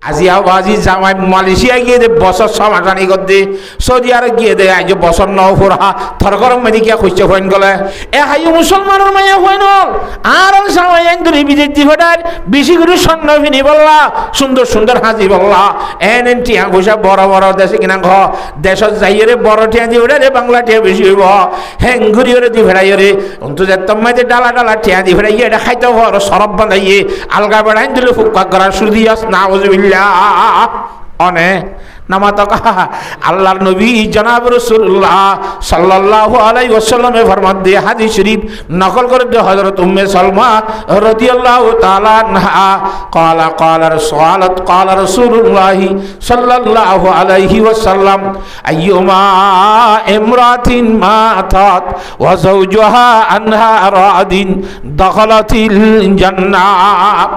আজিয়া বাজি জামাই মালয়েশিয়া গিয়ে দে বছর সমাটানি করতে সৌদি আরব গিয়ে দে আজ বছর নও ফুরা থরগরম মেদিকে খুঁজছে হইন গলে এ হাই মুসলমানের মায়া হইন আর জামাই একদম বিদেশ দি ফেটার বেশি করে স্বর্ণ ফিনি বললা সুন্দর সুন্দর হাজি বললা এন টিয়া ঘুষা বড় বড় দেশে কিনা ঘ দেশত যাইরে বড় টিয়া দি ওরে বাংলা টিয়া বেশি হইব হেঙ্গুরি ওরে দি ফেরাই রে অন্তু যে তোমাইতে ডালা ডালা টিয়া দি ফেরাই এটা খাইতে হর সরব বানাইয়ে আলগা বেড়াইন দিলে ফুকা করা সুদিয়াস নাউজুবিল্লাহ অনে নামাতকা আল্লাহর নবী জনাব রাসূলুল্লাহ সাল্লাল্লাহু আলাইহি ওয়াসাল্লামে ফরমান দিয়ে হাদিস শরীফ নকল করে দিয়ে হযরত উম্মে সালমা রাদিয়াল্লাহু তাআলা আনহা ক্বালা রাসূলুল্লাহ সাল্লাল্লাহু আলাইহি ওয়াসাল্লাম আইয়ুমা ইমরাতিন মাতাত ওয়া যাওজুহা আনহা রাদিন দাখালাতিল জান্নাহ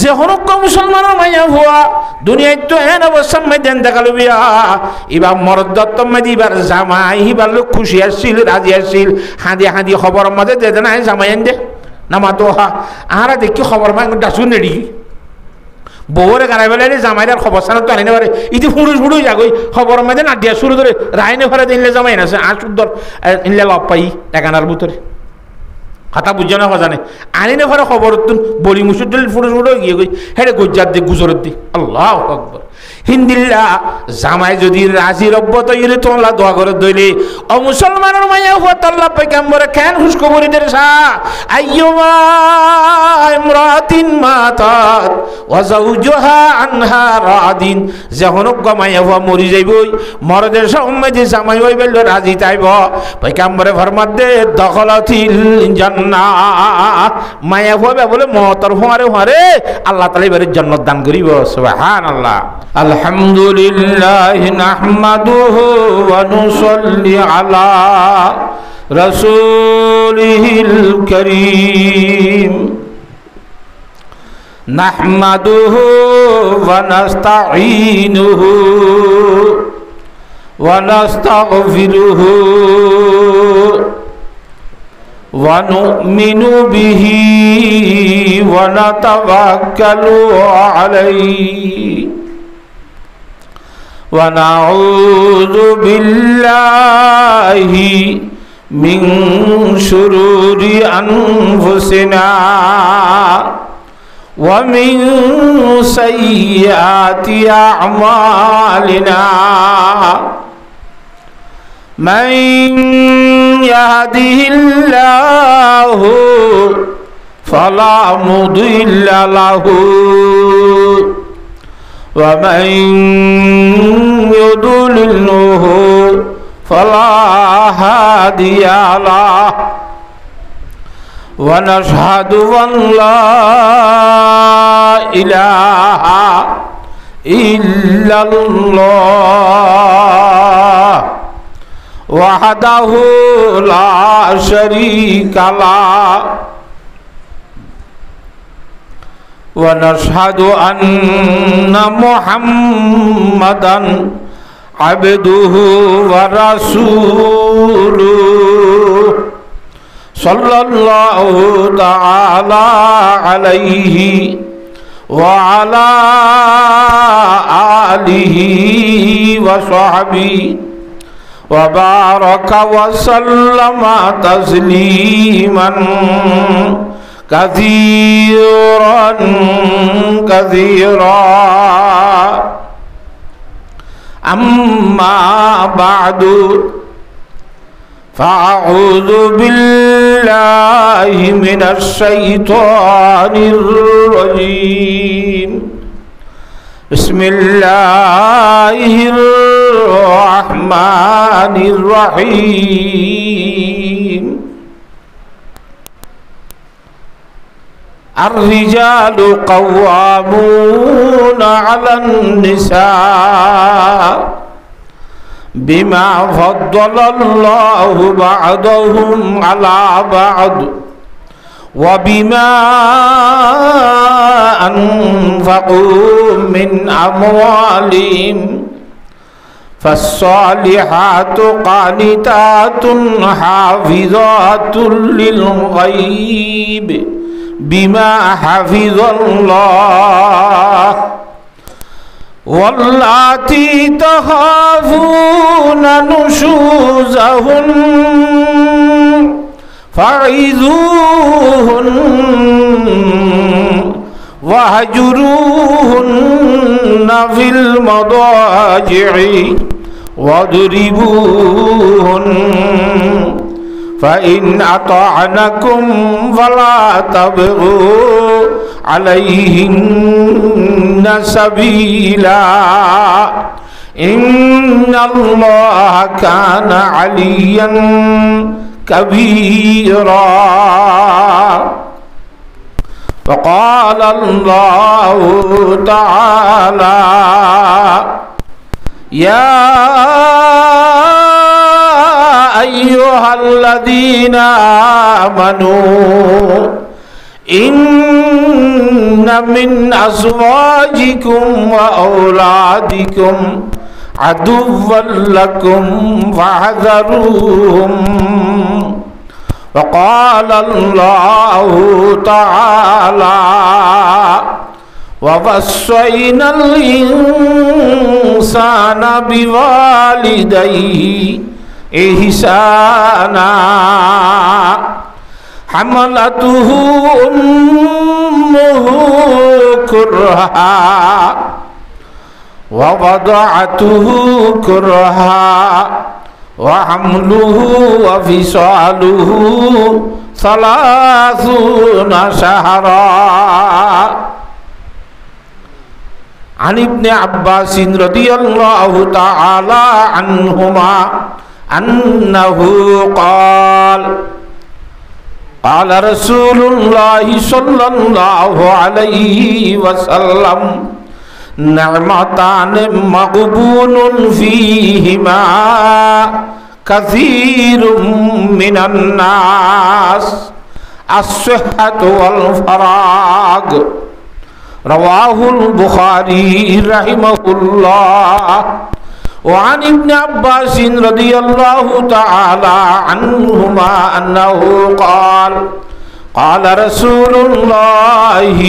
যে হরক মুসলমানের মাইয়া হুয়া দুনিয়ায় তো এন অবস্থা মেদেন দেখালো বিয়া এবার মরদত্ত মেদিবার জামাই হিবার লোক খুশি আসছিল রাজি আসছিল হাঁদি হাঁদি খবর মধ্যে দে না জামাই এন দে নামা তো আহারা দেখি খবর মাই ডাসুন নেড়ি বউরে গাড়াই বেলে জামাইদার খবর সানা তো আনি পারে ইতি ফুড়ুস ফুড়ুই যাগই খবর মধ্যে না দিয়া শুরু ধরে রাইনে ঘরে দিনলে জামাই আছে আর সুন্দর ইনলে লব পাই একানার ভিতরে কথা বুঝছো না জানে আনি না ঘরে খবর তুন বড়ি মুসুর দিল ফুড়ুস ফুড়ুই গিয়ে গই হেরে গুজরাত দি গুজরত দি আল্লাহু আকবার হিন্দিল্লা জামাই যদি রাজি রব্ব তৈরি তোলা দোয়া করে দইলে ও মুসলমানের মায়া হুয়া তাল্লা পয়গম্বরে কেন খুশখবরি দেন সা আইয়ুমা ইমরাতিন মাতাত ওয়া যাওজুহা আনহা রাদিন যখন মায়া হুয়া মরি যাইবই মরদের সম্মতি জামাই হই বলল রাজি তাইব পয়গম্বরে ফরমান দে দখলাতিল জান্নাহ মায়া হুয়া বলে মতর হুয়ারে হুয়ারে আল্লাহ তাআলা এবারে জান্নাত দান করিব সুবহানাল্লাহ আলহামদুলিল্লাহ নাহমাদুহু ওয়া নুসাল্লি আলা রাসূলিহিল কারীম নাহমাদুহু ওয়া নাস্তাঈনুহু ওয়া নাস্তাগফিরুহু ওয়া নু'মিনু বিহি ওয়া নাতাওয়াক্কালু আলাইহি ونعوذ بالله من شرور أنفسنا ومن سيئات أعمالنا من يهده الله فلا مضل له ومن يضلله فلا هادي له ونشهد أن لا إله إلا الله وحده لا شريك له ونشهد أن محمدًا عبده ورسوله صلى الله تعالى عليه وعلى آله وصحبه وبارك وسلم تسليما كثيرا كثيرا أما بعد فأعوذ بالله من الشيطان الرجيم بسم الله الرحمن الرحيم الرجال قوامون على النساء بما فضل الله بعضهم على بعض وبما أنفقوا من أموالهم فالصالحات قانتات حافظات للغيب بما حفظ الله واللاتي تخافون نشوزهن فعظوهن واهجروهن في المضاجع واضربوهن فإن أطعنكم فلا تبغوا عليهن سبيلا إن الله كان عليا كبيرا وقال الله تعالى يا أيها الذين آمنوا إن من أزواجكم وأولادكم عدوا لكم فاحذروهم وقال الله تعالى ووصينا الإنسان بوالديه إحسانا حملته أمه كرها ووضعته كرها وحمله وفصاله 30 شهرا عن ابن عباس رضي الله تعالى عنهما أنه قال قال رسول الله صلى الله عليه وسلم نعمتان مغبون فيهما كثير من الناس الصحة والفراغ رواه البخاري رحمه الله وعن ابن عباس رضي الله تعالى عنهما أنه قال قال رسول الله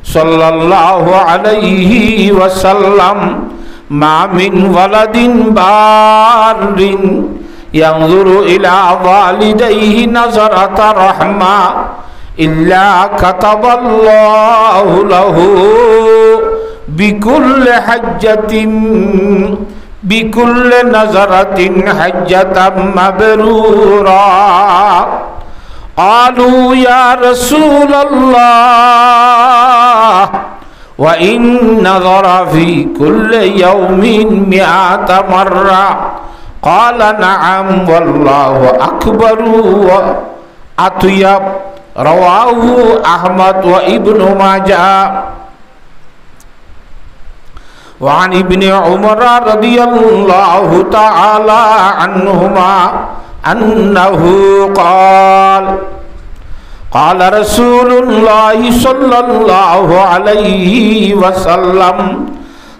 صلى الله عليه وسلم ما من ولد بار ينظر إلى والديه نظرة رحمة إلا كتب الله له بكل نظرة حجة مبرورا قالوا يا رسول الله وإن نظر في كل يوم 100 مرة قال نعم والله أكبر وأطيب رواه أحمد وابن ماجه وعن ابن عمر رضي الله تعالى عنهما أنه قال قال رسول الله صلى الله عليه وسلم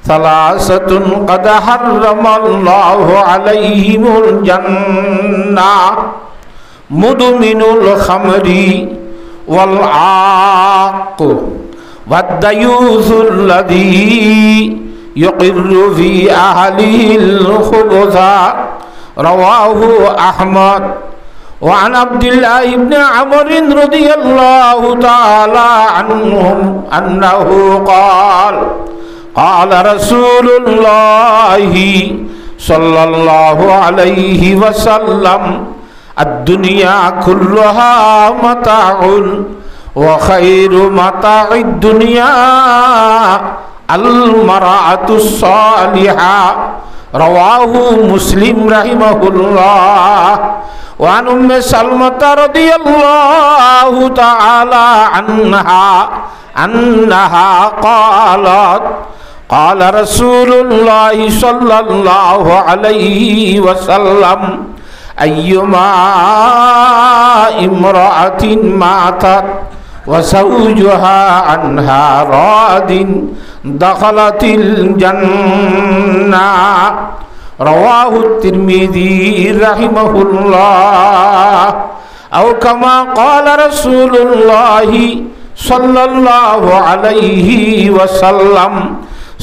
3 قد حرم الله عليهم الجنة مدمن الخمر والعاق والديوث الذي يقر في أهله الخبث رواه أحمد وعن عبد الله بن عمرو رضي الله تعالى عنهم أنه قال قال رسول الله صلى الله عليه وسلم الدنيا كلها متاع وخير متاع الدنيا المرأة الصالحة رواه مسلم رحمه الله وعن أم سلمة رضي الله تعالى عنها قالت قال رسول الله صلى الله عليه وسلم أيما امرأة ماتت وزوجها عنها راض دخلت الجنة رواه الترمذي رحمه الله أو كما قال رسول الله صلى الله عليه وسلم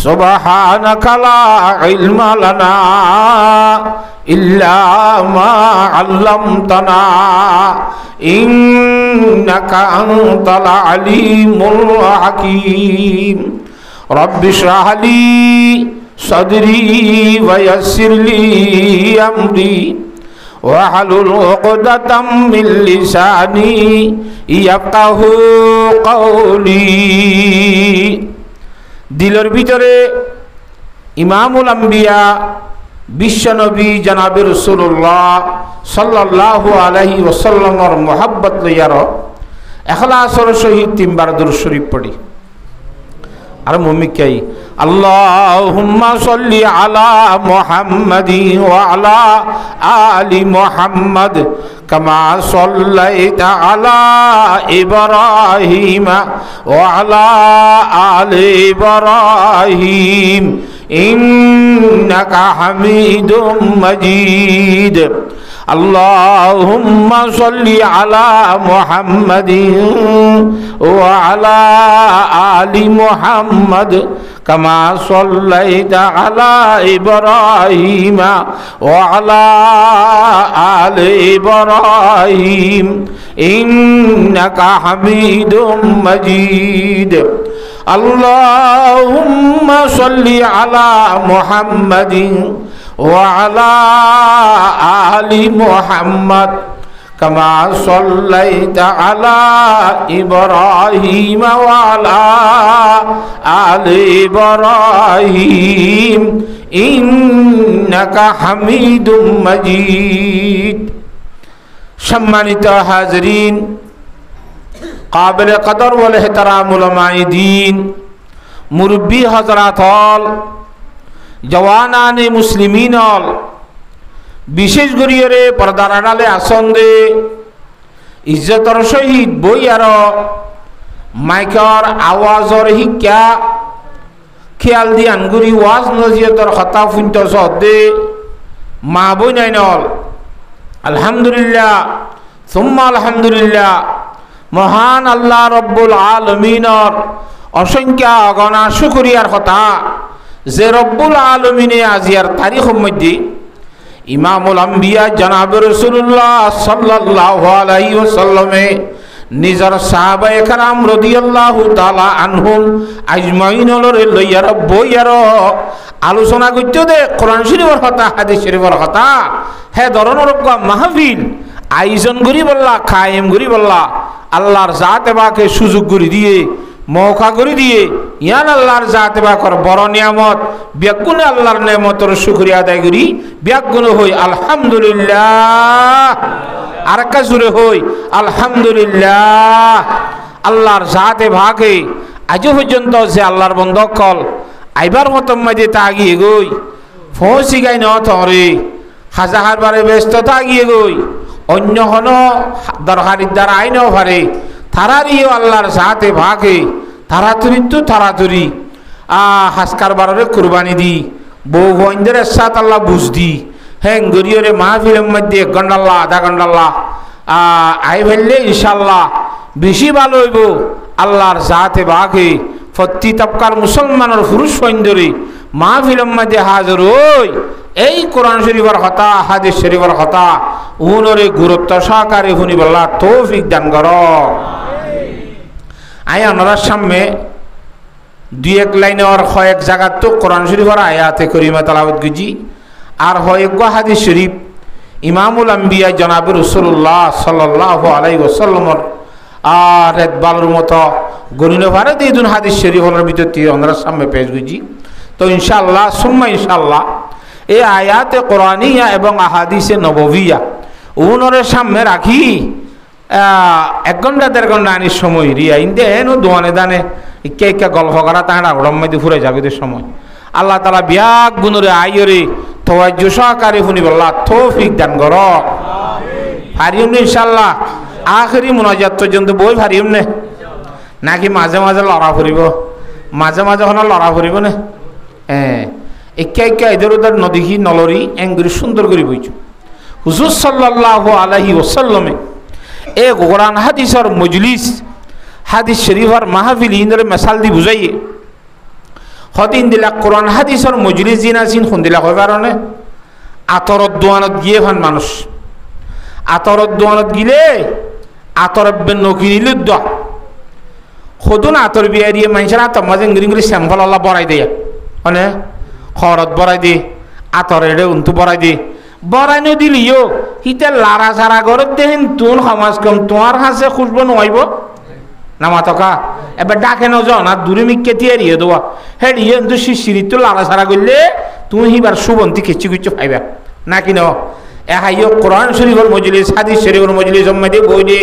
সুবহানাকা লা ইলমা লানা ইল্লা মা আল্লামতানা ইন্নাকা আনতাল আলিমুল হাকীম রব্বি ইশরাহ লি সাদরি ওয়া ইয়াসসির লি আমরি ওয়াহলুল উকদাতাম মিন লিসানি ইয়াফকাহু কওলি। দিলের ভিতরে ইমামুল আম্বিয়া বিশ্বনবী জনাবে রাসূলুল্লাহ সাল্লাল্লাহু আলাইহি ওয়াসাল্লামের মোহাব্বত লইয়ার ইখলাসের সহিত তিনবার দুরূদ শরীফ পড়ি। আর মুমিকাই আল্লাহুম্মা সাল্লি আলা মুহাম্মাদি ওয়া আলা আলি মুহাম্মাদ কামা সাল্লাইতা আলা ইব্রাহিম ওয়া আলা আলি ইব্রাহিম ইন্নাকা হামিদুম মাজিদ। আল্লাহুম্মা সাল্লি আলা মুহাম্মাদিন ওয়া আলা আলি মুহাম্মাদ কামা সাল্লাইতা আলা ইব্রাহিম ওয়া আলা আলি ইব্রাহিম ইন্নাকা হামিদুম মাজিদ। আল্লাহুম্মা সাল্লি আলা মুহাম্মাদিন ওয়া আলা আলি মুহাম্মাদ কামা সাল্লাইতা আলা ইব্রাহিম ওয়া আলা আলি ইব্রাহিম ইন্নাকা হামিদুম মাজিদ। সম্মানিত হাজরিন, কাবিল কদর ওয়াল ইহতিরাম উলামায়ে দ্বীন, মুরব্বী হযরত হল, জওয়ানানে মুসলিমিন হল, বিশেষ করিয়ে পর্দার আড়ালে আসন দে ইজ্জতর সহিত বই আর মাইকর আওয়াজর শিক্ষা খেয়াল দি আনগুরি ওয়াজ নজিয়তর কথা ফুন্ত সদে মা বই নাই নল আলহামদুলিল্লাহ সুম্মা আলহামদুলিল্লাহ। মহান আল্লাহ রব্বুল আলমিনর অসংখ্য অগণা শুকরিয়ার কথা যে রব্বুল আলমিনে আজিয়ার তারিখ মধ্যে ইমামুল আম্বিয়া জনাবে রাসূলুল্লাহ সাল্লাল্লাহু আলাইহি ওয়াসাল্লামে নিজর সাহাবায়ে কেরাম রাদিয়াল্লাহু তাআলা আনহুম আজমাইনরে লইয়ার বইয়ার আলোচনা করতে দে কোরআন শরীফের কথা হাদিস শরীফের কথা হে ধরনের মাহফিল আয়োজন করি বললা কায়েম করি বললা আল্লাহর জাতে বাকে সুযোগ করে দিয়ে মৌকা করে দিয়ে ইয়ান আল্লাহর জাতে বাকর বড় নিয়ামত ব্যাগুণে আল্লাহর নিয়ামতের শুকরিয়া আদায় করি ব্যাগুণ হই আলহামদুলিল্লাহ। আর একটা জুড়ে হই আলহামদুলিল্লাহ। আল্লাহর জাতে ভাগে আজ পর্যন্ত যে আল্লাহর বন্ধকল আইবার মতো মাঝে তা গিয়ে গই ফসি গাই ন থরে হাজার বারে ব্যস্ততা গিয়ে গই অন্য হন দরকারির দ্বারা আইনও পারে তারারিও আল্লাহর সাথে ভাগে তাড়াতাড়ি তো তাড়াতাড়ি হাসকার বারে কুরবানি দি বউ বইন্দের সাথ আল্লাহ বুঝ দি হ্যাঁ গরিয়রে মাহফিলের মধ্যে 1 ঘন্টা আল্লাহ আধা ঘন্টা আল্লাহ আই ফেললে ইনশাল্লাহ বেশি ভালো হইব। আল্লাহর সাথে ভাগে প্রতি তবকার মুসলমানের পুরুষ সৈন্দরে মাহফিলের মধ্যে হাজির হই এই কোরআন শরীফের কথা হাদিস শরীফের কথা উনরে গুরুত্ব সহকারে শুনি বললা তৌফিক দান কর। আই আপনার সামনে 2-1 লাইনের কয়েক জায়গা তো কোরআন শরীফের আয়াতে করিমা তেলাওয়াত করছি আর কয়েক হাদিস শরীফ ইমামুল আম্বিয়া জনাবে রাসূলুল্লাহ সাল্লাল্লাহু আলাইহি ওয়াসাল্লামের আর একবারের মতো গণিত ভারে দুই হাদিস শরীফের ভিতরে আপনার সামনে পেশ করছি। তো ইনশাআল্লাহ সুম্মা ইনশাআল্লাহ এই আয়াতে কোরআনিয়া এবং আহাদিসে নববিয়া উনরে সামনে রাখি 1 ঘন্টা 1.5 ঘন্টা আনির সময় রিয়া ইন্দে এনো দোয়ানে দানে ইকা ইকা গল্প করা তাহারা ওরম মধ্যে ফুরে যাবে সময় আল্লাহ তাআলা বিয়াক গুণরে আইরে তওয়াজ্জু সহকারে শুনি বল্লাহ তৌফিক দান কর। পারিম ইনশাআল্লাহ আখেরি মুনাজাত পর্যন্ত বই পারিম নে নাকি মাঝে মাঝে লড়া ফুরিব মাঝে মাঝে হন লড়া ফুরিব না একা একা এদের ওদের নদীহি নলরি এঙ্গুরি সুন্দর করে বইছো। হুজুর সাল্লাল্লাহু আলাইহি ওয়াসাল্লামে এ কোরআন হাদিসের মজলিস হাদিস শরীফের মাহফিল ইন্দরে মিসাল দি বুঝাইয়ে হদিন দিলা কোরআন হাদিসর মজলিস দিন আছেন শুন দিলা কয় কারণে আতরত দোয়ানত গিয়ে ভান মানুষ আতরত দোয়ানত গিলে আতরব্বেন নকিনিল দ সদুন আতর বিয়ারিয়ে মানুষের আতর মাঝে ইংরি স্যাম্পল আল্লাহ বড়াই দেয়া মানে খরত বড়াই দে আতরে উন্তু বড়াই দে বড়াই নিদিলিও হিতে লারা সারা ঘরত দেখেন তুন সমাজ কম তোমার হাসে খুঁজব নইব নামা টকা এবার ডাকে নজন আর দূরে মিকে তিয়ারিয়ে দেওয়া হ্যাঁ ইয়ে কিন্তু শিশিরি তো লারা সারা করলে তুমি হিবার সুবন্তি খেচি খুচি পাইবা নাকি ন এহাইও কোরআন শরীফর মজলিস হাদিস শরীফর মজলিস মধ্যে বই দে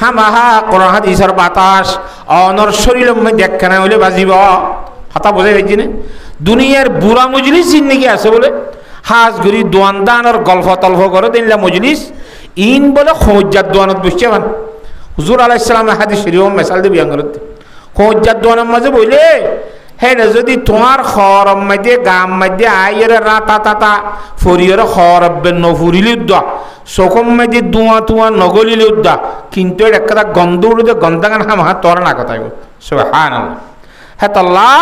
হামাহা কোরআন হাদিসের বাতাস অনর শরীর মধ্যে একখানা হইলে বাজিব হতা বোঝাই পাইছি না দুনিয়ার বুড়া মজলিস নাকি আছে বলে হাজ ঘুরি দোয়ান দানোর গল্প তল্প করে দিনলা মজলিস ইন বলে খোঁজার দোয়ানত বসছে মান হুজুর আলাইহিস সালামের হাদিস শরীফ মেসাল দিবি আঙ্গরত খোঁজার দোয়ানের মাঝে বইলে হ্যাঁ যদি তোমার খরম মধ্যে গাম মধ্যে আইয়ের রাতা তাতা ফরিয়ের খরবের নফুরিলি উদ্দা চকম মধ্যে দুয়া তুয়া নগলিলি উদ্দা কিন্তু একটা গন্ধ উড়ে গন্ধাগান হামা তোর না কথা সুবহানাল্লাহ হ্যাঁ তাল্লাহ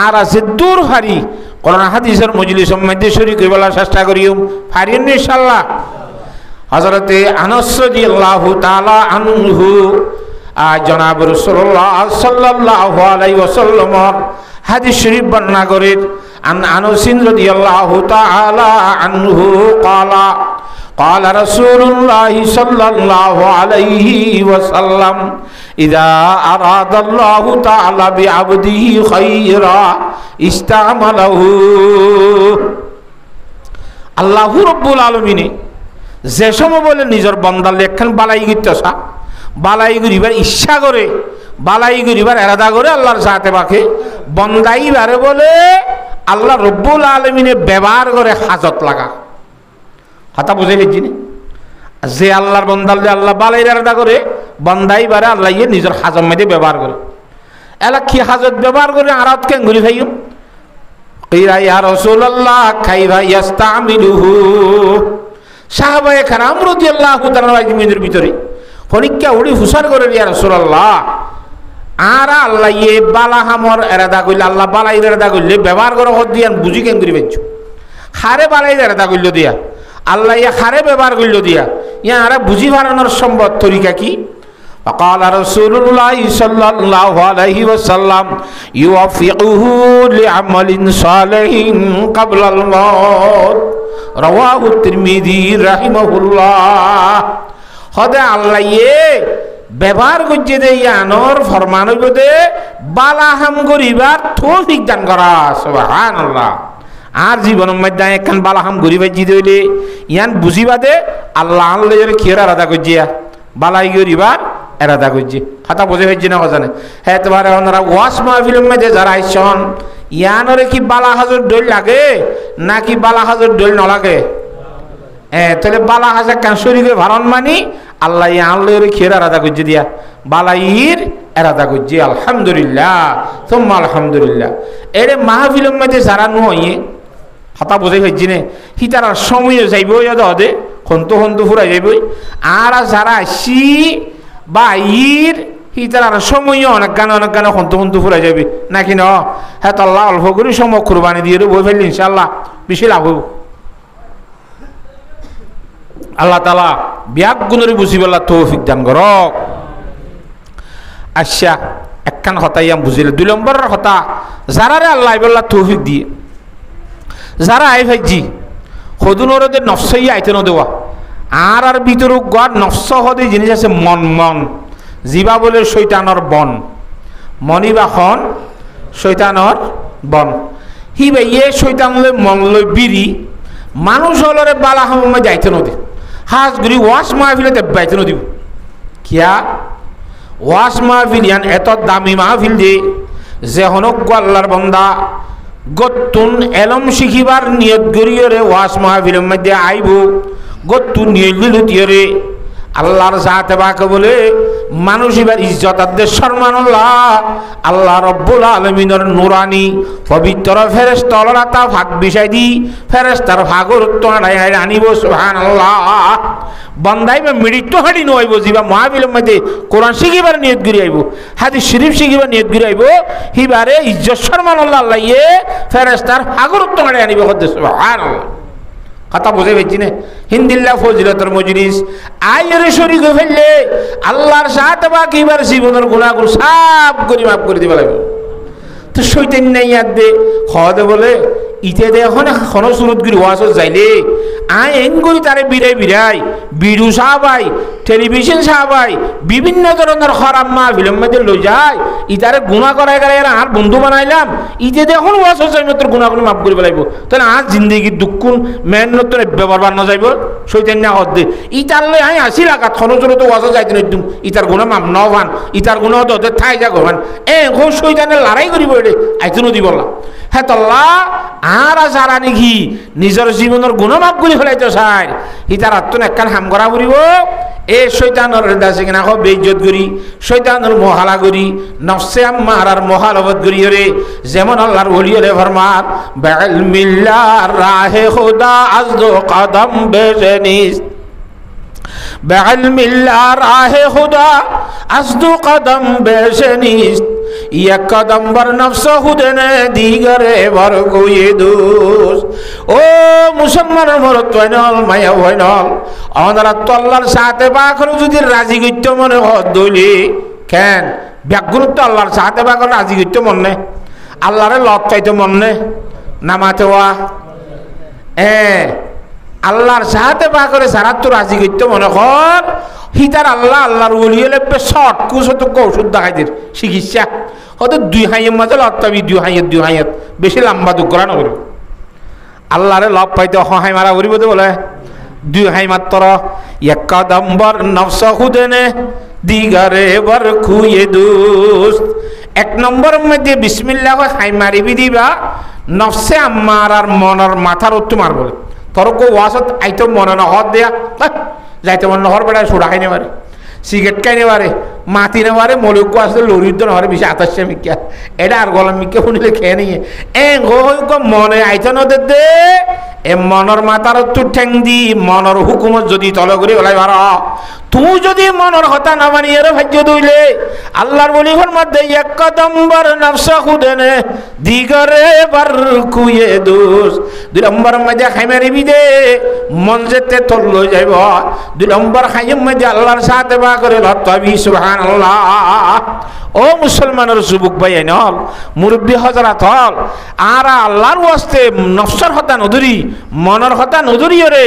আর আছে দূর হারি কোরআন হাদিসের মজলিস মধ্যে শরীক বলার চেষ্টা করিও হারিয়েন ইনশাআল্লাহ হযরতে আনাস রাদিয়াল্লাহু তাআলা আনহু জনাব রাসূলুল্লাহ সাল্লাল্লাহু আলাইহি ওয়াসাল্লাম হাদিস শরীফ বর্ণনা করেন আনাস রাদিয়াল্লাহু তাআলা আনহু ক্বালা قال رسول الله صلى الله عليه وسلم إذا أراد الله تعالى بعبده خيرا استعمله الله رب العالمين যে সময় বলে নিজের বান্দার লেখান বালাই গিতেছা বালাই গরিবার ইচ্ছা করে বালাই গরিবার এরাদা করে আল্লাহর সাথে বাকে বন্দাই বারে বলে আল্লাহ রব্বুল আলামিনে ব্যবহার করে হাজত লাগা হাতা বুঝে গেছি না যে আল্লাহর বন্দাল আল্লাহ বালাই এরাদা করে বন্দাই বারে আল্লাহ ইয়ে নিজের হাজত মধ্যে ব্যবহার করে এলা কি হাজত ব্যবহার করে আরাত কেন ঘুরি ভাইও কিরা ইয়া রাসূলুল্লাহ কাইফা ইস্তামিলুহু সাহাবায়ে কেরাম রাদিয়াল্লাহু তাআলা আজমাইনের ভিতরে খনিকা উড়ি হুসার করে ইয়া রাসূলুল্লাহ আর আল্লাহ ইয়ে বালা হামর এরাদা কইলে আল্লাহ বালাই এরাদা কইলে ব্যবহার করে হদ দিয়ান বুঝি কেন করি বেঞ্চু খারে বালাই এরাদা কইল দিয়া আল্লাহ ইয়া খারে ব্যবহার কইল দিয়া ইয়া আরে বুঝি বাড়ানোর সম্ভব তরিকা কি وقال رسول الله صلى الله عليه وسلم يوفقه لعمل صالح قبل الموت رواه الترمذي رحمه الله خدا আল্লাহ ইয়ে ব্যবহার করছে দে ইয়ানোর ফরমান হইব দে বালা হাম গরিবার তৌফিক দান করা সুবহানাল্লাহ আর জীবনের মধ্যে একখান বালা হাম গরিবার জি দইলে ইয়ান বুঝিবা দে আল্লাহ আল্লাহ এর খেরা রাদা করজিয়া বালাই গরিবার এরাদা করছি খাতা বোঝে হয়েছে না জানে হ্যাঁ তোমার ওনারা ওয়াশ মাহফিলের মধ্যে যারা আইসন ইয়ানরে কি বালা হাজর ডোল লাগে নাকি বালা হাজর ডোল ন লাগে হ্যাঁ তাহলে বালা হাজার কেন শরীরে ভারণ মানি আল্লাহ আল্লাহর খের এরাদা করছে দিয়া বালাইর এরাদা করছি আলহামদুলিল্লাহ তোমা আলহামদুলিল্লাহ এরে মাহফিলের মধ্যে যারা নয় খাতা বোঝে হয়েছে না হি তারা সময় যাইব দে হন্তু হন্তু ফুরাই যাইব আর যারা আসি বা ইর হি তার সময় অনেক গান হন্তু হন্তু ফুরাই যাবে নাকি ন হ্যাঁ তো আল্লাহ অল্প করে সময় কুরবানি দিয়ে বই ফেললি ইনশাআল্লাহ বেশি লাভ হইব আল্লাহ তাআলা বিয়াক গুণরে বুঝিবলা তৌফিক দান করক আচ্ছা একখান কথা ইয়াম বুঝিলে 2 নম্বরের কথা যারারে আল্লাহ বল্লা তৌফিক দিয়ে যারা আই ভাইজি হদুনরদের নফসই আইতে ন দেওয়া আর ভিতর গড় নফস হদে জিনিস আছে মন মন জিবা বলে শৈতানর বন মনি বাখন শৈতানর বন হি ভাইয়ে শৈতান লই মন লই বিড়ি মানুষ হলরে বালা হামে যাইতে নদী হাজ গুড়ি ওয়াশ মাহফিলে যাইতে নদী কিয়া ওয়াশ মাহফিল ইয়ান এত দামি মাহফিল দে যে হনক আল্লাহর বন্দা গতুন এলম শিখিবার নিয়ত গরিয়রে ওয়াশ মাহফিলের মধ্যে আইব গতু নিয়ে লিলুতিয়রে আল্লাহর জাতে পাক বলে মানুষ এবার ইজ্জত আদের সম্মানুল্লাহ আল্লাহ রব্বুল আলামিনের নুরানি পবিত্র ফেরেশতারা তা ভাগ বিষয় দি ফেরেশতার ভাগর তোড়াই আনিব সুবহানাল্লাহ বান্দাই বা মৃত্যু হাঁটি নইব জিবা মাহফিলের মধ্যে কোরআন শিখিবার নিয়ত করি আইব হাদিস শরীফ শিখিবার নিয়ত করি আইব হিবারে ইজ্জত সম্মানুল্লাহ আল্লাহ ইয়ে ফেরেশতার ভাগর তোড়াই আনিব সুবহানাল্লাহ কথা বুঝে পেয়েছি না হিন্দিল্লা ফজিলতর মজলিস আয়ের শরীক ফেললে আল্লাহর সাথে বাকি এবার জীবনের গুণাগুণ সব করে মাফ করে দিবা লাগবে তো শৈতান নাই ইয়াদ দে খাওয়াতে বলে ইতে দে এখন সুরত গিরি ওয়াজ যাইলে আয় এন করি তারে বিরাই বিড়ু সাহাবাই টেলিভিশন সাহাবাই বিভিন্ন ধরনের খারাপ মাহফিলের মধ্যে লই যায় ইতারে গুণা করাই গেলে আর বন্ধু বানাইলাম ইতে দে এখন ওয়াজ যাই মাত্র গুণাগুলো মাফ করে লাগবো তাহলে আজ জিন্দগির দুঃখুন মেহনত ব্যবহার বান্ন যাইব শৈতান না হদ দে ইতার লই আই আসি লাগাত খনজরত ওয়াজ যাইতে নইতুম ইতার গুণা মাপ ন ভান ইতার গুণা ওদের ঠাই যা গভান এখন শৈতানের লড়াই করিব এলে আইতো নদী বললাম হ্যাঁ তল্লা আর যারা নাকি নিজের জীবনের গুণমাপ গুলি ফেলাইতে চাই ইতার আত্মন একখান হাম করা ফুরিব এ শৈতানের দাসে কিনা হোক বেইজ্জত করি শৈতানের মহালা করি নফসে আম্মার আর মহালবত করি রে যেমন আল্লাহর ওলি হলে ফরমান বিলমিল্লাহ রাহে খুদা আজদো কদম বেজনিস বিলমিল্লাহ রাহে খুদা আজদো কদম বেজনিস এক কদম বর নফস হুদেনে দিগরে বর গুয়ে দুস ও মুসলমানের মরত হইনল মায়া হইনল আমাদের তো আল্লাহর সাথে বাকর যদি রাজি গইত মনে হদ দইলি কেন ব্যাগুরুত আল্লাহর সাথে বাকর রাজি গইত মনে আল্লাহরে লত চাইতে মনে নামাতে ওয়া আল্লাহর সাথে বাকরে সারা তো রাজি গইত মনে কর হিতার আল্লাহ আল্লাহর ওলি হলে শর্ট কুশত ঔষধ দেখাই দির চিকিৎসা হয়তো দুই হাইয়ের মাঝে লতাবি দুই হাইয়ের বেশি লম্বা দুঃখরা নকরি আল্লাহরে লব পাইতে সহায় মারা করিব তো বলে দুই হাই মাত্র এক কদম্বর নফস হুদেনে দিগারে বর খুয়ে দুস্ত এক নম্বর মধ্যে বিসমিল্লাহ হাই মারিবি দিবা নফসে আম্মার আর মনের মাথার উত্তু মার বলে তোর কো ওয়াসত আইতো মনে না হদ দেয়া যাইতে মনে হর বেড়ায় সোডা খাই নেবারে সিগারেট খাই নেবারে মাতি নেবারে মলিক আসলে লরিদ্র নহরে বেশি আতাশে মিকা এটা আর গলাম মিকা শুনিলে খেয়ে নিয়ে মনে আইতো নদে দে এ মনের মাথার তো ঠেং দি মনের হুকুমত যদি তল করে ওলাই ভার তুই যদি মনের হতা না মানিয়ে রে ভাজ্য দইলে আল্লাহর বলি হর মধ্যে এক কদম্বর নফসা খুদেনে দিগরে বার কুয়ে দুস দুই নম্বর মধ্যে খাইমারিবি দে মন যেতে তোর লই যাইব দুই নম্বর খাইম মধ্যে আল্লাহর সাথে বা করে লতাবি সুবহানাল্লাহ ও মুসলমানের যুবক ভাই নল মুরব্বী হজরত হল আর আল্লাহর ওয়াস্তে নফসর হতা নদুরি মনের হতা নদুরি রে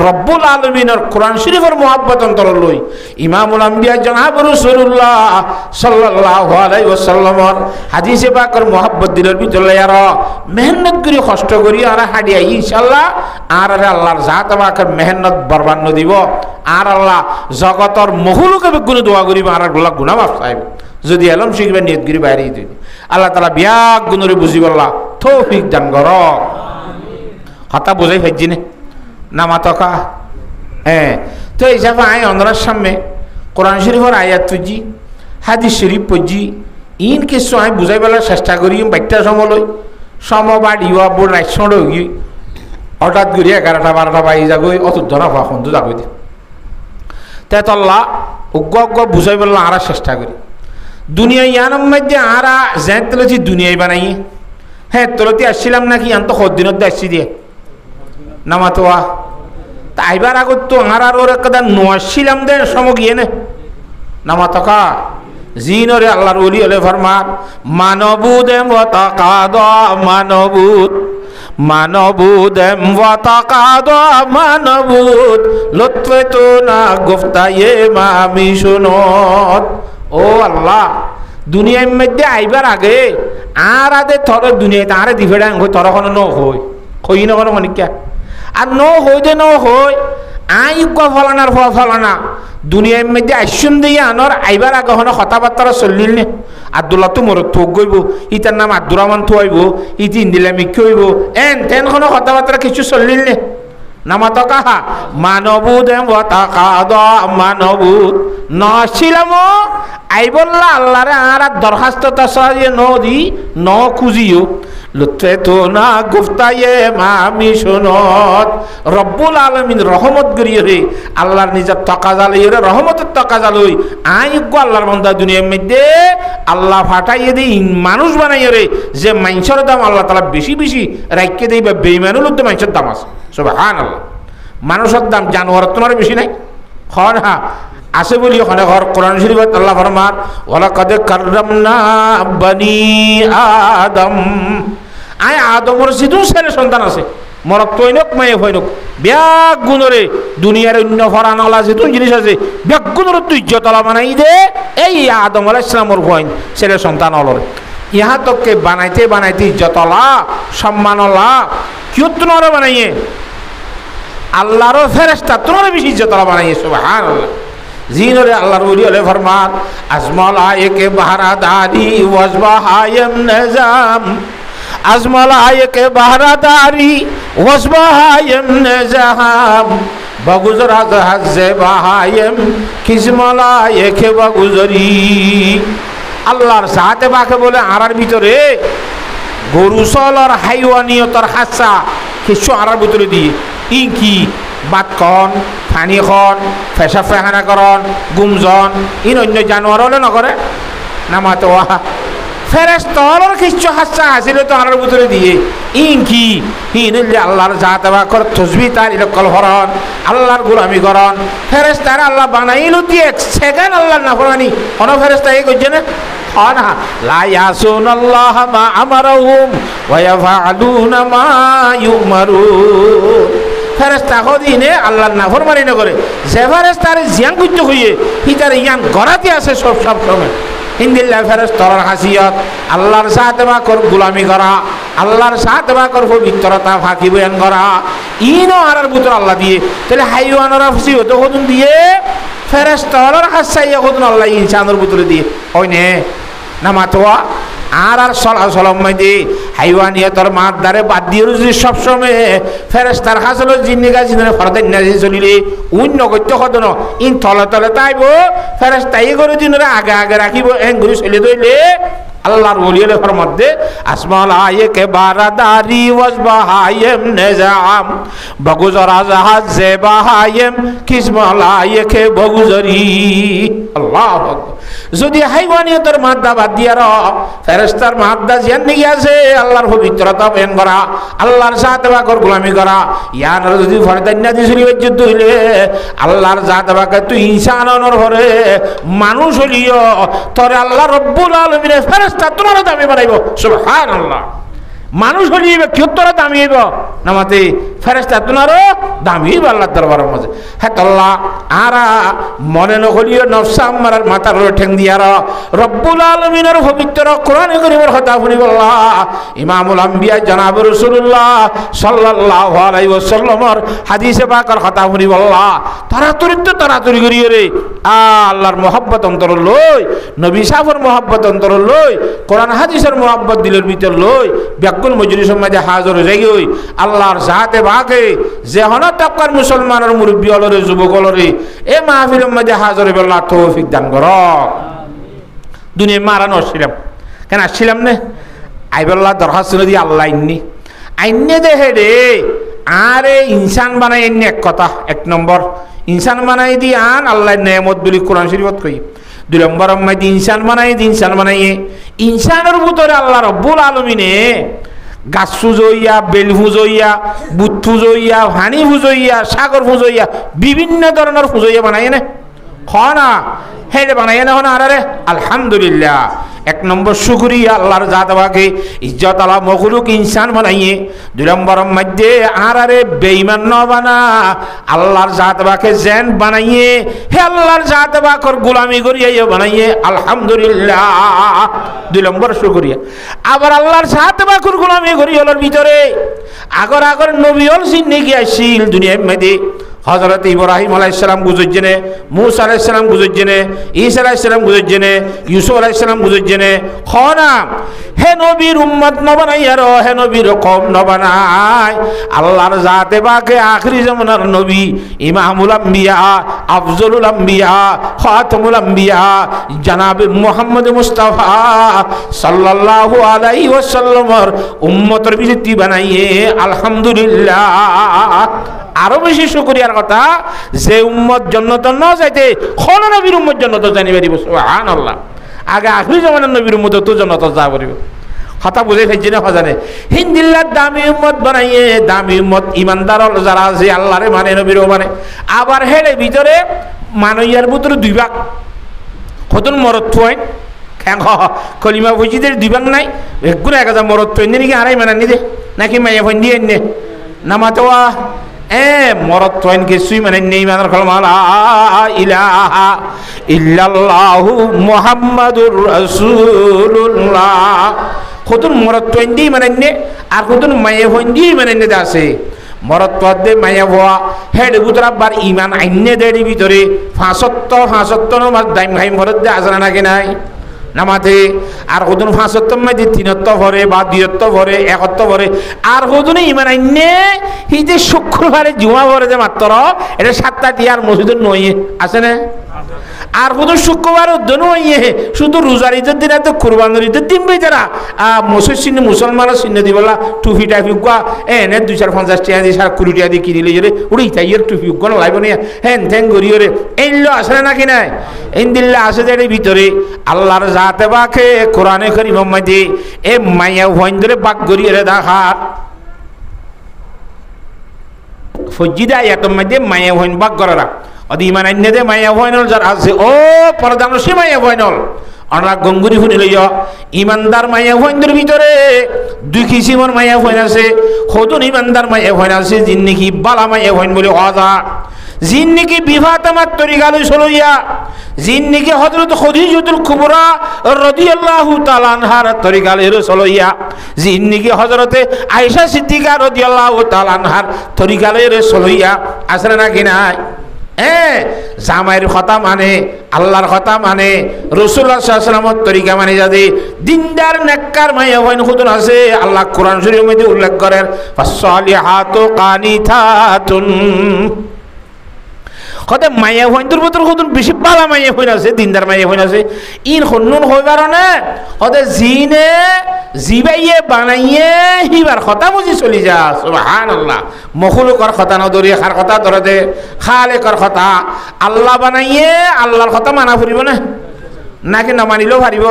রব্বুল আলামিনের কোরআন শরীফের মুহাব্বত অন্তর লই ইমামুল আম্বিয়া জনাব রাসূলুল্লাহ সাল্লাল্লাহু আলাইহি ওয়াসাল্লামের হাদিসে পাকের মুহাব্বত দিলের ভিতরে আর মেহনত করি কষ্ট করি আর হাডিয়া ইনশাআল্লাহ আর আল্লাহর জাত পাকের মেহনত বরবাদ ন দিব আর আল্লাহ জগতর মখলুকে বেগুনে দোয়া করিব আর আল্লাহ গুনাহ মাফ চাইব যদি এলম শিখবে নিয়ত করি বাইরে দিই আল্লাহ তাআলা বিয়াক গুণরে বুঝিব আল্লাহ তৌফিক দান কর কথা বুঝাই ফেলছি না মাতকা তো এই হিসাবে আয় অন্দরার সামনে কোরআন শরীফের আয়াত তুজি হাদিস শরীফ পড়ছি ইন কিছু আমি বুঝাই পেলার চেষ্টা করি বাচ্চা সময় সমবাদ ইয়া বোর্ড রাইসড হই হঠাৎ করে 11টা 12টা বাজি যাগই অতুদ্ধ না হওয়া সন্ধু যাগই দি তেতল্লা উগ্র বুঝাই পেলাম আর চেষ্টা করি দুনিয়া ইয়ানোর মধ্যে আরা যেন তলছি দুনিয়ায় বানাই হ্যাঁ তলতি আসছিলাম নাকি আন্ত সদিনত আসছি দিয়ে নামাতোয়া তা আইবার আগত তো আর ওর একটা নোয়াছিলাম দে সময় গিয়ে নে নামাতকা জিনরে আল্লাহর ওলি হলে ফরমান মানবুদেম ওয়াতাকাদ মানবুদ মানবুদেম ওয়াতাকাদ মানবুদ লুৎফে তো না গুফতায়ে মামি শুনত ও আল্লাহ দুনিয়ার মধ্যে আইবার আগে আর আদে থর দুনিয়াতে আরে দিফেডাং হই থর কোনো ন হই কই না কোনো মনিকা আর ন হই দে ন হই আই গো ফলানার ফলানা দুনিয়ার মধ্যে আইসুন দিয়ে আনর আইবার আগে হন কথাবার্তা চলিল নে আব্দুল্লাহ তো মোর থোক গইব ইতার নাম আব্দুর রহমান থইব ইতি ইন্দিলা মিকি হইব এন তেন কোনো কথাবার্তা কিছু চলিল নে নামাতো কাহা মানবুদ মানবুদ নছিলাম আই বললা আল্লাহরে আর দরখাস্ত তাসাইয়ে নদি ন খুঁজিও লুৎফে তো না গুফতায়ে মামি শুনত রব্বুল আলামিন রহমত করিয়ে রে আল্লাহর নিজের তকাজালই রে রহমতের তকাজালই আইগো আল্লাহর বান্দা দুনিয়ার মধ্যে আল্লাহ ফাটাইয়ে দেই মানুষ বানাইয়ে রে যে মাইনসের দাম আল্লাহ তাআলা বেশি বেশি রাইখে দেই বা বেঈমানুল তো মাইনসের দাম আছে সুবহানাল্লাহ মানুষের দাম জানোয়ারের তোমার বেশি নাই খন হা আছে বলি ওখানে ঘর কোরআন শরীফত আল্লাহ ফরমান ওয়ালাকাদ কাররামনা বনি আদম আয় আদমের সিধু ছেলে সন্তান আছে মরক তৈনক মায়ে হইনক ব্যাগ গুণরে দুনিয়ার অন্য ফরানলা যেহেতু জিনিস আছে ব্যাগ গুণর তুই ইজ্জতলা বানাই দে এই আদম আলাইহিস সালামের হইন ছেলে সন্তান অলরে ইহা তোকে বানাইতে বানাইতে ইজ্জতলা সম্মানলা কিউ তোমার বানাইয়ে আল্লাহরও ফেরেশতা তোমার বেশি ইজ্জতলা বানাইয়ে সুবহানাল্লাহ জিনরে আল্লাহর ওলি আলে ফরমান আজমাল আয়েকে বাহারাদারি ওয়াজবাহায়ম নিজাম আজমাল আয়েকে বাহারাদারি ওয়াজবাহায়ম নিজাম বাগুজর আজহাজে বাহায়ম কিসমল আয়েকে বাগুজরি আল্লাহর সাথে বাকে বলে আরার ভিতরে গরু সলর হাইওয়ানিয়তর হাসা কিছু আরার ভিতরে দিয়ে ইকি বাতকন ফানিখন ফেসা ফেহানাকরণ গুমজন ইন অন্য জানোয়ার হলে নকরে নামাতো ফেরেশতার কিছু হাসা হাসিল তো আনার ভিতরে দিয়ে ইনকি ইনলে আল্লাহর জাত বাকর তসবিহ তার ইরকল হরন আল্লাহর গোলামি করন ফেরেশতার আল্লাহ বানাইলো দিয়ে সেকেন্ড আল্লাহর নাফরমানি কোন ফেরেশতা এই কইছে না আনা লা ইয়াসুনাল্লাহ মা আমারহুম ওয়া ইয়াফআলুনা মা ইউমারুন ফেরেশতা হদিনে আল্লাহর নাফরমানি না করে যে ফেরেশতার জিয়ান কইতে হইয়ে হিতার ইয়ান গরাতে আছে সব সময় ইন্দিল্লাহ ফেরেশতার হাসিয়ত আল্লাহর সাথে বাকর গোলামি করা আল্লাহর সাথে বাকর পবিত্রতা ফাঁকি বয়ান করা ইনো আরার ভিতর আল্লাহ দিয়ে তাহলে হাইওয়ানের হাসিয়ত হদুন দিয়ে ফেরেশতার হাসাইয়া হদুন আল্লাহ ইনসানের ভিতরে দিয়ে হয়নে নামাতোয়া আর সলাচলম মধ্যে হাইওয়ানিয়তর মাদ্দারে বাদ দিয়ে যদি সবসময় ফেরেশতার হাসল জিন্নিগা জিনে ফরদান্যাজি চলিলে অন্য গত্য হদন ইন তলে তলে তাইব ফেরেশতাই করে দিনরে আগে আগে রাখিব এঙ্গুরি চলে দইলে আল্লাহর ওলিয়ালের মধ্যে আসমাল আয়েকে বারাদারি ওয়াজবাহায়ম নিজাম বগুজর আজহাজ জেবাহায়ম কিসমাল আয়েকে বগুজরি আল্লাহু আকবার যদি হাইওয়ানিয়তের মাদ্দা বাদ দিয়ার ফেরেশতার মাদ্দা জিয়ান নিয়ে আছে আল্লাহর পবিত্রতা বয়ান করা আল্লাহর সাথে বাকর গোলামি করা ইয়ান যদি ফরদান্না দিছলি যুদ্ধ হইলে আল্লাহর সাথে বাকে তুই ইনসানর ঘরে মানুষ হলিও তোরে আল্লাহ রব্বুল আলামিনের ফেরেশতা তোমার দামি বানাইব সুবহানাল্লাহ মানুষ হলিবে কি তোরা দামি হইব নামাতে ফেরেশতা তোমারও দামি হইব আল্লাহর দরবারের মাঝে হে আল্লাহ আরা মনে নকলিও নফস আমার মাথার ঠেং দিয়ার রব্বুল আলামিনের পবিত্র কোরআন কারীমের কথা শুনিব আল্লাহ ইমামুল আম্বিয়া জনাব রাসূলুল্লাহ সাল্লাল্লাহু আলাইহি ওয়াসাল্লামের হাদিসে পাকের কথা শুনিব আল্লাহ তাড়াতাড়ি করিয়ে রে আল্লাহর মহব্বত অন্তর লই নবী সাহেবের মহব্বত অন্তর লই কোরআন হাদিসের মহব্বত দিলের ভিতর লই ব্যাকুল মজলিসের মধ্যে হাজির হয়ে গই আল্লাহর জাতে বাকে যে হন তাকওয়ার মুসলমানের মুরব্বি হলরে যুবক হলরে এ মাহফিলের মধ্যে হাজির হইবে আল্লাহ তৌফিক দান করক দুনিয়া মারানো ছিলাম কেন আসছিলাম না আইবল্লাহ দরখাস্ত নদী আল্লাহ আইনে দেখে রে আরে ইনসান বানাই এনে এক কথা এক নম্বর ইনসান বানাই দি আন আল্লাহ নেয়ামত বলি কোরআন শরীফত কই দুই নম্বর মধ্যে ইনসান বানাইয়ে ইনসানের ভিতরে আল্লাহ রব্বুল আলামিনে গাছ ফুজইয়া বেল ফুজইয়া বুট ফুজইয়া হানি ফুজইয়া সাগর ফুজইয়া বিভিন্ন ধরনের ফুজইয়া বানাইয়ে না খনা হেডে বানাইয়ে না হনা আরে আলহামদুলিল্লাহ এক নম্বর শুকরিয়া আল্লাহর জাত বাকে ইজ্জত আলা মখলুক ইনসান বানাইয়ে দুই নম্বর মধ্যে আরে বেঈমান ন বানা আল্লাহর জাত বাকে জেন বানাইয়ে হে আল্লাহর জাত বাকর গোলামি করিয়ে বানাইয়ে আলহামদুলিল্লাহ দুই নম্বর শুকরিয়া আবার আল্লাহর জাত বাকর গোলামি করিয়ে হলোর ভিতরে আগর নবী হল সিন্নি গিয়াছিল দুনিয়ার মধ্যে হযরত ইব্রাহিম আলাইহিস সালাম গুজরজেনে, মূসা আলাইহিস সালাম গুজরজেনে, ঈসা আলাইহিস সালাম গুজরজেনে, ইউসুফ আলাইহিস সালাম গুজরজেনে। খনা হে নবীর উম্মত নবানাইয়ার, হে নবীর কওম নবানাই। আল্লাহর জাতে পাকে আখিরি জামানার নবী, ইমামুল আম্বিয়া, আফজলুল আম্বিয়া, খাতামুল আম্বিয়া জনাবে মুহাম্মদ মুস্তাফা সাল্লাল্লাহু আলাইহি ওয়াসাল্লামের উম্মতের বিরতি বানাইয়ে আলহামদুলিল্লাহ। আরো বেশি শুকরিয়ার কথা যে উম্মত জান্নাত ন যাইতে কোন নবীর উম্মত জান্নাত জানি পারিব। সুবহানাল্লাহ। আগে আখিরি জামানার নবীর উম্মত তো জান্নাত যা পারিব। কথা বুঝে ফেলছি না হজানে। হিন্দিল্লার দামি উম্মত বানাইয়ে, দামি উম্মত ইমানদার যারা যে আল্লাহরে মানে নবীরও মানে। আবার হেলে ভিতরে মানইয়ার ভিতরে দুই ভাগ, কতন মরদ থুয়াই কলিমা বুঝিদের দুই ভাগ নাই। একগুলো 1000 মরদ থুয়াই নাকি আড়াই মানানি দে নাকি মাইয়া ফোন দিয়ে এনে নামাতোয়া মরদ থুয়াইন কিছুই মানে নেই। মানার কলমা লা ইলাহা ইল্লাল্লাহু মুহাম্মাদুর রাসূলুল্লাহ। কতন মরদ থুয়াইন দিয়ে মানে নে আর কতন মাইয়া ফোন দিয়ে মানে নে আছে। মরদ পদে মাইয়া ভোয়া হেড বুতরা বার ইমান আইনে দেড়ি ভিতরে 5 নামাজ দাইম খাই মরদ দে আজরা নাকি নাই নামাতে। আর কদুন 5 মাঝে 3 ভরে বা 2 ভরে 1 ভরে। আর কদুনে ইমান আইনে এই যে শুক্রবারে জুমা ভরে যে মাত্র এটা 7টা টিয়ার মসজিদ নইয়ে আছে না। আর কত শুক্রবার উদ্যান হইয়ে শুধু রোজার ঈদের দিন এত কুরবানের ঈদের দিন বেচারা মসজিদ চিহ্ন মুসলমানের চিহ্ন দিবলা টুপি টাইপি গুয়া এনে 250 টাকা দিয়ে 20 টাকা দিয়ে কিনিলে যে উড়ি তাইয়ের টুপি গুলো লাগবে না হ্যান থ্যাং গড়িয়ে এইলো আসলে নাকি নাই ইন্দিল্লা আছে যে ভিতরে আল্লাহর জাতে বাকে কোরআনে করিম মধ্যে এ মাইয়া হইন ধরে বাক গড়িয়ে দেখা ফজিদা এত মধ্যে মাইয়া হইন বাক গড়া অদি ইমান আইনে দে মাইয়া ভয়নল যার আছে ও পরদানসী মাইয়া ভয়নল অনা গঙ্গুরি শুনি লইয়া ইমানদার মাইয়া ভয়নদের ভিতরে 2 কিসিমর মাইয়া ভয়ন আছে। সদন ইমানদার মাইয়া ভয়ন আছে যিন নাকি বালা মাইয়া ভয়ন বলে অজা, যিন নাকি বিবাহ তামার তরিকা লই চলইয়া, যিন নাকি হযরত খদিজাতুল কুবরা রাদিয়াল্লাহু তাআলা আনহার তরিকা লই চলইয়া, যিন নাকি হযরতে আয়েশা সিদ্দিকা রাদিয়াল্লাহু তাআলা আনহার তরিকা লই চলইয়া আসলে নাকি নাই। জামাইয়ের কথা মানে, আল্লাহর কথা মানে, রাসূলুল্লাহ সাল্লাল্লাহু আলাইহি ওয়াসাল্লামের তরিকা মানে যাদের দিনদার নেককার মাইয়া হইন খুদন আছে। আল্লাহ কোরআন শরীফের মধ্যে উল্লেখ করেন ফাসসালিহাতু কানিতাতুন। কত মাইয়া হইনদের ভিতর কত বেশি বালা মাইয়া হইন আছে, দিনদার মাইয়া হইন আছে। ইন হন্নুন হইবার না কত জিনে জিবাইয়ে বানাইয়ে হিবার কথা বুঝি চলি যা। সুবহানাল্লাহ। মখলুকর কথা না ধরিয়ে খার কথা ধরে দে, খালেকর কথা আল্লাহ বানাইয়ে আল্লাহর কথা মানা ফুরিব না নাকি না মানিলেও পারিব।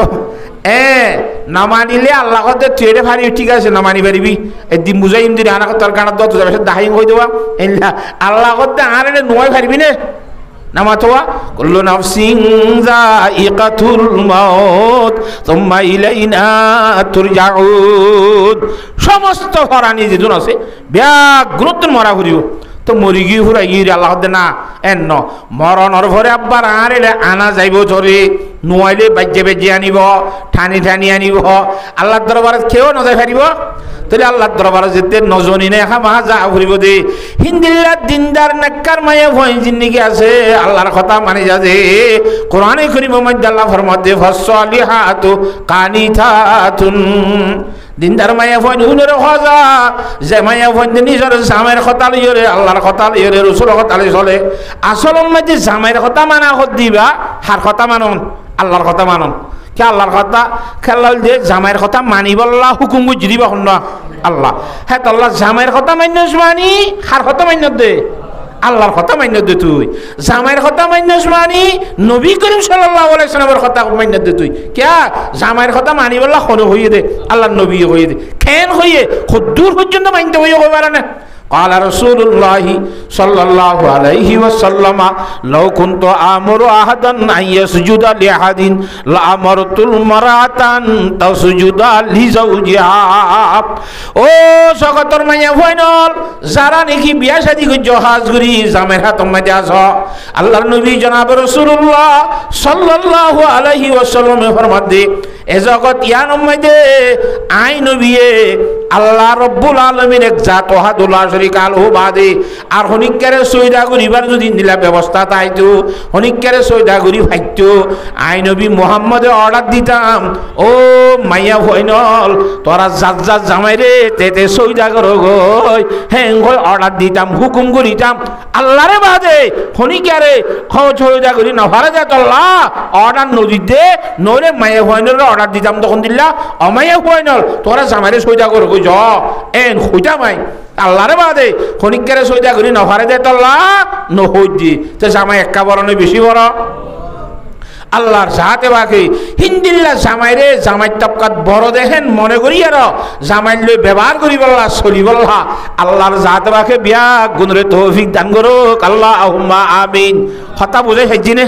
না মানিলে আল্লাহ কথা তুই পারি ঠিক আছে না মানি পারিবি এদিন বুঝাইম দিন আনা তোর গানা দত যাবে দাহিম হয়ে দেওয়া আল্লাহ কথা আরে নয় পারিবি না নামাতোয়া কুল্লু নাফসিন যায়িকাতুল মাউত সুম্মা ইলাইনা তুরজাউন। সমস্ত ফরানি যেজন আছে ব্যাগ্রত মরা ফুরিব তো মরি গিয়ে হুরা গিয়ে আল্লাহ না এন মরণর ভরে আব্বার আরে আনা যাইব ধরে নোয়াইলে বাজ্যে বেজে আনিব ঠানি ঠানি আনিব। আল্লাহর দরবারে কেউ নজাই ফারিব তাহলে আল্লাহর দরবারে যেতে নজনি না এখা মাহা যা ফুরিব দে। হিন্দিল্লার দিনদার নেককার মায়া ভয় জিন্দিগি আছে আল্লাহর কথা মানে যা যে কোরআনে করিম মধ্যে আল্লাহ ফরমাতে ফাসসালিহাতু কানিতাতুন। দিনদার মায়া ভয় হুনের হজা যে মায়া ভয় নিজের জামাইয়ের কথা লইরে আল্লাহর কথা লইরে রাসূলের কথা চলে। আসল মধ্যে জামাইয়ের কথা মানা হত দিবা হার কথা মানন আল্লাহর কথা মানন কে আল্লাহর কথা খেলা যে জামাইয়ের কথা মানিব আল্লাহ হুকুম বুঝি দিবা শুন আল্লাহ হ্যাঁ তো আল্লাহ জামাইয়ের কথা মান্যস মানি হার কথা মান্য দে আল্লাহর কথা মান্য দে তুই। জামাইয়ের কথা মান্যস মানি নবী করিম সাল্লাল্লাহু আলাইহি ওয়াসাল্লামের কথা মান্য দে তুই। কে জামাইয়ের কথা মানি বললা কোন হইয়ে দে আল্লাহর নবী হইয়ে দে কেন হইয়ে খুব দূর পর্যন্ত মানতে হইয়ে কইবার না। قال رسول الله صلى الله عليه وسلم لو كنت آمر أحدا أن يسجد لأحد لأمرت المرأة أن تسجد لزوجها। ও সকতর মাইয়া ফাইনাল যারা নাকি বিয়া শাদী করে জহাজ করি জামের হাত মধ্যে আস আল্লাহর নবী জনাব রাসূলুল্লাহ সাল্লাল্লাহু আলাইহি ওয়াসাল্লাম ফরমাতে এ জগৎ ইয়ান উম্মাইদে আই নবিয়ে আল্লাহ রব্বুল আলামিন এক জাত ওয়াহাদুল্লাহ শরীকা আলহু বাদে আর হনিকারে সৈদা করিবার যদি নিলা ব্যবস্থা তাইতো হনিকারে সৈদা করি ফাইতো আই নবী মুহাম্মদে অর্ডার দিতাম ও মাইয়া হইনল তোরা জাত জামাই রে তেতে সৈদা করো গই হ্যাঁ অর্ডার দিতাম হুকুম করিতাম আল্লাহরে বাদে হনিকারে সৈদা করি নভারে যা আল্লাহ অর্ডার নদী দে নইলে মাইয়া হইনল অর্ডার দিতাম তখন দিল্লা অমাইয়া হইনল তোরা জামাইরে সৈদা করো গই জ এন হইতা মাই আল্লাহরে বাদে খনিকারে সৈদা করি নভারে দে তল্লা নহজি তো জামাই একা বড় নয় বেশি বড় আল্লাহর সাথে বাকি হিন্দিল্লা জামাইরে জামাই তপকাত বড় দেখেন মনে করি আর জামাই লই ব্যবহার করি বললা চলি বললা আল্লাহর জাতে বাকে বিয়া গুণরে তৌফিক দান করো আল্লাহুম্মা আমিন কথা বুঝে হেজিনে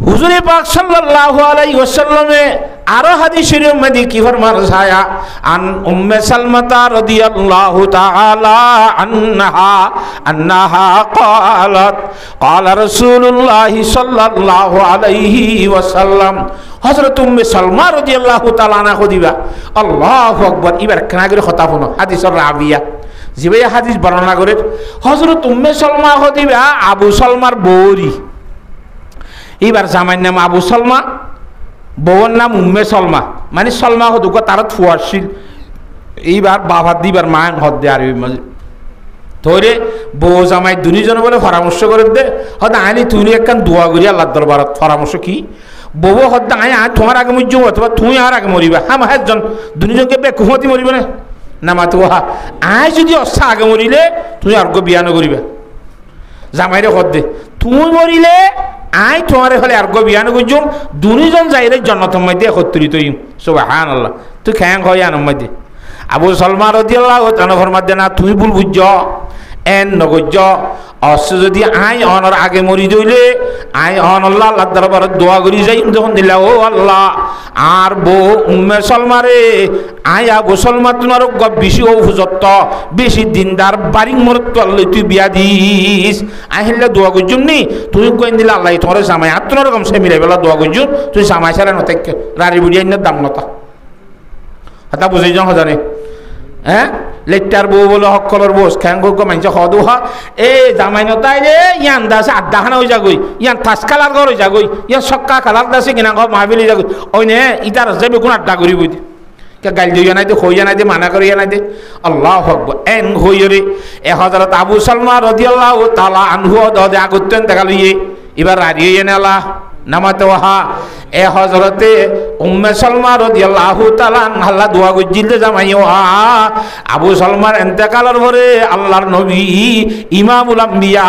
হুজুরে পাক সাল্লাল্লাহু আলাইহি ওয়াসাল্লামে আরো হাদিসের মধ্যে কি ফরমান ছায়া আন উম্মে সালমাতা রাদিয়াল্লাহু তাআলা আন্নাহা ক্বালাত ক্বালা রাসূলুল্লাহ সাল্লাল্লাহু আলাইহি ওয়াসাল্লাম হযরত উম্মে সালমা রাদিয়াল্লাহু তাআলা আনহা দিবা আল্লাহু আকবার এবার কেনা করে কথা শুনো হাদিসের রাবিয়া জিবে হাদিস বর্ণনা করে হযরত উম্মে সালমা দিবা আবু সালমার বৌরি এবার জামাইর নাম আবু সালমা বউর নাম উম্মে সালমা মানে সালমা হদুক তারা থুয়াশিল এইবার বাবা দিবার মায়ন হদ দে আর মাঝে ধরে বউ জামাই দুজন বলে পরামর্শ করে দে হদ আইনি তুই একখান দোয়া করি আল্লাহ দরবারত পরামর্শ কি বউ হদ আই তোমার আগে মরিব অথবা তুই আর আগে মরিবা হ্যাঁ একজন দুজনকে বেকুমতি মরিব না মাতো হা আই যদি অস্থা আগে মরিলে তুই আর বিয়া নকরিবা জামাইরে হদ দে তুই মরিলে আই তোমার হলে আর বিয়া নকরিম দুজন যাইরে জন্নতম মধ্যে একত্রিত হইম সুবহানাল্লাহ তুই খ্যাং হয় আনম মধ্যে আবু সালমা রাদিয়াল্লাহু তাআলা ফরমাতে না তুই ভুল বুঝছ এন নগজ্জ অস যদি আই অনর আগে মরি দইলে আই অন আল্লাহ আল্লাহ দরবারে দোয়া করি যাই যখন দিলা ও আল্লাহ আর বউ উম্মে সালমা রে আই আবু সালমা তোমার বেশি ঔফজত বেশি দিনদার বাড়ি মরত আল্লাহ তুই বিয়া দিস আহিল্লা দোয়া করছুম নি তুই কইন দিলা আল্লাহ তোমার জামাই আর তোমার রকম সে মিলাই বেলা দোয়া করছুম তুই জামাই ছাড়া নতে রাড়ি বুড়িয়ে দাম নতা হাতা বুঝাই যাও জানে হ্যাঁ লেটার বউ বলে হকলর বস খ্যাঙ্গ মানছে হদু হা এ জামাই নতাই রে ইয়ান দাসে আড্ডা খানা হয়ে যাগই ইয়ান থাস কালার ঘর হয়ে যাগই ইয়ান সক্কা কালার দাসে কিনা ঘর মাহবিলি যাগই ওই নে ইটার যাবে কোন আড্ডা করি বুঝি কে গাল দিয়ে নাই দে হইয়া নাই দে মানা করিয়া নাই দে আল্লাহ আকবার এন হইরে এ হযরত আবু সালমা রাদিয়াল্লাহু তাআলা আনহু দে আগুতেন দেখালিয়ে এবার রাড়িয়ে নেলা নামাতে ওহা এ হযরতে উম্মে সালমা রাদিয়াল্লাহু তাআলা আল্লাহ দোয়া গজিলে জামাই ওহা আবু সালমার ইন্তেকালের পরে আল্লাহর নবী ইমামুল আম্বিয়া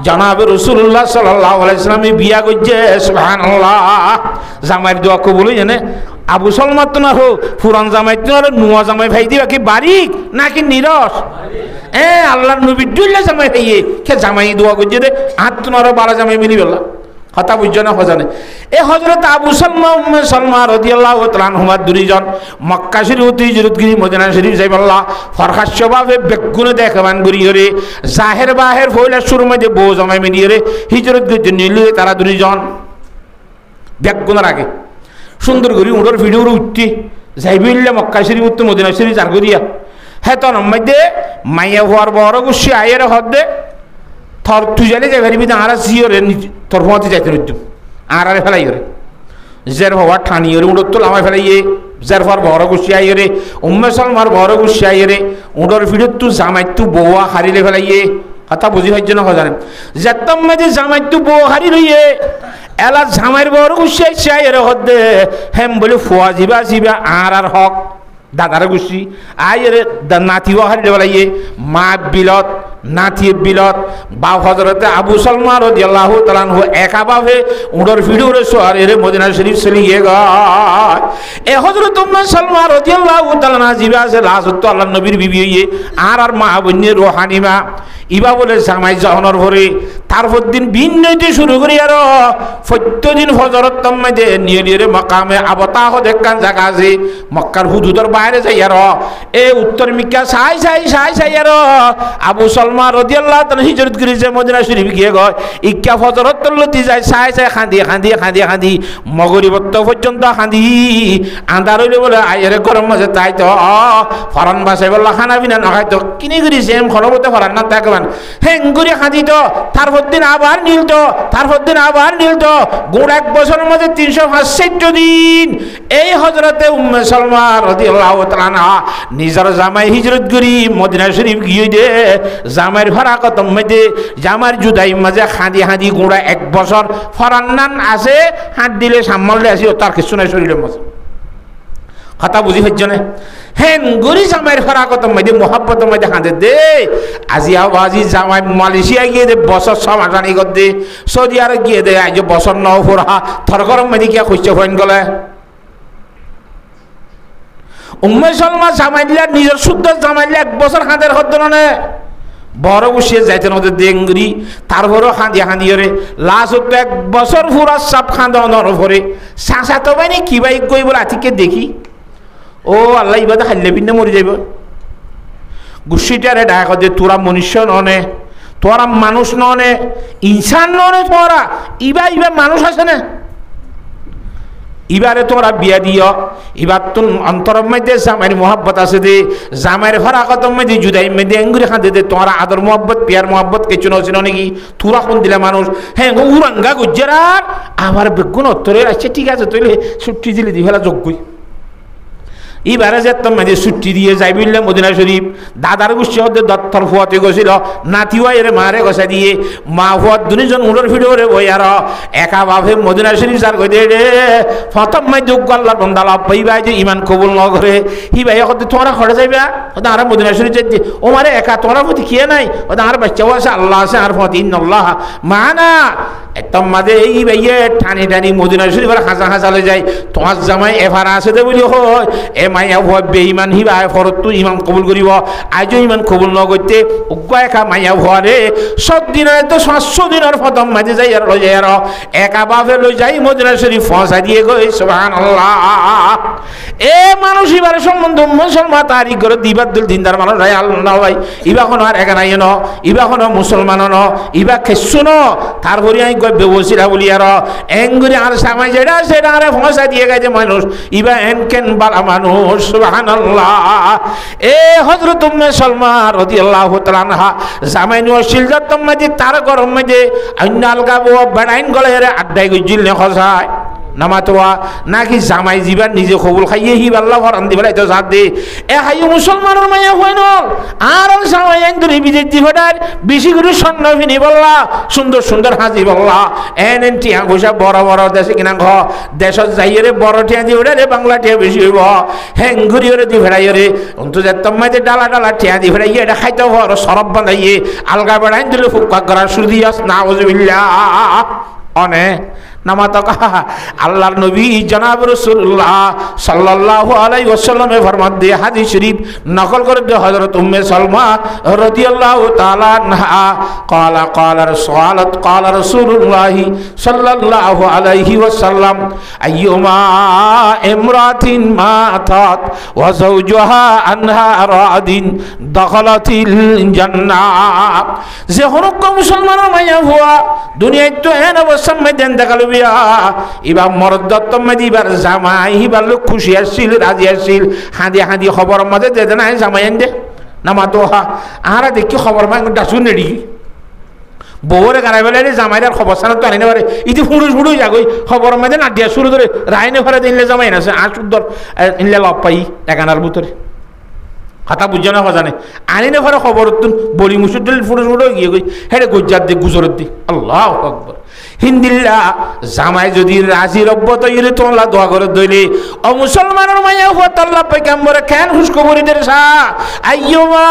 জনাবে রাসূলুল্লাহ সাল্লাল্লাহু আলাইহি ওয়াসাল্লাম বিয়া গজে সুবহানাল্লাহ জামাইর দোয়া কবুল জানে আবু সালমা তো না হো পুরান জামাই তো আর নুয়া জামাই ভাই দিবা কি বারিক নাকি নিরস এ আল্লাহর নবী দুইলা জামাই ভাইয়ে কে জামাই দোয়া গজে রে আত তো আর বালা জামাই মিলি বলা কথা বুঝছো না হজানে এ হযরত আবু সালমা উম্মে সালমা রাদিয়াল্লাহু তাআলা আনহুমা দুইজন মক্কা শরীফ হিজরত গিরি মদিনা শরীফ যাইবাল্লাহ ফরখাশভাবে বেগুনে দেখাবান গরি হরে জাহের বাহের ফয়লা শুরু মধ্যে বউ জামাই মিলি হরে হিজরত গিরি নিলে তারা দুইজন বেগুনের আগে সুন্দর করি উড়োর ভিডিও উঠতি যাইবিল্লে মক্কা শরীফ উত্তর মদিনা শরীফ চার করিয়া হ্যাঁ তোর মধ্যে মাইয়া হওয়ার বড় গুছি আয়ের হদে থর তুই জানি যে ভেরিবি আর জিওরে তোর ভতে যাইতে নিতুম আর ফেলাই রে জের হওয়া ঠানি রে উড়োর তো লামাই ফেলাইয়ে জের ফর বড় গুছি আই রে উম্মে সালমার বড় গুছি আই রে উড়োর ভিডিও তু জামাই তু বউয়া হারিলে ফেলাইয়ে কথা বুঝি হইছে না জানেন যেতম মধ্যে জামাই তু বউ হারি রইয়ে এলা জামাইর বড় গুছি আইছে আই রে হদে হেম বলে ফুয়া জিবা জিবা আর হক দাদার গুছি আই রে নাতিও হারিলে ফেলাইয়ে মা বিলত নাতিয়ে বিলত বা হযরতে আবু সালমা রাদিয়াল্লাহু তাআলা আনহু একাভাবে উড়োর ভিডিওরে সোয়ারে মদিনা শরীফ চলিয়ে গয় এ হযরত উম্মে সালমা রাদিয়াল্লাহু তাআলা জিবা আছে লাজত আল্লাহর নবীর বিবি হইয়ে আর মা বন্যে রোহানিমা ইবা বলে জামাই জাহানোর পরে তারপর দিন ভিন্ন হইতে শুরু করি আরো প্রত্যেকদিন ফজরত তম্মাইতে নিয়ে নিয়ে মকামে আবতাহ দেখান জায়গা আছে মক্কার হুদুদর বাইরে যাই আরো এ উত্তর মিকা সাই আরো আবু সালমা রাদিয়াল্লাহু তাআলা হিজরত করেছে মদিনা শরীফ গিয়ে গয় ইক্কা ফজরত তল্লতি যায় সাই খান্দি মগরিবত্ত পর্যন্ত খান্দি আন্ধার হইলে বলে আইরে গরম মাঝে তাই তো ফরান বাসায় বললা খানা বিনা না খাইতো কিনে করেছে এম খরবতে ফরান না থাকবেন হেঙ্গুরি খাঁদি তো তারপর দিন আবার নিলতো গুড় 1 বছরের মধ্যে 365 দিন এই হযরতে উম্মে সালমা রাদিয়াল্লাহু তাআলা নিজের জামাই হিজরত করি মদিনা শরীফ গিয়ে দে জামাইয়ের ফারাকত মধ্যে জামার জুদাই মাঝে খাঁদি গুড়া 1 বছর ফরান্নান আছে হাত দিলে সামাললে আসি তার কিছু নাই শরীরের মাঝে কথা বুঝি হচ্ছে না হেন গরি জামাইয়ের ফারাকত মধ্যে মোহাব্বত মধ্যে হাঁদে দে আজি জামাই মালয়েশিয়া গিয়ে দে বছর 6 মাস আনি কর দে সৌদি আরব গিয়ে দে আজ বছর 9 ফুরহা থর গরম মধ্যে কি খুঁজছে হইন গলে উম্মে সালমা জামাইলা নিজের শুদ্ধ জামাইলা 1 বছর হাঁদের হদ্দ না বড় বসিয়ে যাইতেন ওদের দেঙ্গুরি তারপরও খাঁদি রে লাস্ট 1 বছর ফুরা সাপ খাঁদানোর পরে শাসা তো বাইনি কি বাই কই বলে আতিকে দেখি ও আল্লাহ ইবাদা হাল্লে বিন্নে মরে যাইব গুসিটারে ডাক যে তোরা মনুষ্য ননে তোরা মানুষ ননে ইনসান ননে তোরা ইবা মানুষ আছে না ইবারে তোমরা বিয়া দিও ইবার তো অন্তরের মধ্যে জামাইয়ের মোহাব্বত আছে দে জামাইয়ের ফারাকতের মধ্যে জুদাই মধ্যে এঙ্গুরি খাঁদে দে তোমরা আদর মোহাব্বত পিয়ার মোহাব্বত কিছু নছিল নাকি তুরা কোন দিলে মানুষ হ্যাঁ উরাঙ্গা গুজরাট আমার বেগুন উত্তরে আসছে ঠিক আছে তুই ছুটি দিলে দি ফেলা যোগ্যই এবারে যে তোমাদের ছুটি দিয়ে যাই বললে মদিনা শরীফ দাদার গোষ্ঠী হতে দত্তর ফুয়াতে গেছিল নাতিওয়া এর মারে গসা দিয়ে মা ফুয়ার দুজন উড়োর ভিড়ে বই আর একা ভাবে মদিনা শরীফ যার কই দে প্রথম মাই যোগ্য আল্লাহর বান্দা লাভ পাইবা যে ইমান কবুল ন করে হি ভাই হতে তোমরা খড়ে যাইবা ওটা আর মদিনা শরীফ যাই ও মারে একা তোমরা প্রতি কে নাই ওটা আর বাচ্চাও আছে আল্লাহ আছে আর প্রতি ইন্নাল্লাহ মানা তোমাদের এই ভাইয়ে টানি মদিনা শরীফের হাসা লয়ে যায় তোমার জামাই এফারা আছে দে বলি হয় এ মাইয়া ভয় বেঈমান হিবা ফরত তুই ইমান কবুল করিব আজও ইমান কবুল ন করতে উগ্র একা মাইয়া ভরে সব দিনের তো 500 দিনের প্রথম মাঝে যাই আর লই যায় আর একা বাপে লই যাই মদিনা শরীফ ফসা দিয়ে গই সুবহানাল্লাহ এ মানুষ ইবারে সম্বন্ধ মুসলমান তারিখ করে দিবার দিল দিনদার মানুষ রাই আল্লাহ ভাই ইবা কোন আর একা নাই ন ইবা কোন মুসলমান ন ইবা খেসু ন তারপরে আই কই বেবসিরা বলি আর এঙ্গুরি আর সামাই যেটা সেটা আরে ফসা দিয়ে গেছে মানুষ ইবা এনকেন বালা মানুষ সুবহানাল্লাহ এ হযরত উম্মে সালমা রাদিয়াল্লাহু তাআলা আনহা জামাইনু শিলজাত তম্মাদি তার গরম মধ্যে আইনাল গাবো বাড়াইন গলে রে আড্ডাই গজিল নে খসায় নামাতোয়া নাকি জামাই জীবন নিজে কবুল খাইয়ে হি আল্লাহ ফরান দিবেলাই তো জাত দে এ হাই মুসলমানের মাইয়া হইন আর জামাই এন্দুরি বিজেত দিবদার বেশি করে স্বর্ণ ফিনি বললা সুন্দর হাজি বললা এন টিয়া পয়সা বড় দেশে কিনা ঘ দেশত যাইরে বড় টিয়া দিবদা রে বাংলা টিয়া বেশি হইব হেঙ্গুরি রে দিবদাই রে অন্তু যে তম্মাইতে ডালা টিয়া দিবদাই এটা খাইতে বড় সরব বানাইয়ে আলগা বাড়াইন দিলে ফুকা করা সুদিয়াস নাউজুবিল্লাহ অনে নামাতকা আল্লাহর নবী জনাব রাসূলুল্লাহ সাল্লাল্লাহু আলাইহি ওয়াসাল্লামে ফরমান দিয়ে হাদিস শরীফ নকল করে দিয়ে হযরত উম্মে সালমা রাদিয়াল্লাহু তাআলা আনহা قال رسول الله صلى الله عليه وسلم ايما امراه ماتت وزوجها عنها راض دخلت الجنه যে হরক মুসলমানের মাইয়া হুয়া দুনিয়ায় তো এন অবস্থা মধ্যে দেখালো ইবার মরদত্ত মেদিবার জামাই হিবার লোক খুশি আসছিল রাজি আসছিল হাঁদি খবর মধ্যে দে না জামাই এন দে নামা তো আহারা দেখি খবর মা ডাসুন নেডি বউরে গাড়াই বেলায় জামাইরার খবর সানা তো আনি নেবারে ইতি ফুড়ু যাগই খবর মধ্যে না দিয়া শুরু ধরে রাইনে ভরে দিনলে জামাই না আর সুন্দর ইনলে লব পাই একানার ভিতরে কথা বুঝছো না জানে আনিনে ভরে খবর বলি মুসুর ফুড়ু গিয়ে গই হেরে গুজার দি গুজরত দি আল্লাহু আকবার হিন্দিল্লা জামাই যদি রাজি রব্ব তৈরি তোমরা দোয়া করে দইলে ও মুসলমানের মাইয়া হত আল্লাহ পয়গম্বর কেন খুশখবরি দের সা আইয়ুমা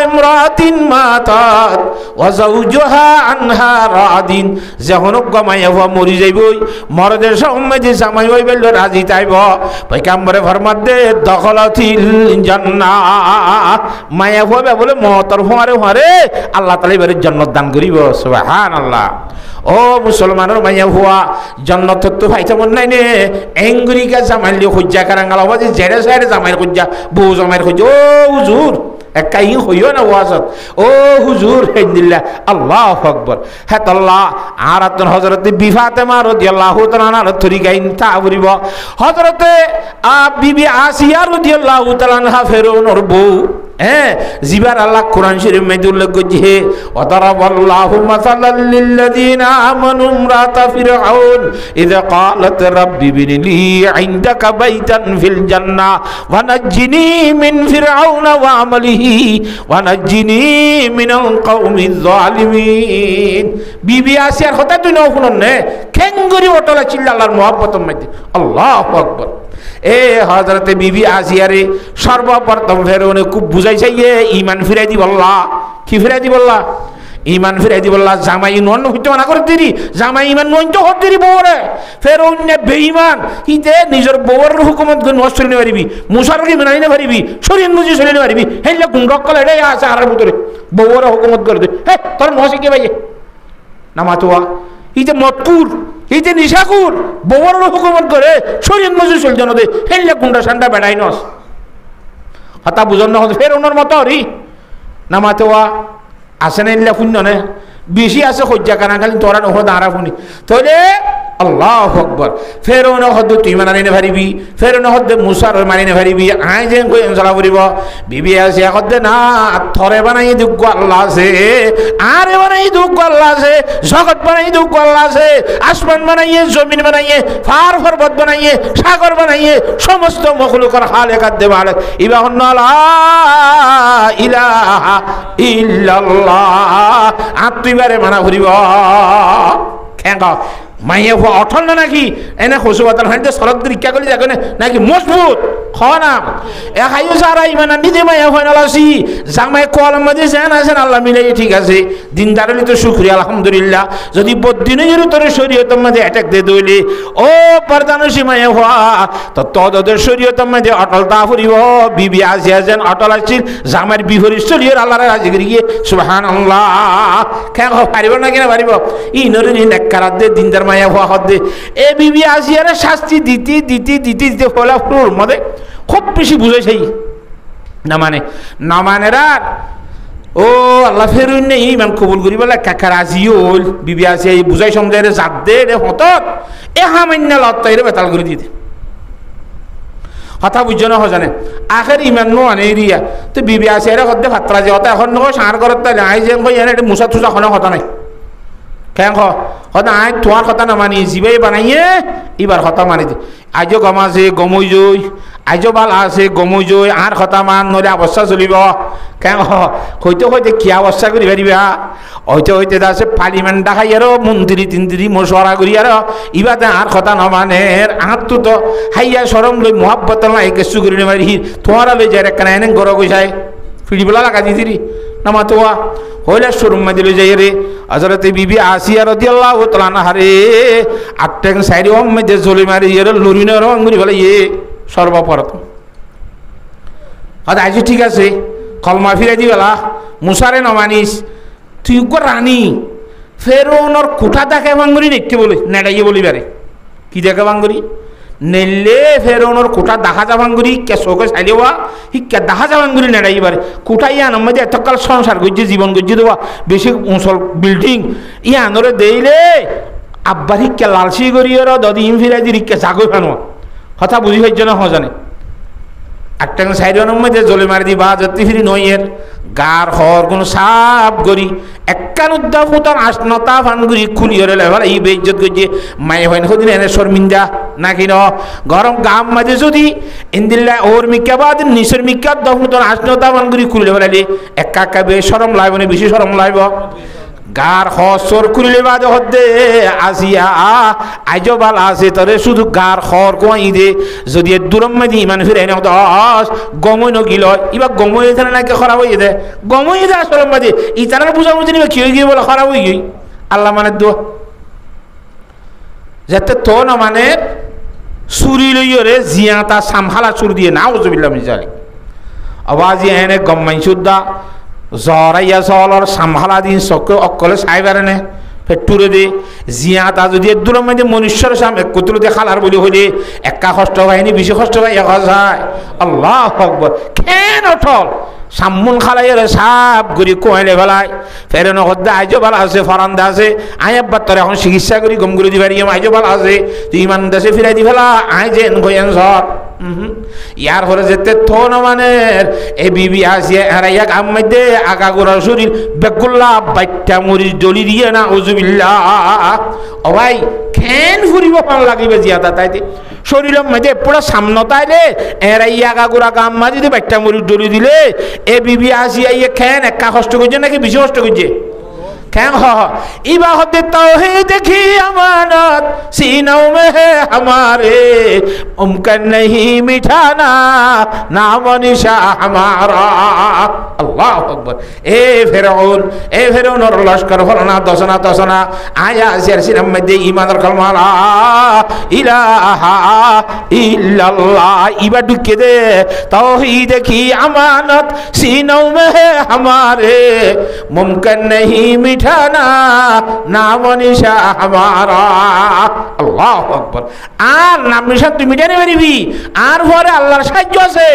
ইমরাতিন মাতাত ওয়া যাওজুহা আনহা রাদিন যখন গমাইয়া হওয়া মরি যাইবই মরদের সময় যে জামাই হই বলল রাজি তাইব পয়গম্বরে ফরমাত দে দখলাতিল জান্নাহ মায়া হওয়া বলে মতর হওয়ারে হওয়ারে আল্লাহ তাআলা এবারে জান্নাত দান করিব সুবহানাল্লাহ ও মুসলমানের মাইয়া হওয়া জান্নাত তো পাইতে মন নাই নে এঙ্গুরিকা জামাই লিয়ে খুঁজা কারাঙ্গাল হবা যে জেরে সাইরে জামাই খুঁজা বউ জামাই খুঁজা ও হুজুর একাই হইও না ওয়াজত ও হুজুর হেন্দিল্লাহ আল্লাহু আকবার হ্যাঁ আল্লাহ আর আতন হযরত ফাতেমা রাদিয়াল্লাহু তাআলা তরিকায় তা বলিব হযরত বিবি আসিয়া রাদিয়াল্লাহু তাআলা ফেরাউনের বউ হ্যাঁ জিবার আল্লাহ কোরআন শরীফ মধ্যে উল্লেখ করছে ওয়াদারাবাল্লাহু মাসালাল লিল্লাযিনা আমানু ইমরাতা ফিরআউন ইযা ক্বালাত রাব্বি বিনিলি ইনদাকা বাইতান ফিল জান্নাহ ওয়া নাজ্জিনি মিন ফিরআউনা ওয়া আমালিহি ওয়া নাজ্জিনি মিনাল কওমিজ জালিমিন বিবি আসিয়ার কথা তুই নাও শুনন নে খেঙ্গুরি ওটলা চিল্লা আল্লাহর মহব্বতের মধ্যে আল্লাহু আকবার এ হযরতে বিবি আসিয়ারে সর্বপ্রথম ফেরাউনে খুব বুঝাইছে ঈমান ফিরাই দি বল্লা কি ফিরাই দি বল্লা ঈমান ফিরাই দি বল্লা জামাই নন হইতে না করে দিরি জামাই ঈমান নন তো হত দিরি বউরে ফেরাউন নে বেঈমান ইতে নিজের বউর হুকুমত গন নষ্ট করে পারিবি মুসার কি মানাই না পারিবি শরীয়ত মুজি চলে না পারিবি হেলা গুন্ডক কলে এটাই আছে আর ভিতরে বউর হুকুমত করে দে হে তোর মহসি কে ভাই না মাতোয়া ইতে মতকুর ইতে নিশাকুর বউর হুকুমত করে শরীয়ত মুজি চল জানো দে হেলা গুন্ডা সান্ডা বেড়াই নস হতা বুঝন না ফেরাউনের মত রি না মাতোয়া আছে না ইল্লা শূন্য নে বেশি আছে সজ্জা কানা খালি তোরা নহ দাঁড়া শুনি তাহলে আল্লাহু আকবার ফেরাউন হদ্দ তুই মানানি না পারিবি ফেরাউন হদ্দ মুসার মানি না পারিবি আই যে কই চলা করিব বিবি আছে হদ্দ না থরে বানাই দুঃখ আল্লাহ আছে আরে বানাই দুঃখ আল্লাহ আছে জগৎ বানাই দুঃখ আল্লাহ আছে আসমান বানাইয়ে জমিন বানাইয়ে ফার পর্বত বানাইয়ে সাগর বানাইয়ে সমস্ত মখলুকের খালেকাত দে মালিক ইবাহুন লা ইলাহা ইল্লাল্লাহ আত্মিবারে মানা করিব কেঙ্গা মাইয়া হওয়া অঠল না নাকি এনে খসু বাতাল হাঁটতে সরদ দীক্ষা করলে দেখো নাকি মজবুত খাওয়া না এ খাইও সারা ইমান নিজে মাইয়া হয় না লাসি জামাই কলম মাঝে যেন আছেন আল্লাহ মিলাই ঠিক আছে দিনদারলি তো শুক্রিয়া আলহামদুলিল্লাহ যদি বদিনে যদি তোর শরীয়তের মাঝে অ্যাটাক দিয়ে দইলে ও পর্দানুষী মাইয়া হওয়া তো তোদের শরীয়তের মাঝে অটল তা ফুরিব বিবি আসিয়া যেন অটল আসছিল জামাইয়ের বিহরির শরীয়র আল্লাহর রাজি করি গিয়ে সুবহানাল্লাহ কেন পারিব না কিনা পারিব ই নরে নেককারাত দে দিনদার মায়া হওয়া হদ্দে এ বিবি আসিয়ারে শাস্তি দিতে দিতে দিতে দিতে ফলা ফুল মধ্যে খুব বেশি বুঝাইছে না মানে আর ও আল্লাহ ফেরুন নেই ইমান কবুল করি বলে কাকা রাজি হল বিবি আসিয়া এই বুঝাই সমঝাই রে জাত দে রে হতত এ হামান্য লত্তাইরে বেতাল করে দিতে কথা বুঝছো না জানে আখের ইমান নো আনে এরিয়া তো বিবি আসিয়ারে হদ্দে ভাতরা যে হতা এখন নয় সার ঘরত তাইলে আই যে কই এনে মুসা তুসা কোনো কথা নাই কেন হতা আই তোমার কথা না মানি জিবাই বানাইয়ে এবার কথা মানি দে আজও গম আছে গমই জই আজও বাল আছে গমই জই আর কথা মান নলে অবস্থা চলিব কেন হইতে হইতে কি অবস্থা করি পারিবা হইতে হইতে আছে পার্লিমেন্ট দেখাই আর মন্ত্রী তিন্ত্রী মশওয়ারা করি আর ইবাতে আর কথা না মানে আর তো হাইয়া সরম লই মহাব্বত লাই কিছু করি না মারি তোমারা লই যায় একটা এনে গড় গইসাই ফিড়িবলা লাগা দিছিরি না মাতোয়া হইলে শোরুম মধ্যে লই যাই রে হযরত বিবি আসিয়া রাদিয়াল্লাহু তাআলা আনহা রে আটটেন সাইডে মধ্যে জলি মারি এর লরিনের আঙ্গুরি বলে সর্বপ্রথম আজ ঠিক আছে কলমা ফিরে দিবেলা মুসারে নমানিস তুই রানী ফেরাউনের কুঠা দেখে বাঙ্গুরি দেখতে বলে নেড়াইয়ে বলিবারে কি দেখে বাঙ্গুরি নেলে ফেরাউনের কুঠা দেখা যা বাঙ্গুরি কে চোখে চাইলে হওয়া শিক্ষা দেখা যা বাঙ্গুরি নেড়াইবারে কুঠাই আনার মধ্যে এতকাল সংসার করছে জীবন করছে দেওয়া বেশি উঁচল বিল্ডিং ই আনরে দেইলে আব্বার শিক্ষা লালসি করি আর দদি ইম ফিরাই দি শিক্ষা জাগই ফানো কথা বুঝি হয়েছে না হজানে একটা সাইডনের মধ্যে জলে মারি দি বা যাত্রী ফিরি নইয়ের গার হর কোনো সাপ গরি একান উদ্দা ফুটার আসনতা ফানগুড়ি খুলি হরে লেভার এই বেইজ্জত করছে মায়ে হয় না হদিন এনে শর্মিন্দা নাকি ন গরম গাম মাঝে যদি ইন্দিল্লা ওর মিক্কা বাদ নিচের মিক্কা দফুটার আসনতা ফানগুড়ি খুলি লেভার একা একা বেশ সরম লাগবে না বেশি সরম লাগব গার হসর করিলে বাদে হদ্দে আসিয়া আইজো বাল আছে তরে শুধু গার হর কোয়াই দে যদি দূরম মেদি ইমান ফিরে এনে দশ গমই নগিল ইবা গমই এখানে নাকি খারাপ হয়ে দে গমই দে আসলে মাঝে ইতারার বুঝা বুঝি নিবে কি হয়ে গিয়ে বলে খারাপ হয়ে গই আল্লাহ মানে দোয়া যাতে তো না মানে চুরি লইরে জিয়া তা সামহালা চুর দিয়ে না ওজুবিল্লাহ মিজালি আওয়াজি এনে গম্মাই সুদ্দা জরাইয়া চলর সামহালা দিন চকে অকলে চাইবারে নে ফেটুরে দে জিয়া তা যদি দূর মধ্যে মনুষ্যর সাম এক কুতুল দিয়ে খালার বলি হইলে একা কষ্ট হয়নি বেশি কষ্ট হয় এক যায় আল্লাহ আকবার কেন অটল সামুন খালাইয়ের সাপ গুড়ি কোয়াইলে ফেলায় ফেরে নদা আইজো ভালো আছে ফরান্দা আছে আই আব্বার তোর এখন চিকিৎসা করি গম করে দিবারি আইজো ভালো আছে তুই ইমান দেশে ফিরাই দি ফেলা আই যেন গয়েন সর ইয়ার হরে যেতে থন মানের এ বিবি আসিয়া হারাইয়া কাম মধ্যে আগা গোড়ার শরীর বেগুল্লা বাইটা মরিচ দলি দিয়ে না উজুবিল্লাহ ও ভাই খেন ফুরিব ভালো লাগিবে জিয়াদা তাইতে শরীরের মধ্যে পুরো সামনে তাইলে এরাইয়া আগা গোড়া কাম মাঝে যদি বাইটা মরিচ দলি দিলে এ বিবি আসিয়া ইয়ে খেন একা কষ্ট করছে নাকি বেশি কষ্ট করছে কেন ইবা হতে तौहीद की अमानत सीनों में है हमारे मुमकिन नहीं मिटाना नाम निशा हमारा अल्लाह अकबर ए फिरौन और लश्कर फलना दसना आया सिरसिन मध्य ईमान और कलमा ला इलाहा इल्लल्लाह इबा ढुके दे तौहीद की अमानत सीनों में है हमारे मुमकिन नहीं मिटाना नाम निशा हमारा अल्लाह अकबर আর নাম নিশা তুই মিটাতে পারবি আর পরে আল্লাহর সাহায্য আছে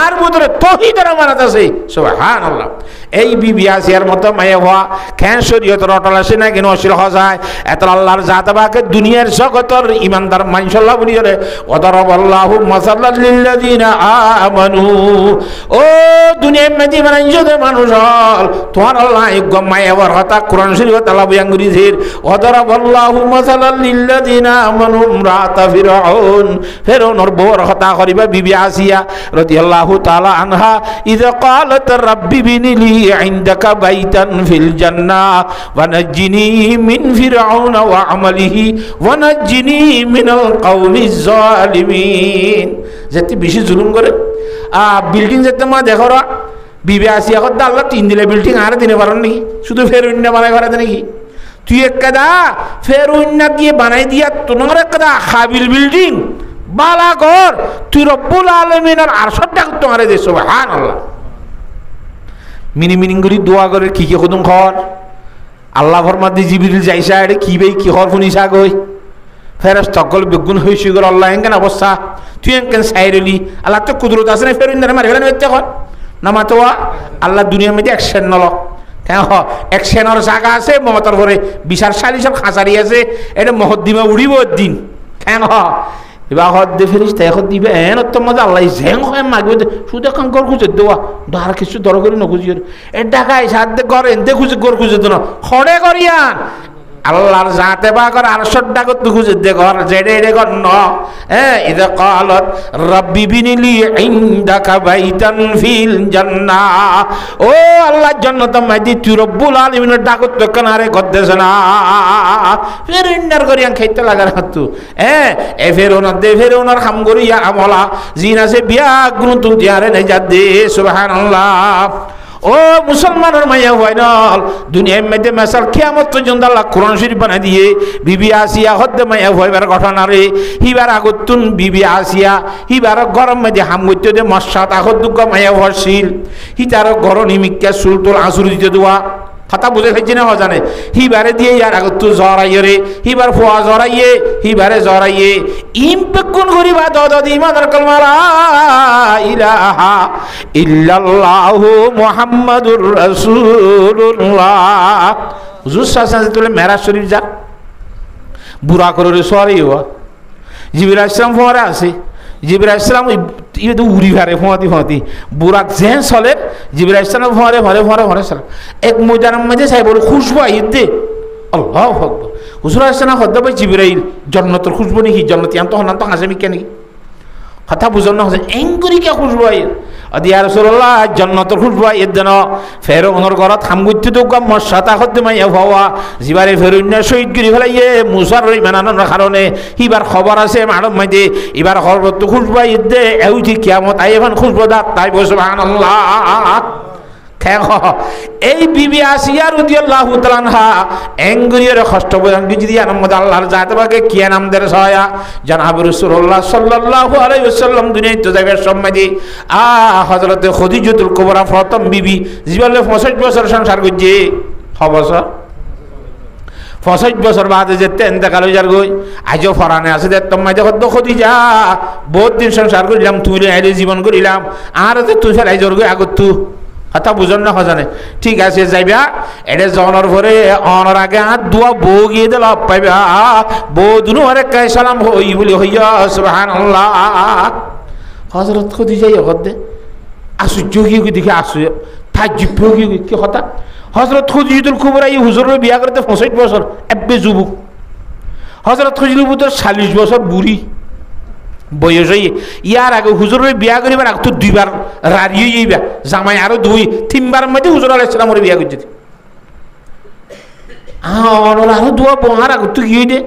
আর ভিতরে তৌহিদের আমানত আছে সুবহানাল্লাহ এই বিবি আসিয়ার মতো মায়া হওয়া কেন শরীয়তের অটল আছে না কেন অশীল হওয়া যায় এত আল্লাহর জাতবাকে দুনিয়ার জগতের ইমানদার মানসাল্লাহ বলি রে ওয়াদারাবাল্লাহু মাসাল্লাল লিল্লাযিনা আমানু ও দুনিয়ার মধ্যে মানুষদের মানুষ হল তোমার আল্লাহ মায়া হওয়ার কথা কোরআন শরীফে তাআলা বয়ান করেছেন ওয়াদারাবাল্লাহু মাসাল্লাল লিল্লাযিনা আমানু ইমরাতা ফিরআউনের বউর কথা করিবা বিবি আসিয়া রাদিয়াল্লাহু তাআলা আনহা ইযা ক্বালাত রাব্বি বিনিলি ইনদাকা বাইতান ফিল জান্নাহ ওয়া নাজ্জিনি মিন ফিরআউন ওয়া আমালিহি ওয়া নাজ্জিনি মিনাল কওমিজ জালিমিন যেতে বেশি জুলুম করে বিল্ডিং যেতে মা দেখো বিবি আসিয়া কথা আল্লাহ তিন দিলে বিল্ডিং আর দিনে পারেন নাকি শুধু ফেরউন না বানাই পারে নাকি তুই একদা ফেরউন দিয়ে বানাই দিয়া তোমার একদা হাবিল বিল্ডিং বালা ঘর তুই রব্বুল আলামিনের আরশত ডাক তোমারে দে সুবহানাল্লাহ মিনিং করি দোয়া করে কি কদম খর আল্লাহ ফরমা দি জিবরিল যাইসা এডে কি ভাই কি খর শুনিসা কই ফেরেশতা তকল বেগুন হইছি গর আল্লাহ এঙ্কেন অবস্থা তুই এঙ্কেন সাইরলি আল্লাহ তো কুদরত আছে না ফেরউন না মারি ফেলেন হইতে কর না মাতোয়া আল্লাহ দুনিয়ার মধ্যে অ্যাকশন নল হ্যাঁ অ্যাকশনের জায়গা আছে মমতার পরে বিচার সালিসের খাঁচারি আছে এটা মহদ্দিমা উড়িব দিন হ্যাঁ এবার হদ দে ফেরিস তাই এখন দিবে এন তো মজা আল্লাহ ঝেং হয় মাগবে শুধু এখন গর খুঁজে দেওয়া আর কিছু দর করি নখুঁজি এ ডাকাই সাত দে গর এনতে খুঁজে গর খুঁজে তো না খড়ে করিয়ান আল্লাহর জাতে বা কর আর সড্ডা করতে খুঁজে দে ঘর জেডে এডে কর ন হ্যাঁ ইদা ক্বালাত রাব্বি বিনিলি ইনদাকা বাইতান ফিল জান্নাহ ও আল্লাহ জান্নাত মাদি তুই রব্বুল আলামিনের ডাকত তো কানারে গদ্দেছ না ফেরিন্ডার করিয়ান খাইতে লাগার হাতু এ ফেরোনা দে ফেরোনার খাম করিয়া আমলা জিন আছে বিয়া গুণ তুই দিয়ারে নাই যা দে সুবহানাল্লাহ ও মুসলমানের মাইয়া হয়নাল দুনিয়ার মধ্যে মেসাল কিয়ামত পর্যন্ত আল্লাহ কোরআন শরীফ বানাই দিয়ে বিবি আসিয়া হদ্দে মাইয়া হইবার ঘটনা রে হিবার আগতুন বিবি আসিয়া হিবার গরম মধ্যে হাম করতে দে মশাত আগত দুঃখ মাইয়া হরছিল হিতার গরম নিমিক্কা চুলটোল আঁচুর দিতে দেওয়া কথা বুঝে ফেলছি না জানে হিবারে দিয়ে ইয়ার আগত তুই জরাইয়ে রে হিবার ফোয়া জরাইয়ে হিবারে জরাইয়ে ইমপেকুন করিবা দদি ইমানের কলমা লা ইলাহা ইল্লাল্লাহু মুহাম্মাদুর রাসূলুল্লাহ হুজুর সাল্লাল্লাহু আলাইহি ওয়াসাল্লাম মেরাজ শরীফ যা বুড়া করে সরি হওয়া জিবরাইল ইসলাম ফোয়ারে আছে জিবরাইল ইসলাম ইয়ে তো উড়ি ভারে ফোঁয়াতি বুড়াক যেন চলে জিবরাইল ইসলাম ফোঁয়ারে ভরে চলে এক ময়দানের মধ্যে চাই বলে খুশবু আহিতে আল্লাহু আকবার হুজুর আসনা হদ্দা ভাই জিবরাইল জন্নতর খুশবু নাকি জন্নতি আম তো হনান তো হাসেমি কেন কথা বুঝল না হচ্ছে এঙ্গুরি কে খুশবু আই ইয়া রাসূলুল্লাহ জান্নাতুল খুশবা ইদনা ফেরআউনের ঘরত হামগুত্তি তো গম মশাতা হতে মাইয়া হওয়া জিবারে ফেরুন্না শহীদ গিরি ফেলাইয়ে মুসার রইমানানোর কারণে ইবার খবর আছে মাডম মাইদে এবার হযরত খুশবা ইদে এউটি কিয়ামত আইবান খুশবা দা তাই সুবহানাল্লাহ এই বিবি আসিয়া রাদিয়াল্লাহু তাআলা আনহা এঙ্গুরিয়ার কষ্ট বয়ান যদি আনমদ আল্লাহর জাত বাকে কি নাম দের সয়া জনাব রাসূলুল্লাহ সাল্লাল্লাহু আলাইহি ওয়াসাল্লাম দুনিয়ায় তো যাবে সম্মাদি হযরত খাদিজাতুল কুবরা প্রথম বিবি জীবনে 65 বছর সংসার করছে 6 বছর 65 বছর বাদে যেতে ইন্তেকাল হয়ে যার গই আজও ফরানে আছে দে তোমায় দেখো খাদিজা বহুত দিন সংসার করিলাম তুই আইলে জীবন করিলাম আর তুই ফেলাই জোর গই আগত তুই কথা বুঝন না হজানে ঠিক আছে যাইবা এটা জনের পরে অনর আগে হাত দুয়া বউ গিয়ে দিল পাইবা বউ দুনো আরে কাই সালাম হই বলি হইয়া সুবহানাল্লাহ হযরত খাদিজা ইহদে আসু যোগী দেখে আসু তাজ্জুব যোগী কি কথা হযরত খাদিজাতুল কুবরা এই হুজুরের বিয়া করতে 65 বছর এববে যুবক হযরত খাদিজাতুল কুবরা 40 বছর বুড়ি বয়স হয়ে ইয়ার আগে হুজুরের বিয়া করিবার আগে তো 2 বার রাড়ি হইবা জামাই আরো 2-3 বার মধ্যে হুজুর আলাইহিস সালামের বিয়া করতে ওনার আরো দোয়া বহার আগে তো গিয়ে দে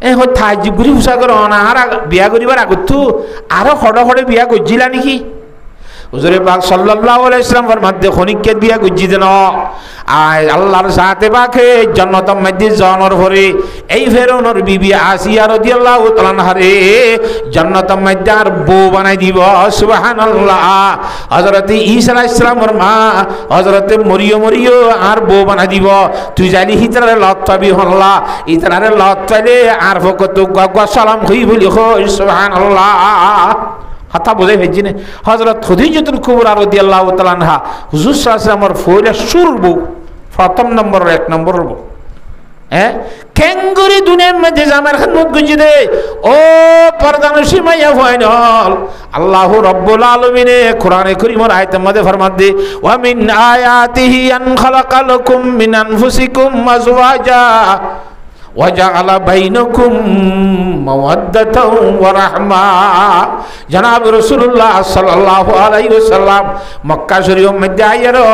এ হয় তাজ্জুব করে হুসা করে আর বিয়া করিবার আগে তো আরো খড়ে বিয়া করছিলা নাকি হুজুরে পাক সাল্লাল্লাহু আলাইহি ওয়াসাল্লাম ফরমাতে খনিককে বিয়া করছি দেন আয় আল্লাহর সাথে পাকে জান্নাতের মধ্যে জানোর ভরে এই ফেরাউনের বিবি আসিয়া রাদিয়াল্লাহু তাআলা আনহারে জান্নাতের মধ্যে আর বউ বানাই দিব সুবহানাল্লাহ হযরত ঈসা আলাইহিস সালামের মা হযরত মরিয়মরিও আর বউ বানাই দিব তুই জানি হিতরারে লত্তাবি হল্লা ইতরারে লত্তালে আর ফকত গগা সালাম হই বলি কই সুবহানাল্লাহ কথা বুঝাই হয়েছি না হযরত খাদিজাতুল কুবরা রাদিয়াল্লাহু তাআলা আনহা হুজুর সাল্লাল্লাহু আলাইহি ওয়াসাল্লামের ফয়লা শুরবু প্রথম নম্বর 1 নম্বর বউ কেঙ্গুরি দুনিয়ার মধ্যে জামার খিদমত গুজি দে ও পর্দানশী মাইয়া ফাইনাল আল্লাহ রাব্বুল আলামিন কোরআনে কারীমের আয়াতের মধ্যে ফরমান দে ওয়া মিন আয়াতিহি আন খালাকালাকুম মিন আনফুসিকুম আজওয়াজা وجعل بينكم مودة ورحمة جناب رسول الله صلى الله عليه وسلم মক্কা শরীফের মধ্যে আইয়ারো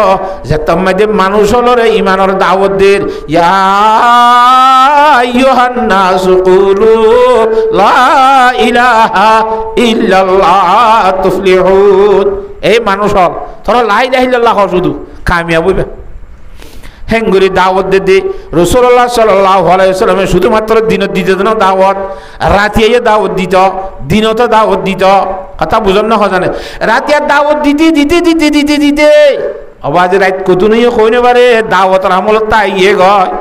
যে তোমাদের মানুষ হলো রে ঈমানের দাওয়াত দের ইয়া আইয়ুহান নাস কুলু লা ইলাহা ইল্লাল্লাহ তুফলিহুন এই মানুষ হল তোরা লা ইলাহা ইল্লাল্লাহ শুধু কামিয়াব হইবে হেঙ্গুরি দাওয়াত দে রাসূলুল্লাহ সাল্লাল্লাহু আলাইহি ওয়াসাল্লাম শুধুমাত্র দিনত দিতে না দাওয়াত রাতে দাওয়াত দিত দিনত দাওয়াত দিত কথা বুঝন না হজানে রাতে দাওয়াত দিতে আওয়াজ রাত কত নই কইনে পারে দাওয়াতের আমল তাই গয়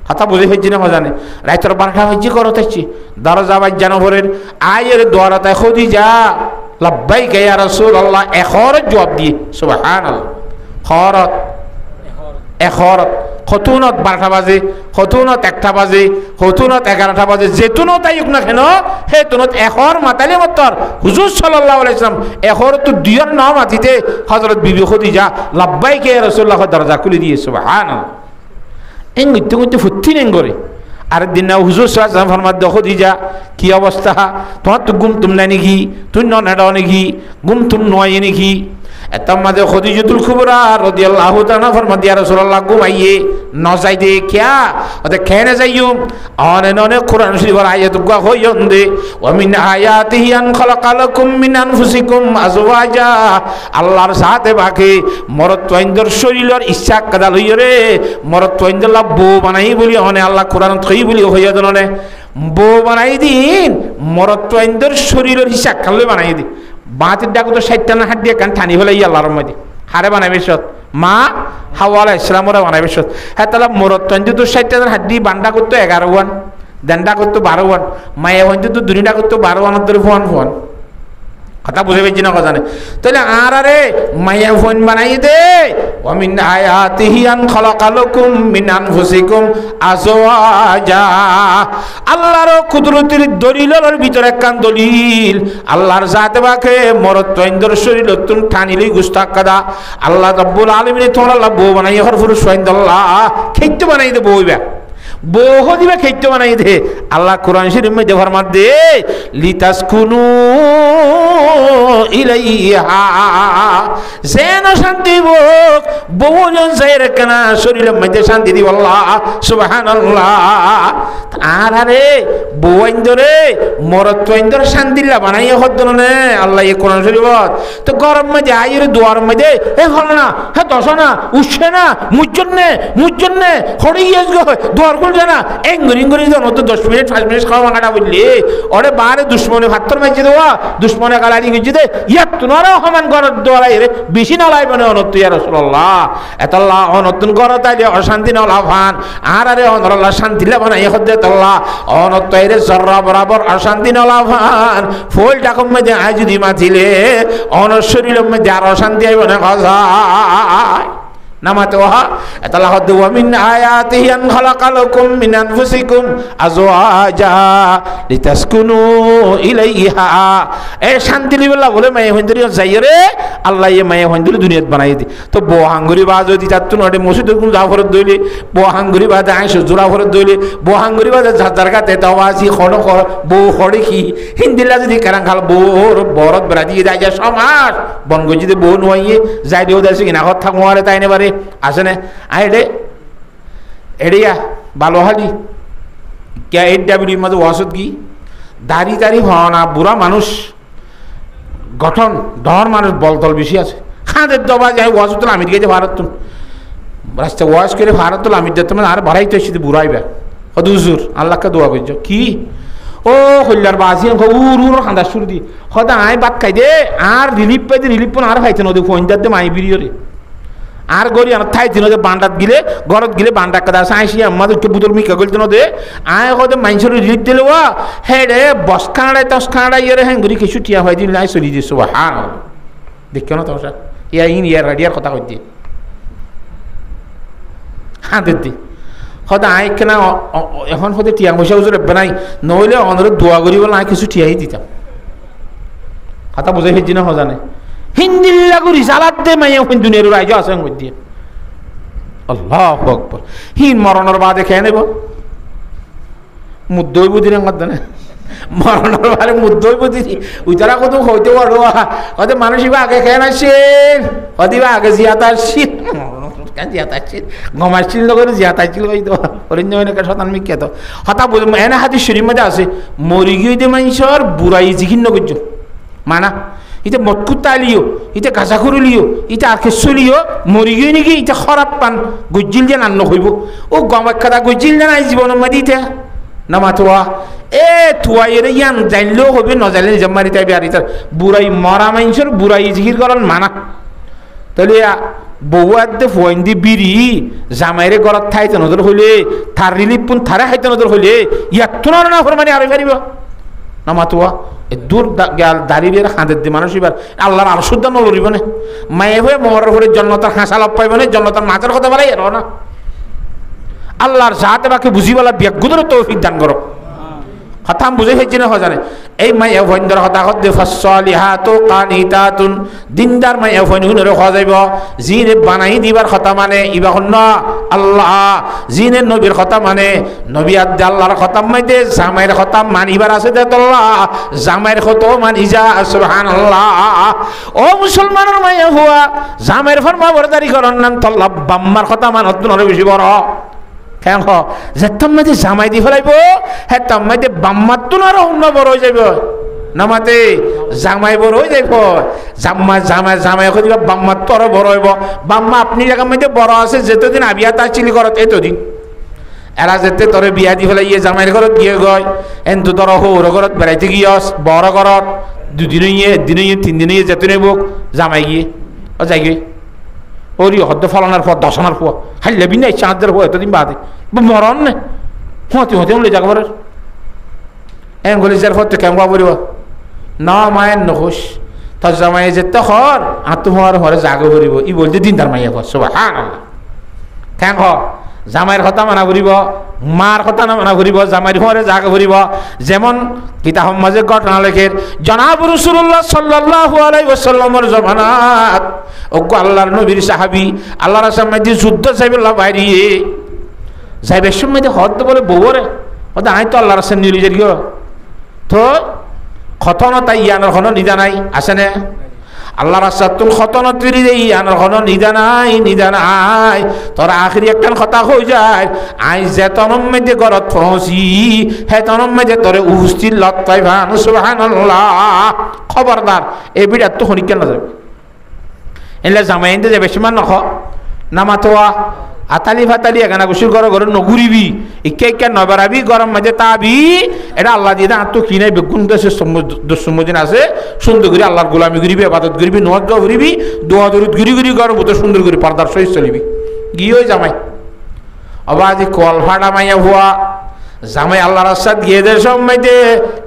কথা বুঝে হইছি না হজানে রাতের 12টা হইছি করতেছি দরজা বাজ জানবরের আয়ের দোয়ারাতে খাদিজা লাব্বাইকা ইয়া রাসূলুল্লাহ এখর জবাব দিয়ে সুবহানাল্লাহ খরত এখরত খতুনত 12টা বাজে খতুনত 1টা বাজে খতুনত 11টা বাজে যেতুনত আইক না কেন হেতুনত এখর মাতালে মতর হুজুর সাল্লাল্লাহু আলাইহি ওয়াসাল্লাম এখর তো দুইয়ের নাম আতিতে হযরত বিবি খাদিজা লাব্বাইকা ইয়া রাসূলুল্লাহ দরজা খুলে দিয়ে সুবহানাল্লাহ এং গিতে ফুত্তি নেন করে আর দিন হুজুর সাল্লাল্লাহু আলাইহি ওয়াসাল্লাম ফরমাত খাদিজা কি অবস্থা তোমার তো ঘুম তুম নাই নাকি তুই ননাডা নাকি ঘুম তুম নয় নাকি এতমাদে খাদিজাতুল কুবরা রাদিয়াল্লাহু তাআলা ফরমাত ইয়া রাসূলুল্লাহ ঘুমাইয়ে ন যাইদে কিয়া ওতে খেনে যাইও অনে কোরআন শরীফের আয়াত গা হইন্দে ওয়া মিন আয়াতিহি আন খালাকালাকুম মিন আনফুসিকুম আজওয়াজা আল্লাহর সাথে বাকি মরত্বইন্দর শরীরের ইচ্ছা কাদা লইরে মরত্বইন্দর লা বউ বানাই বলি অনে আল্লাহ কোরআন থই বলি হইয়া দনে বউ বানাই দিন মরত্বইন্দর শরীরের ইচ্ছা কালে বানাই দি বাতির ডাকু তো 60টা না হাত দিয়ে কান ঠানি হলে আল্লাহর মধ্যে হারে বানাইবে সত মা হাওয়া আলাইহিস সালামরা বানাইবে সত হ্যাঁ তাহলে মরত্বইন্দ তো 60টা হাত দিয়ে বান্ডা করতো 11 ওয়ান দেন্ডা করতো 12 ওয়ান মায়ে হইতো তো দুনিটা করতো 12 ওয়ান ধরে ফোন কথা বুঝে পেয়েছি না কথা তাহলে আর আরে মায়া ফোন বানাই দে ওয়া মিন আয়াতিহি আন খালাকালাকুম মিন আনফুসিকুম আজওয়াজা আল্লাহর কুদরতের দলিলের ভিতরে একখান দলিল আল্লাহর জাতে বাকে মরত্বইন্দর শরীর তুম ঠানিলি গুস্তাক কাদা আল্লাহ রাব্বুল আলামিন তোমরা বউ বানাই হর ফুরুষ ওয়াইন্দাল্লাহ খেইতে বানাই দে বউবা বহু দিবে খেইতে বানাই দে আল্লাহ কোরআন শরীফে মধ্যে ফরমাত দে লিতাসকুনু ইলাইহা যেন শান্তি বুক বহুজন যাই রেখনা শরীরের মধ্যে শান্তি দিব আল্লাহ সুবহানাল্লাহ আর আরে বউইন্দরে মরত্বইন্দর শান্তি লা বানাই হদ্দনে আল্লাহ এই কোরআন শরীফত তো গরম মধ্যে আইর দুয়ার মধ্যে এ হল না হে দশ না উঠছে না মুজন্নে হড়ে গিয়ে দুয়ার খুলছে না এঙ্গুরি জন তো 10 মিনিট 5 মিনিট খাওয়া মাখাটা বললি ওরে বারে দুশ্মনে ভাত্তর মাইছে দেওয়া দুশ্মনে গালারি গিয়ে দে ইয়াত তোনারও সমান ঘর দোয়ারাই রে বেশি নলাই মানে অনত ইয়া রাসূলুল্লাহ এতাল্লাহ অনতুন ঘর তাইলে অশান্তি নলাভান আর আরে অনরল্লাহ শান্তি লাভান এই হদ্দে তাল্লাহ অনত রে জররা বরাবর অশান্তি নলাভান ফুল ডাকম মধ্যে আই যদি মাথিলে অনশরীরের মধ্যে আর অশান্তি আইব না খাজায় নামাতে ওহা এতাল্লাহ ওয়া মিন আয়াতিহি আন খালাকালাকুম মিন আনফুসিকুম আজওয়াজা লিতাসকুনু ইলাইহা এ শান্তি লিবল্লাহ বলে মায়ে হইন্দরি যাইরে আল্লাহ এ মায়ে হইন্দরি দুনিয়াত বানাই দি তো বহাঙ্গুরি বা যদি তাত্তু নডে মসজিদের কোন জাফরত দইলে বহাঙ্গুরি বা আইস জোড়া ফরত দইলে বহাঙ্গুরি বা জাদার কাতে তাওয়াজি খড় বউ খড়ে কি হিন্দিলা যদি কারাং খাল বউর বরত বেড়া দিয়ে যায় যা সমাজ বনগঞ্জ যদি বউ নইয়ে যাই দিও দাসি কিনা কথা থাকমারে তাই নেবারে আসে না আইডে এড়িয়া বালোহালি কে এইডব্লিউর মধ্যে ওয়াসদ কি দাড়ি হওয়া না বুড়া মানুষ গঠন ডর মানুষ বলতল বেশি আছে খাঁদের দবা যাই ওয়াসদ তো আমির গেছে ভারত তুমি রাস্তা ওয়াশ করে ভারত তো আমির যেতে মানে আর বাড়াইতে এসে বুড়াইবা হদ হুজুর আল্লাহকে দোয়া করছো কি ও হল্লার বাসি উর খাঁদা সুর দি হদা আয় বাদ খাই দে আর রিলিফ পাইতে রিলিফ পন আর খাইছে নদী ফোন যাতে মাই বিরিয়রে আর গরি আর থাই দিন বান্ডাত গিলে গরত গিলে বান্ডা কাদা সাইসি আমাদের বুতল মিকা গলতে নদে আয় কদে মাইনসর রিলিফ দিলে ওয়া হেডে বস খানাড়ায় তস খানাড়াই ইয়ে হ্যাঁ গরি কিছু টিয়া হয় দিন নাই চলি দিছো হ্যাঁ দেখ না তোমার ইয়া ইন ইয়ার রাডিয়ার কথা কই দিয়ে হ্যাঁ দিদি হয়তো আয় কেনা এখন হয়তো টিয়া পয়সা উজুর নাই নইলে অনরে দোয়া করি বলে আয় কিছু টিয়াই দিতাম কথা বুঝাই ফেলছি না হজানে হিন্দিল্লা করি সালাদ দে মাইয়া ওই দুনিয়ার রাইজ আছে মধ্যে আল্লাহু আকবার হিন মরণের বাদে খেয়ে নেব মুদ্দই বুঝিনা কথা না মরণের বাদে মুদ্দই বুঝিনি উইতারা কত হইতে পারো হয়তো মানুষ ইবা আগে খেয়ে নাসেন হয়তো ইবা আগে জিয়াতা আসছিল জিয়াতা আসছিল গমাসছিল করে জিয়াতা আসছিল হয়তো অরিঞ্জমের একটা শতান মিখ্যাত হতা এনে হাতি শরীর মধ্যে আছে মরি গিয়ে মানুষের বুড়াই জিঘিন্ন করছ মানা ইতে মতকুত্তা লিও ইতে গাছা করে লিও ইতে আর খেস লিও মরি গিয়ে নাকি ইতে খরাব পান গজ্জিল যেন আন্ন হইব ও গমাক্ষাদা গজ্জিল যেন আই জীবনের মধ্যে ইতে নামাতোয়া এ তুয়া এর ইয়ান জানলেও হবে নজানলে নিজম মারি তাই বিয়ারি তার বুড়াই মরা মানুষের বুড়াই জিহির করেন মানা তাহলে বউ আদে ফোন দি বিড়ি জামাইরে গলত থাইতে নজর হইলে থার রিলিফ পুন থারে খাইতে নজর হইলে ইয়াত তো না ফরমানি আরো পারিব নামাতোয়া দূর দাঁড়িয়ে খাঁদের দি মানুষ এবার আল্লাহর আর শুদ্ধ নলরিব না মায়ে হয়ে মরার ঘরে জন্নতার হাসা লাভ পাইব না জন্নতার মাছের কথা বলাই এর না আল্লাহর জাহাতে বাকি বুঝিবালা ব্যাগুদের তৌফিক দান করো কথা বুঝে ফেলছি না হজানে এই মাইয়া ভৈন্দর হতা হদ্দে ফাসলিহাতু কানিতাতুন দিনদার মাইয়া ভৈনুরে হজাইব জিনে বানাই দিবার কথা মানে ইবা হন্ন আল্লাহ জিনে নবীর কথা মানে নবী আদ আল্লাহর কথা মাইতে জামাইর কথা মানিবার আছে দে আল্লাহ জামাইর কথা মানি যা সুবহানাল্লাহ ও মুসলমানের মাইয়া হুয়া জামাইর ফরমা বরদারি করন নাম আল্লাহ বাম্মার কথা মানত নরে বেশি বড় কেন যে তোমাকে জামাই দি ফেলাইব হ্যাঁ তোমাকে বাম্মার তো না অন্য বড় হয়ে যাইব নামাতে জামাই বড় হয়ে যাইব জামাই এখন বাম্মার তো আরো বড় হইব বাম্মা আপনি জায়গার মধ্যে বড় আছে যেতদিন আবিয়া তার চিলি করত এতদিন এরা যেতে তোরে বিয়া দি ফেলাই ইয়ে জামাইয়ের ঘরত গিয়ে গয় এন্তু তোর সৌর ঘরত বেড়াইতে গিয়স বড় ঘরত দুদিনে ইয়ে একদিনে ইয়ে 3 দিনে ইয়ে যেতে নেব জামাই গিয়ে ও যাই গিয়ে ওরি হদ্দ ফলানোর পর দশনার পর হাইলে বিনা চাঁদের পর এতদিন বাদে মরণ নে হতে হলে যাকবার এঙ্গলিজের পর তো কেমন বলিব না মায়ের নখোস তোর জামাই যেতে হর আত্মহার হরে জাগো করিব ই বলতে দিন তার মাইয়া কর সবাই হ্যাঁ কেন জামাইয়ের কথা মানা করিব মার কথা না মানা করিব জামাইয়ের হরে জাগো করিব যেমন কিতাব মাঝে ঘটনা লেখের জনাব রাসূলুল্লাহ সাল্লাল্লাহু আলাইহি ওয়াসাল্লামের জমানাত ওগো আল্লাহর নবীর সাহাবী আল্লাহর সামনে যুদ্ধ সাইবুল্লাহ বাইরিয়ে যাইবের সময় হদ বলে বউরে ওদের আয় তো আল্লাহর সামনে নিয়ে গিয়ে তো খতন তাই ইয়ানোর কোনো নিদা নাই আছে না আল্লাহ রাস্তাতুল খতন তৈরি দেই ইয়ানোর কোনো নিদা নাই তোর আখরি একখান কথা হয়ে যায় আই যে তনম মেজে গরত পৌঁছি হে তনম মেজে তোরে উপস্থিত লত পাইবান সুবহানাল্লাহ খবরদার এই বিড়াত তো হনি কেন যাবে এলে জামাইতে যাবে সীমা নখ নামাতোয়া আতালি ফাতালি এখানে গোসল করো ঘরে নঘুরিবি ইকে নবারাবি গরম মাঝে তাবি এটা আল্লাহ দিয়ে আর তো কি নাই বেগুন দেশের দুঃসম্মদিন আছে সুন্দর করে আল্লাহর গোলামি করিবি আবাদত করিবি নোয়াজ করিবি দোয়া দরুদ ঘুরি গরম তো সুন্দর করে পর্দার সহিত চলিবি গিয়ে জামাই আবার আজি কল ফাটা মাইয়া হওয়া জামাই আল্লাহ রাস্তাত গিয়ে দে সময় দে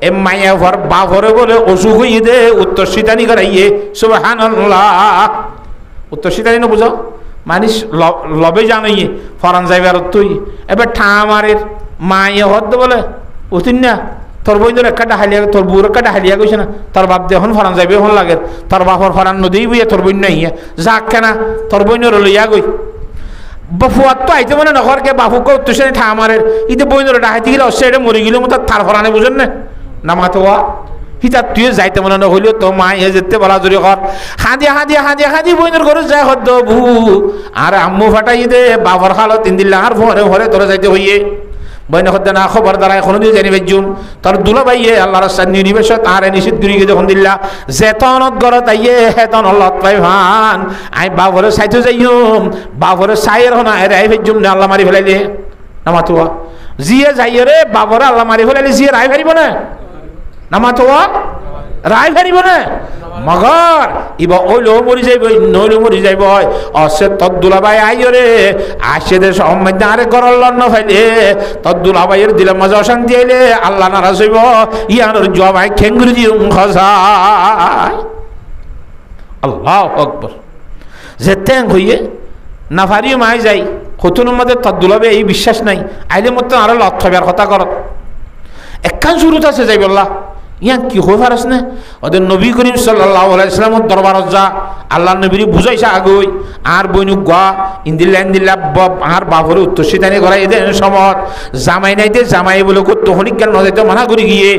এ মাইয়া ভর বাভরে বলে অসুখ হইয়ে দে উত্তর শীতানি করাইয়ে সুবহানাল্লাহ উত্তর শীতানি না বুঝো মানিস লবে জানাইয়ে ফরান যাইবার তুই এবার ঠামারের মাইয়া হদ বলে উঠিন না তোর বইদের একটা ডাহালিয়া তোর বউর একটা ডাহালিয়া গেছে না তোর বাপ দেখুন ফরান যাইবে এখন লাগে তোর বাপর ফরান নদী বইয়া তোর বই নাই যাক কেনা তোর বইনের লইয়া গই বাফুয়ার তো আইতে মানে নখরকে বাফুকে উত্তর ঠামারের ইতে বইনের ডাহাইতে গেলে অস্ট্রে এটা মরে গেলে মতো তার ফরানে বুঝেন না নামাতোয়া হিতা তুই যাইতে মনে নহলেও তো মা এ যেতে বলা জোরে কর হাঁদি বইনের ঘরে যায় হদ্দ বু আর আম্মু ফাটাই দে বাবার খালো 3 দিন আর ভরে তোরা যাইতে হইয়ে বইনে হদ্দে না খবর দ্বারা এখনো দিয়ে জানি বেজুম তোর দুলা ভাইয়ে আল্লাহ রাস্তার নির্নিবেশ তার নিষেধ গিরিকে যখন দিল্লা যেতনত গড়ত আইয়ে হেতন লত পাই ভান আই বাবরে সাইতে যাইম বাবরে সাইয়ের হনা এর আই বেজুম না আল্লাহ মারি ফেলাইলে নামাতুয়া জিয়ে যাইয়ে রে বাবরে আল্লাহ মারি ফেলাইলে জিয়ে রাই ফেরিব না নামাতোয়া রায় ফেরিব না মগর ইবা ওইলো মরি যাইব নইলো মরি যাইব অসে তদ্দুলাবাই আইও রে আসে দে সম্মধ্যে আরে গরল ন ফাইলে তদ্দুলাবাইয়ের দিলে মজা অশান্তি আইলে আল্লাহ নারাজ হইব ইয়ানোর জবাই খেঙ্গুরি দিউম খসাই আল্লাহু আকবার যেতে হইয়ে নাফারিও মাই যাই কতনুর মধ্যে তদ্দুলাবাই এই বিশ্বাস নাই আইলে মতো আরো লক্ষাবার কথা করত একখান শুরুত আছে যাই বললা ইয়ান কি হয়ে পারস না ওদের নবী করিম সাল্লাল্লাহু আলাইহি সাল্লামের দরবারত যা আল্লাহ নবীর বুঝাইছে আগই আর বইনু গা ইন্দিল্লা আর বাবরে উত্তর শীতানি করাই এদের সমত জামাই নাইতে জামাই বলে করতো হনিকাল নজাইতে মানা করি গিয়ে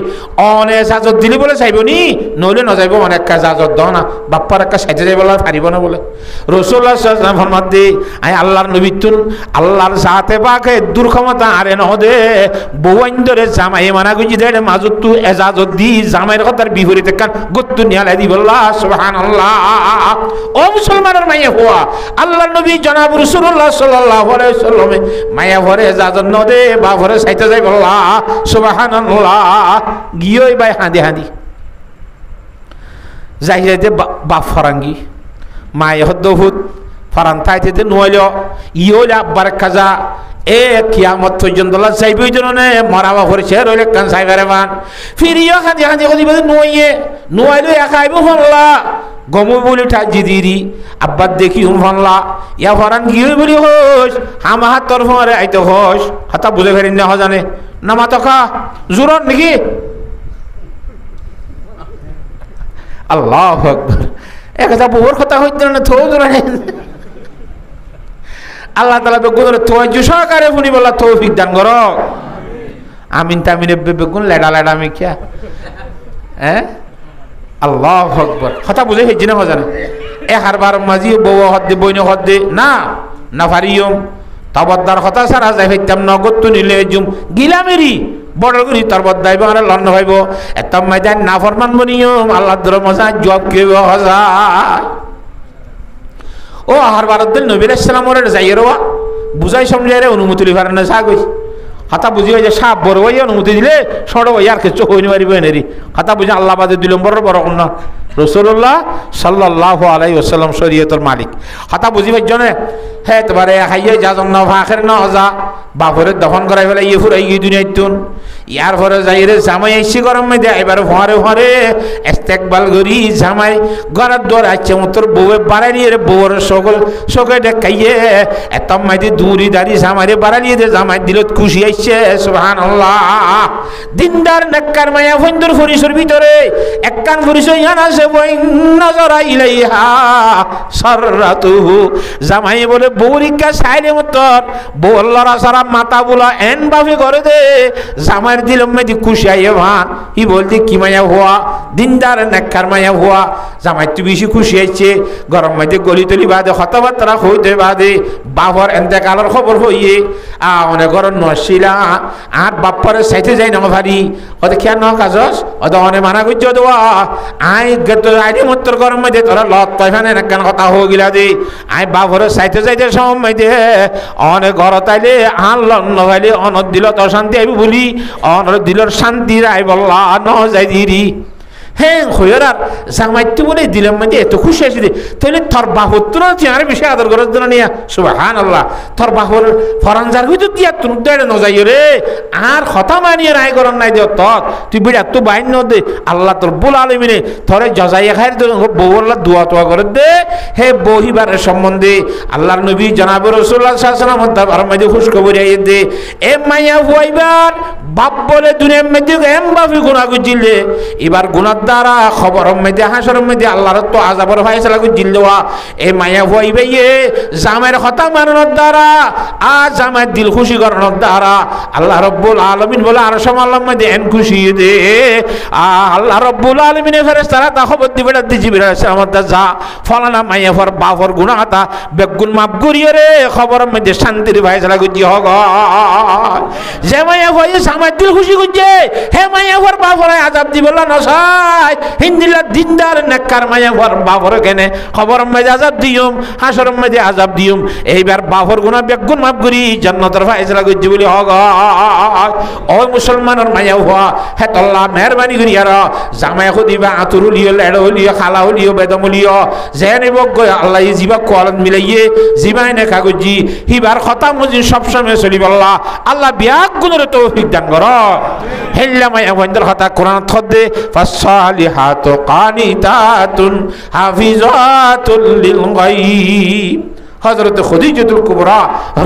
অনে জাজত দিলে বলে চাইব নি নইলে নজাইব অনেক কাজ জাজত দাও না বাপ্পার একটা সাইতে যাই বলে পারিব না বলে রাসূলুল্লাহ সাল্লাল্লাহু আলাইহি ওয়াসাল্লাম ফরমাত দে আই আল্লাহর নবী তুন আল্লাহর জাতে পাকে দুর্ক্ষমতা আরে ন দে বউইন্দরে জামাই মানা করি দে মাজত তু এজাজত দি জামাইর কথার বিপরীতে কান গত্তু নিয়ালাই দি বল্লাহ সুবহানাল্লাহ ও মুসলমানের মাইয়া হওয়া আল্লাহর নবী জনাব রাসূলুল্লাহ সাল্লাল্লাহু আলাইহি ওয়াসাল্লাম মাইয়া ভরে এজাজত ন দে বা ভরে সাইতে যাই বল্লাহ সুবহানাল্লাহ গিয়ই বাই হাঁদি যাই যাইতে বাপ ফরাঙ্গি মায়ে হদ্দহুত ফরান থাইতে নইল ইয়োলা আব্বার কাজা এ কিয়ামত পর্যন্ত যাইবই জনে মরাবা করেছে রইলে কান সাইবারে মান ফিরিও হাঁদি কদিবে নইলে একাইব ফনলা গমু বলি ঠাজি দিরি আব্বার দেখি ফনলা ইয়া ফরান গিয়ে বলি হোস হামা হাত তোর ফরে আইতে হোস হাতা বুঝে ফেরিন না জানে নামা তকা জোরত নাকি আল্লাহু আকবার একটা বউর কথা হইতে না থো জোরে আল্লাহ তাআলা বেগুনের তওয়াজ্জ সহকারে ফুনি বলা তৌফিক দান করো আমিন তামিনে বেগুন লেডা মিকিয়া হ্যাঁ আল্লাহু আকবার কথা বুঝে হেজি না জানে এ হারবার মাঝি বউ হদ্দে বইনে হদ্দে না ফারিয়ম তাবদ্দার কথা সারা যাই হইতাম নগদ তো নিলে জুম গিলামেরি বড় করি তার বদাইব আর লন্ন হইব এত ময়দান না ফরমান বনিয়ম আল্লাহর দর মজা জব কেব হজায় ও আহার বারদ্দিন নবী আলাইহিস সালামের যাইরোয়া বুঝাই সমঝাইরে অনুমতি লিবার না সাগই হাতা বুঝি হই যে সাপ বড় হই অনুমতি দিলে ছোট হই আর কিছু হইনি পারিব নেরি হাতা বুঝি আল্লাহ বাদে দিলম বড় কোন রাসূলুল্লাহ সাল্লাল্লাহু আলাইহি ওয়াসাল্লাম শরীয়তের মালিক হাতা বুঝি ভাইজনে হে তোমারে হাইয়ে যাজন না ফাখের না যা বাপরে দফন করাই ফেলে ইয়ে ফুরাই গই দুনিয়াতুন ইয়ার পরে যাইরে জামাই আইছি গরম মে দে এবারে ভরে ইস্তেকবাল করি জামাই ঘরের দর আছে মতর বউয়ে বাড়াইয়ে রে বউর সকল দেখাইয়ে এত মাইদি দূরি দাড়ি জামাইরে বাড়াইয়ে দে জামাই দিলত খুশি আইছে সুবহানাল্লাহ দিনদার নেককার মায়া ফন্দর ফরিসর ভিতরে এককান ফরিস ইয়ান আছে বই নজরা ইলাইহা সাররাতুহু জামাই বলে বউরিকা সাইলে মতর বউ লরা সারা মাথা বুলা এন ভাবে করে দে জামাইয়ের দিলম মেদি খুশি আইয়ে ভান ই বলতে কি মায়া হওয়া দিনদার নেককার মায়া হওয়া জামাই তুই বেশি খুশি আইছে গরম মধ্যে গলি তলি বাদে কথাবার্তা হইতে বাদে বাপর এন্তেকালের খবর হইয়ে অনেক ঘর নসিলা আর বাপ্পারে সাইতে যাই না ভারি ওদের খেয়াল ন কাজস ওদের অনেক মানা করছ দেওয়া আই আইডি মত্তর গরম মধ্যে তোরা লত তৈফানে একখান কথা হয়ে গিলা দে আই বাপরে সাইতে যাইতে সময় দে অনেক ঘর তাইলে আন লন্ন ভাইলে অনর দিল তো শান্তি আইবি বলি অনর দিলর শান্তি রাই বললা ন যাই দিরি হ্যাঁ হইয়ার আর জামাইতে বলে দিলাম মানে এত খুশি আছে দে তাহলে তোর বাহুর তো আর বেশি আদর করার জন্য নিয়া সুবহানাল্লাহ তোর বাহুর ফরানজার হইতো দিয়া তুন দেড় ন যাই রে আর কথা মানিয়ে রায় করার নাই দে তোর তুই বিড়া তো বাইন ন দে আল্লাহ তোর বুল আলমিনে তোরে জজাইয়া খাই বউ আল্লাহ দোয়া তোয়া করে দে হে বহিবারের সম্বন্ধে আল্লাহর নবী জনাব রাসূলুল্লাহ সাল্লাল্লাহু আলাইহি ওয়াসাল্লাম মধ্যে খুশখবর আইয়ে দে এ মাইয়া হইবার বাপ বলে দুনিয়ার মধ্যে এম বাপি গুনাহ করছিলে এবার গুনাহ দ্বারা খবর মধ্যে হাসরের মধ্যে আল্লাহর তো আযাবের ফয়সালা করছিল এ মায়া হইবে জামাইয়ের কথা মানানোর দ্বারা আর জামাইয়ের দিল খুশি করানোর দ্বারা আল্লাহ রাব্বুল আলামিন বলে আর সমাল্লাহ মধ্যে এন খুশি দে আল্লাহ রাব্বুল আলামিনের ফেরেশতারা তা খবর দিবে না জিবরিল আলাইহিস সালাম যা ফলানা মায়া ফর বাফর গুনাহটা বেগুন মাফ করিয়ে রে খবরের মধ্যে শান্তির ফয়সালা করছি হগ যে মায়া হই জামাইয়ের দিল খুশি করছে হে মায়া ফর বাফর আযাব দিবে না নসাই হিন্দিলা দিনদার নেককার মায়া ফর বাফর কেনে খবরের মধ্যে আযাব দিয়ম হাসরের মধ্যে আযাব দিয়ম এইবার বাফর গুনাহ বেগুন মাফ করি জান্নাতের ফয়সালা করছি বলি হগ ও মুসলমানের মায়া হওয়া হে আল্লাহ মেহরবানি করি আর জামাই খুদিবা আতুরুলিও লেড়লিও খালাউলিও বেদমলিও জেনে বগ আল্লাহ জিবা কোয়ালত মিলাইয়ে জিবাই নে কাগজি হিবার কথা মুজি সব সময় চলি বল্লা আল্লাহ বিয়াক গুণের তৌফিক দান কর হেল্লা মায়া বন্ধর কথা কোরআন থদে ফাসালিহাতু কানিতাতুন হাফিজাতুল লিল গায়ব হযরত খাদিজাতুল কুবরা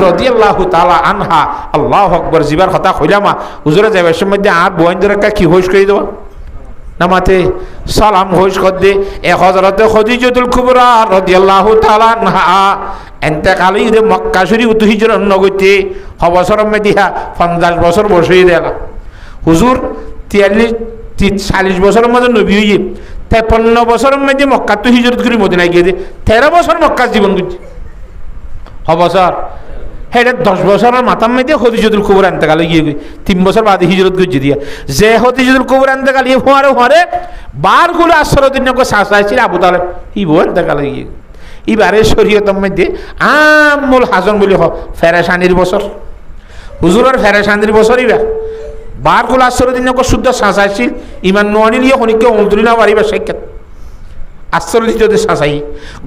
রাদিয়াল্লাহু তাআলা আনহা আল্লাহু আকবার জিবার কথা কইলামা হুজুরে যাইবার সময় আর বন্ধর কা কি হোশ কই দেব নামাতে সালাম হোশ কর দে এ হযরত খাদিজাতুল কুবরা রাদিয়াল্লাহু তাআলা আনহা এন্তেকাল ইদে মক্কা শরীফ তো হিজরত নগতে হবসরের মধ্যে 50 বছর বসে দেলা হুজুর 40 বছরের মধ্যে নবী হইয়ে 53 বছরের মধ্যে মক্কা তো হিজরত করে মদিনায় গিয়ে 13 বছর মক্কা জীবন করছে হবসর হেটা 10 বছরের মাথার মধ্যে খাদিজাতুল কুবরা এন্তেকাল গিয়ে 3 বছর বাদে হিজরত করছে দিয়া যে খাদিজাতুল কুবরা এন্তেকাল গিয়ে হরে বারগুলো আসরদিন কো সাসাইছিল আবু তালেব ই বল এন্তেকাল গিয়ে এবারে শরীয়তের মধ্যে আমুল হাজন বলি ফেরেশানির বছর হুজুরের ফেরেশানির বছর ইবা বারগুলো আসরদিন কো শুদ্ধ সাসাইছিল ইমান ননিলিও হনিকে অন্তরি না পারিবা সাক্ষাৎ আশ্চর্য যদি সাসাই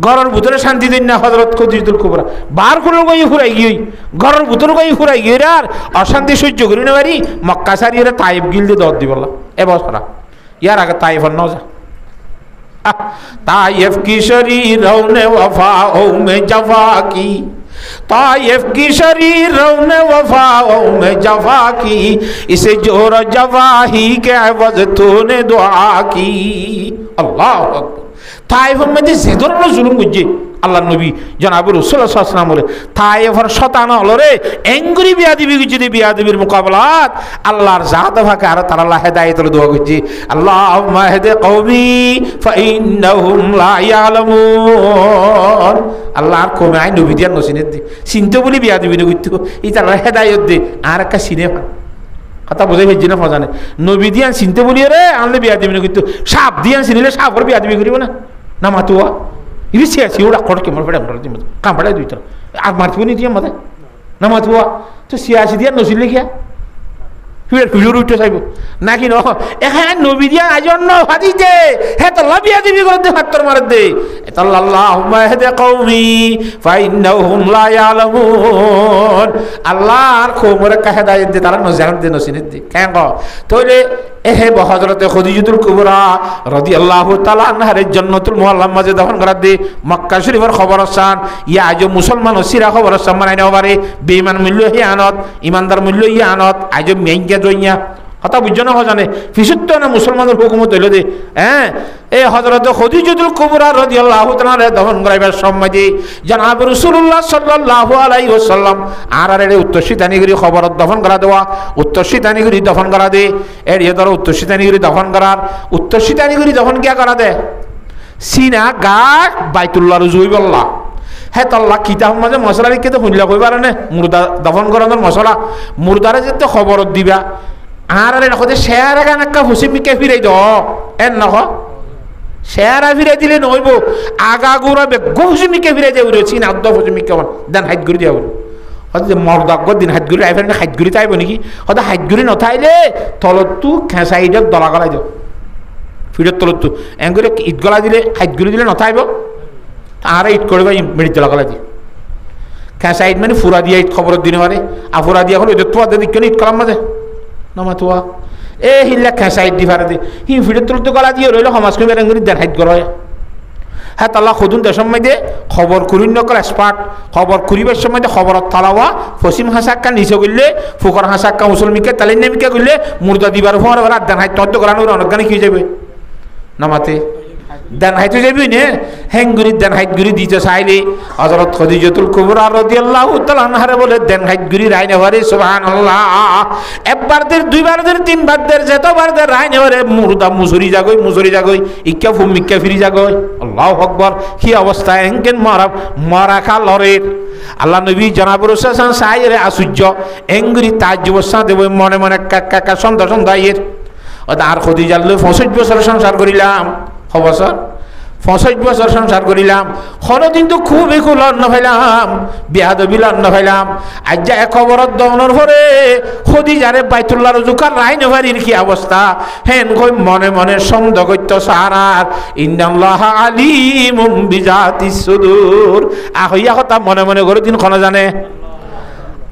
ঘরের ভিতরে শান্তি দিন না হযরত খাদিজাতুল কুবরা বার করে গই ফুরাই গই ঘরের ভিতরে গই ফুরাই গই আর অশান্তি সহ্য করি না পারি মক্কা সারিয়ে তাইব গিলদে দর দিবলা এ বছরা ইয়ার আগে তাইফ ন যা তাইফ কি শরীর রওনে ওয়াফা ও মে জফা কি ताइफ की शरीर रौने वफाओं में जफा की इसे जोर जफा ही के अवज़ तूने दुआ की अल्लाह अकबर তাইফের মধ্যে যে ধরনের জুলুম করছে আল্লাহ নবী জনাব রাসূলুল্লাহ সাল্লাল্লাহু আলাইহি ওয়াসাল্লাম বলে তাইফের শতানা হলো রে এঙ্গুরি বিয়াদিবি করছে বিয়াদিবির মোকাবেলাত আল্লাহর জাত ভাকে আর তার আল্লাহ হেদায়েতের দোয়া করছে আল্লাহুম্মা হদি কওমি ফাইন্নাহুম লা ইয়ালামুন আল্লাহর কমে আই নবী দিয়া নসিনত দি চিন্তা বলি বিয়াদিবি করতে এই তার হেদায়েত দে আর একটা সিনে কথা বোঝাই হয়েছে না ফজানে নবী দিয়ান চিনতে বলিয়ে রে আনলে বিয়া দিবি না কিন্তু সাপ দিয়ান চিনিলে সাপর বিয়া দিবি করিব না মাতুয়া ইবি সিয়াছি ওরা কট কেমন ফেড়ে আমরা দিম কামড়াই দুইটা আর মারতিব নি দিয়া মাতে না মাতুয়া তো সিয়াছি দিয়া নছিল লিখিয়া ফির হুজুর উঠতে চাইব নাকি ন এখানে নবী দিয়া আজন্য হাদিতে হে তো বিয়া দিবি করতে ফাত্তর মার দে এটা আল্লাহুম্মা হদি কওমি ফাইন্নাহুম লা ইয়ালামুন আল্লাহর কোমরে কা হেদায়েত দে তারা নজানত দে নসিনত দে কেন তাইলে এহে হযরত খাদিজাতুল কুবরা রাদিয়াল্লাহু তাআলা আনহার জান্নাতুল মুআল্লাম মাঝে দফন করা দে মক্কা শরীফের খবর আসান ইয়া আজ মুসলমান সিরা খবর আসান মানে না পারে বেঈমান মূল্য হি আনত ইমানদার মূল্য হি আনত আজ মেইনকে জইয়া কথা বুঝছো না জানে ফিসুত্ত না মুসলমানের হুকুমত হইল দে হ্যাঁ এই হযরত খাদিজাতুল কুবরা রাদিয়াল্লাহু তাআলা দফন করাইবার সময় দি জনাব রাসূলুল্লাহ সাল্লাল্লাহু আলাইহি ওয়াসাল্লাম আর উত্তর শীতানিগিরি খবর দফন করা দেওয়া উত্তর শীতানিগিরি দফন করা দে এর ধরো উত্তর শীতানিগিরি দফন করার উত্তর শীতানিগিরি দফন কিয়া করা দে সিনা গা বাইতুল্লাহ রুজুই বল্লা হ্যাঁ তল্লা কিতাব মাঝে মশলা লিখে তো শুনলা কই পারে না মুর্দা দফন করানোর মশলা মুর্দারে যেতে খবর দিবা আর দেখো যে শেয়ার গান একটা হুসিমিকে ফিরাই দ এর নখ শেয়ারা ফিরাই দিলে নইব আগা গুড়া বেগ হুসিমিকে ফিরাই দেব চিন আদ্য হুসিমিকে দেন হাইট করে দিয়া হয়তো মর্দাগ্য দিন হাইট গুড়ি আইফেন হাইট গুড়ি তাইব নাকি হয়তো হাইট গুড়ি নথাইলে তলতু খেঁচাইডক দলা গলাই যাও ফিরত তলতু এম করে ইট গলা দিলে হাইট গুড়ি দিলে নথাইব আর ইট করবে মেডিট দলা গলাই দিয়ে খেঁচাইট মানে ফুরা দিয়া ইট খবর দিনে পারে আর ফুরা দিয়া হলো তোয়া দিদি কেন ইট কলাম মাঝে নমাতুয়া এ হিল্লা খেঁচাইট দি পারে দে হি ফিরত তলতু গলা দিয়ে রইল সমাজকে বেরেঙ্গুরি দেন হাইট গড় হ্যাঁ তাল্লা খুদুন দেশের মধ্যে খবর করিন নকল এক্সপার্ট খবর করিবার সময় খবর তালাওয়া পশ্চিম হাসাক্কা নিচে করলে ফুকর হাসাক্কা মুসলমিকে তালিন নেমিকে করলে মুর্দা দিবার ফোয়ার বেলা দেন হাইট তত্ত্ব করানো অনেক গানে কি যাবে নামাতে দেন হাইতে যাবি নে হেঙ্গুরি দেন হাইট গুড়ি দিতে চাইলে হযরত খাদিজাতুল কুবরা রাদিয়াল্লাহু তাআলা আনহা বলে দেন হাইট গুড়ি রাই নেবারে সুবহানাল্লাহ একবার দের দুইবার দের তিনবার দের যতবার দের রাই নেবারে মুর্দা মুসুরি জাগই ইক্কা ফুমিক্কা ফিরি জাগই আল্লাহু আকবার কি অবস্থা এঙ্কেন মারা খা লরের আল্লাহ নবী জনাব রাসূল সাল্লাল্লাহু আলাইহি ওয়াসাল্লাম আসুজ্জ এঙ্গুরি তাজ্জুব সাথে মনে মনে কাকা সন্তায়ের আর খাদিজার লই 65 বছর সংসার করিলাম বছর 65 বছর সংসার করিলাম কোনদিন তো খুবই লন্ন হইলাম বিয়াদবি লন্ন হইলাম আজ যা খবরত দমনের পরে খাদিজারে বাইতুল্লাহ রুজুকার রাই নভারির কি অবস্থা হেন কই মনে মনে সন্দেহ করত সারার ইন্নাল্লাহ আলিমুম বিজাতিস সুদূর আহইয়া কথা মনে মনে করে দিন কোন জানে